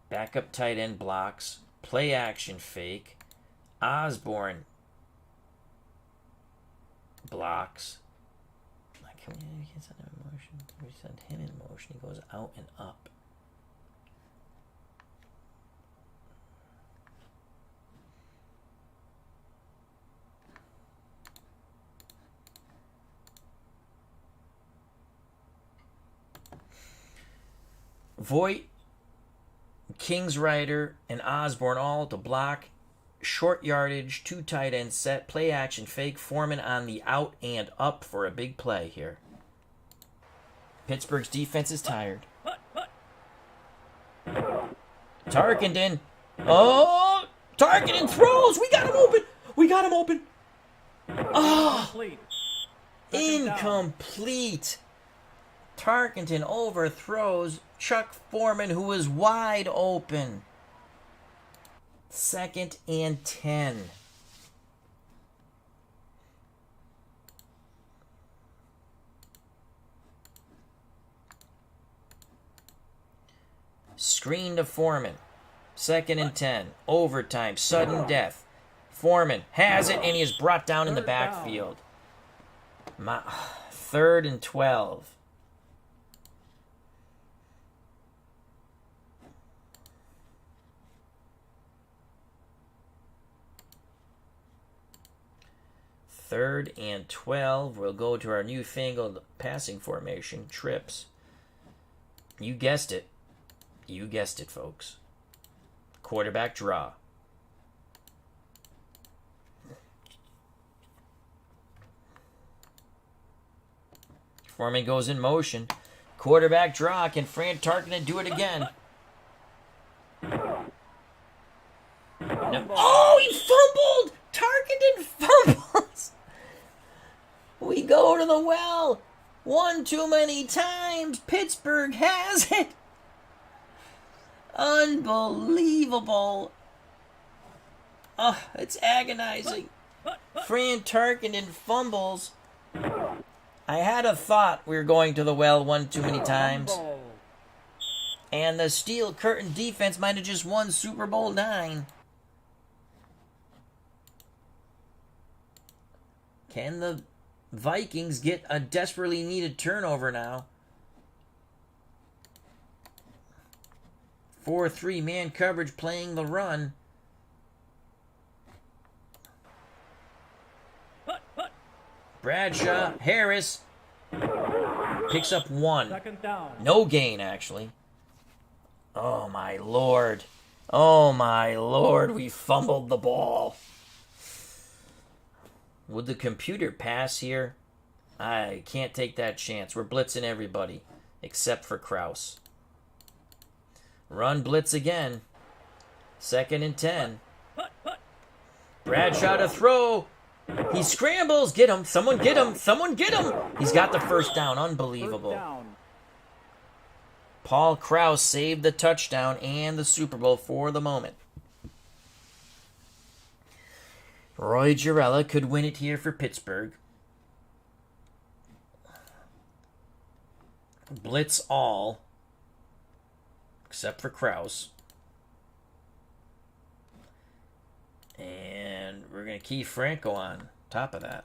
Backup tight end blocks. Play action fake. Osborne blocks. Can we send him in motion? Can we send him in motion? He goes out and up. Voigt, Kingsrider, and Osborne all to block. Short yardage, 2 tight end set, play action fake. Foreman on the out and up for a big play here. Pittsburgh's defense is tired. Tarkenton. Oh, Tarkenton throws. We got him open. Oh, incomplete. Tarkenton overthrows Chuck Foreman, who is wide open. 2nd and 10. Screen to Foreman. 2nd and 10. Overtime. Sudden death. Foreman has it, and he is brought down in the backfield. 3rd and 12. Third and 12. We'll go to our newfangled passing formation, trips. You guessed it. You guessed it, folks. Quarterback draw. Foreman goes in motion. Quarterback draw. Can Fran Tarkenton do it again? No. Oh, he fumbled! Tarkenton fumbles! We go to the well. One too many times. Pittsburgh has it. Unbelievable. Oh, it's agonizing. Fran Tarkenton fumbles. I had a thought we were going to the well one too many times. And the Steel Curtain defense might have just won Super Bowl IX. Can the Vikings get a desperately needed turnover now? 4-3 man coverage playing the run. Bradshaw, Harris picks up 1. 2nd down. No gain, actually. Oh, my Lord. Oh, my Lord. We fumbled the ball. Would the computer pass here? I can't take that chance. We're blitzing everybody except for Kraus. Run blitz again. 2nd and 10. Bradshaw to throw. He scrambles. Get him. Someone get him. Someone get him. He's got the first down. Unbelievable. 1st down. Paul Krause saved the touchdown and the Super Bowl for the moment. Roy Girella could win it here for Pittsburgh. Blitz all, except for Krause. And we're going to key Franco on top of that.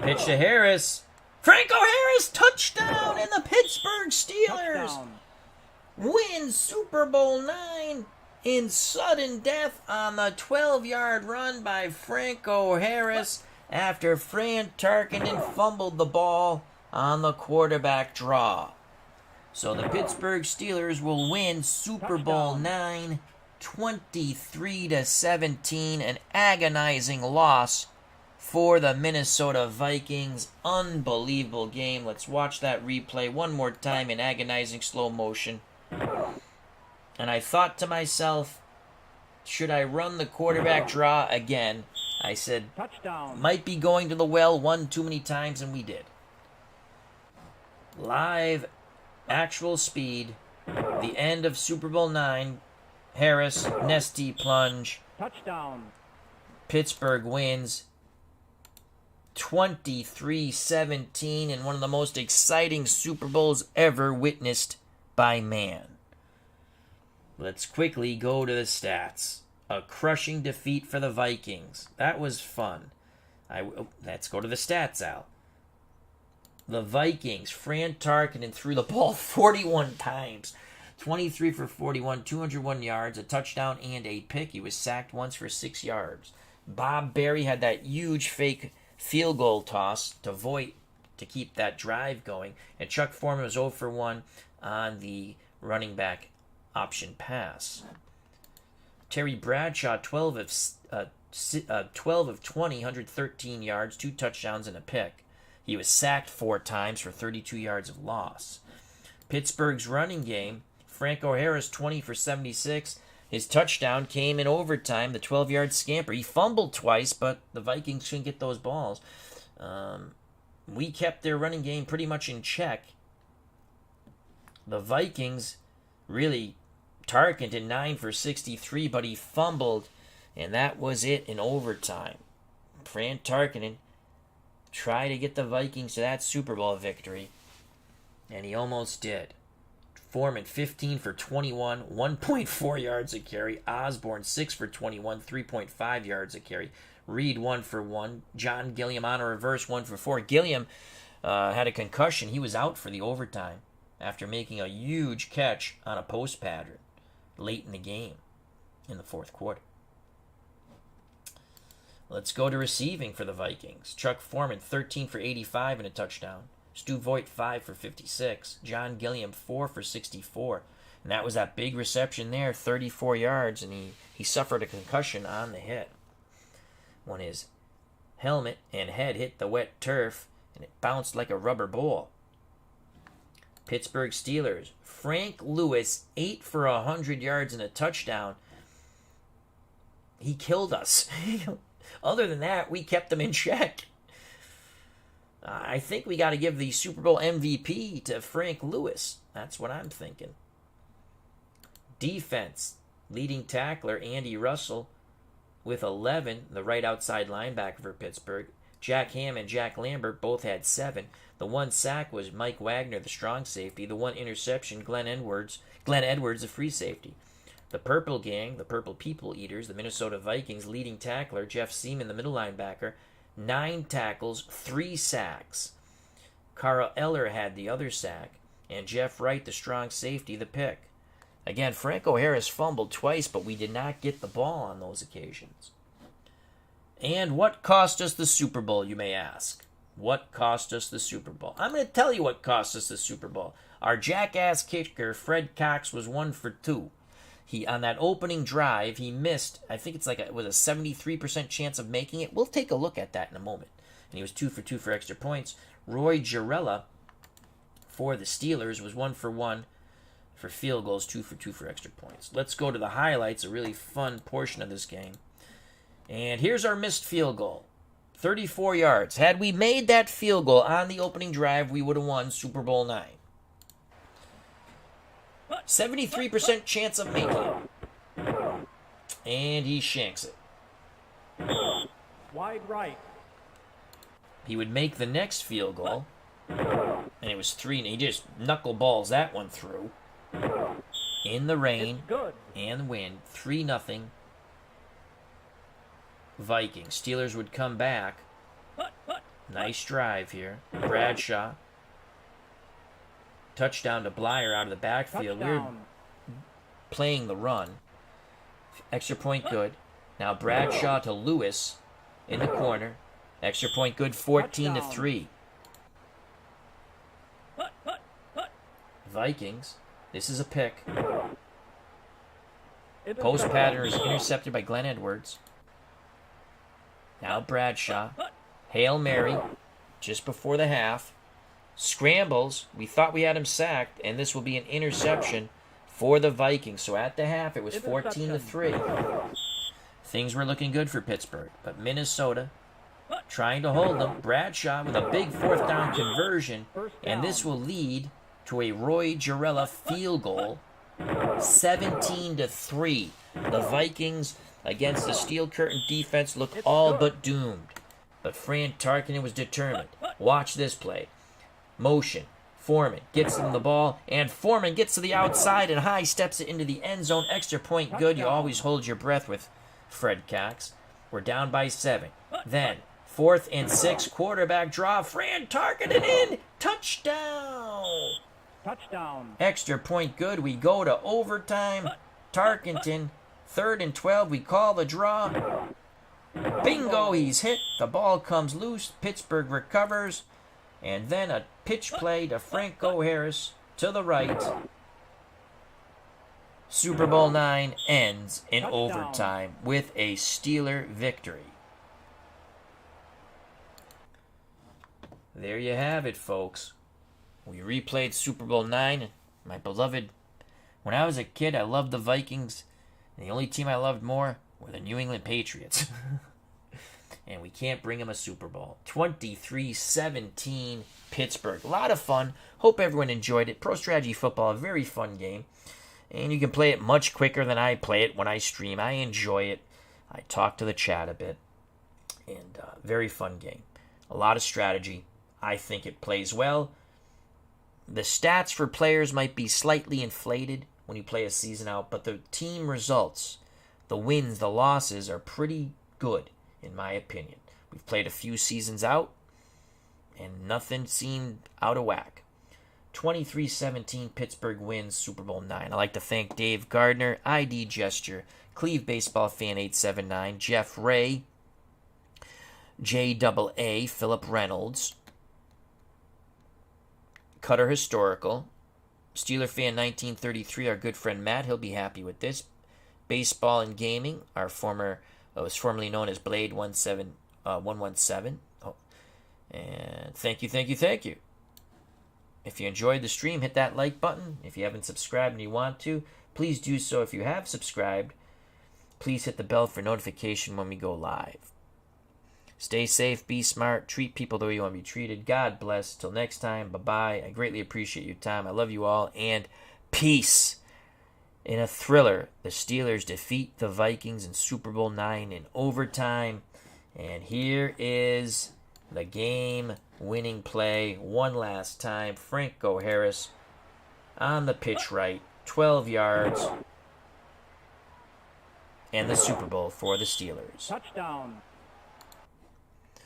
Pitch to Harris. Franco Harris, touchdown, and the Pittsburgh Steelers Touchdown. win Super Bowl IX in sudden death on the 12-yard run by Franco Harris after Fran Tarkenton fumbled the ball on the quarterback draw. So the Pittsburgh Steelers will win Super Bowl IX 23-17, an agonizing loss for the Minnesota Vikings. Unbelievable game. Let's watch that replay one more time in agonizing slow motion. And I thought to myself, should I run the quarterback draw again? I said, Touchdown. might be going to the well one too many times, and we did. Live, actual speed, the end of Super Bowl IX. Harris, Nesty plunge. Touchdown. Pittsburgh wins 23-17 in one of the most exciting Super Bowls ever witnessed by man. Let's quickly go to the stats. A crushing defeat for the Vikings. That was fun. Let's go to the stats, Al. The Vikings, Fran Tarkenton threw the ball 41 times. 23 for 41, 201 yards, a touchdown, and a pick. He was sacked once for 6 yards. Bob Berry had that huge fake field goal toss to keep that drive going. And Chuck Foreman was 0 for 1 on the running back option pass. Terry Bradshaw, 12 of 20, 113 yards, 2 touchdowns, and a pick. He was sacked 4 times for 32 yards of loss. Pittsburgh's running game, Franco Harris, 20 for 76. His touchdown came in overtime, the 12-yard scamper. He fumbled twice, but the Vikings couldn't get those balls. We kept their running game pretty much in check. The Vikings really Tarkenton 9 for 63, but he fumbled, and that was it in overtime. Fran Tarkenton tried to get the Vikings to that Super Bowl victory, and he almost did. Foreman 15 for 21, 1.4 yards a carry. Osborne 6 for 21, 3.5 yards a carry. Reed 1 for 1. John Gilliam on a reverse 1 for 4. Gilliam had a concussion. He was out for the overtime after making a huge catch on a post pattern late in the game in the fourth quarter. Let's go to receiving for the Vikings. Chuck Foreman 13 for 85 and a touchdown. Stu Voigt 5 for 56. John Gilliam 4 for 64. And that was that big reception there, 34 yards, and he suffered a concussion on the hit when his helmet and head hit the wet turf, and it bounced like a rubber ball. Pittsburgh Steelers. Frank Lewis, 8 for 100 yards and a touchdown. He killed us. Other than that, we kept him in check. I think we got to give the Super Bowl MVP to Frank Lewis. That's what I'm thinking. Defense. Leading tackler Andy Russell with 11, the right outside linebacker for Pittsburgh. Jack Ham and Jack Lambert both had 7. The one sack was Mike Wagner, the strong safety. The one interception, Glenn Edwards, the free safety. The Purple Gang, the Purple People Eaters, the Minnesota Vikings, leading tackler Jeff Seaman, the middle linebacker, 9 tackles, 3 sacks. Carl Eller had the other sack, and Jeff Wright, the strong safety, the pick. Again, Franco Harris fumbled twice, but we did not get the ball on those occasions. And what cost us the Super Bowl, you may ask? What cost us the Super Bowl? I'm going to tell you what cost us the Super Bowl. Our jackass kicker, Fred Cox, was 1 for 2. He, on that opening drive, he missed, I think it was a 73% chance of making it. We'll take a look at that in a moment. And he was 2 for 2 for extra points. Roy Girella for the Steelers was 1 for 1 for field goals, 2 for 2 for extra points. Let's go to the highlights, a really fun portion of this game. And here's our missed field goal. 34 yards. Had we made that field goal on the opening drive, we would have won Super Bowl 9. 73% chance of making it. And he shanks it. Wide right. He would make the next field goal. And it was 3, and he just knuckleballs that one through. In the rain and wind. 3-0. Vikings. Steelers would come back. Nice drive here. Bradshaw. Touchdown to Blyer out of the backfield. We're playing the run. Extra point good. Now Bradshaw to Lewis in the corner. Extra point good, 14-3. Vikings. This is a pick. Post pattern is intercepted by Glenn Edwards. Now Bradshaw. Hail Mary. Just before the half. Scrambles. We thought we had him sacked, and this will be an interception for the Vikings. So at the half, it was 14-3. Things were looking good for Pittsburgh, but Minnesota trying to hold them. Bradshaw with a big 4th down conversion, and this will lead to a Roy Girella field goal, 17-3. The Vikings against the Steel Curtain defense look all but doomed, but Fran Tarkenton was determined. Watch this play. Motion. Foreman gets him the ball, and Foreman gets to the outside and high steps it into the end zone. Extra point good. You always hold your breath with Fred Cox. We're down by 7. Then, 4th and 6, quarterback draw. Fran Tarkenton in. Touchdown. Touchdown. Extra point good. We go to overtime. Tarkenton, 3rd and 12. We call the draw. Bingo, he's hit. The ball comes loose. Pittsburgh recovers. And then a pitch play to Franco Harris to the right. Super Bowl 9 ends in overtime with a Steeler victory. There you have it, folks. We replayed Super Bowl 9. My beloved, when I was a kid, I loved the Vikings. And the only team I loved more were the New England Patriots. And we can't bring them a Super Bowl. 23-17 Pittsburgh. A lot of fun. Hope everyone enjoyed it. Pro Strategy Football, a very fun game. And you can play it much quicker than I play it when I stream. I enjoy it. I talk to the chat a bit. And very fun game. A lot of strategy. I think it plays well. The stats for players might be slightly inflated when you play a season out, but the team results, the wins, the losses are pretty good, in my opinion. We've played a few seasons out, and nothing seemed out of whack. 23-17 Pittsburgh wins Super Bowl IX. I'd like to thank Dave Gardner, ID Gesture, Cleve Baseball Fan 879, Jeff Ray, JAA, Philip Reynolds, Cutter Historical, Steeler Fan 1933, our good friend Matt, he'll be happy with this. Baseball and Gaming, our was formerly known as Blade 117. Oh, and thank you. If you enjoyed the stream, hit that like button. If you haven't subscribed and you want to, please do so. If you have subscribed, please hit the bell for notification when we go live. Stay safe, be smart, treat people the way you want to be treated. God bless. Till next time, bye-bye. I greatly appreciate your time. I love you all, and peace. In a thriller, the Steelers defeat the Vikings in Super Bowl IX in overtime. And here is the game-winning play one last time. Franco Harris on the pitch right, 12 yards, and the Super Bowl for the Steelers. Touchdown.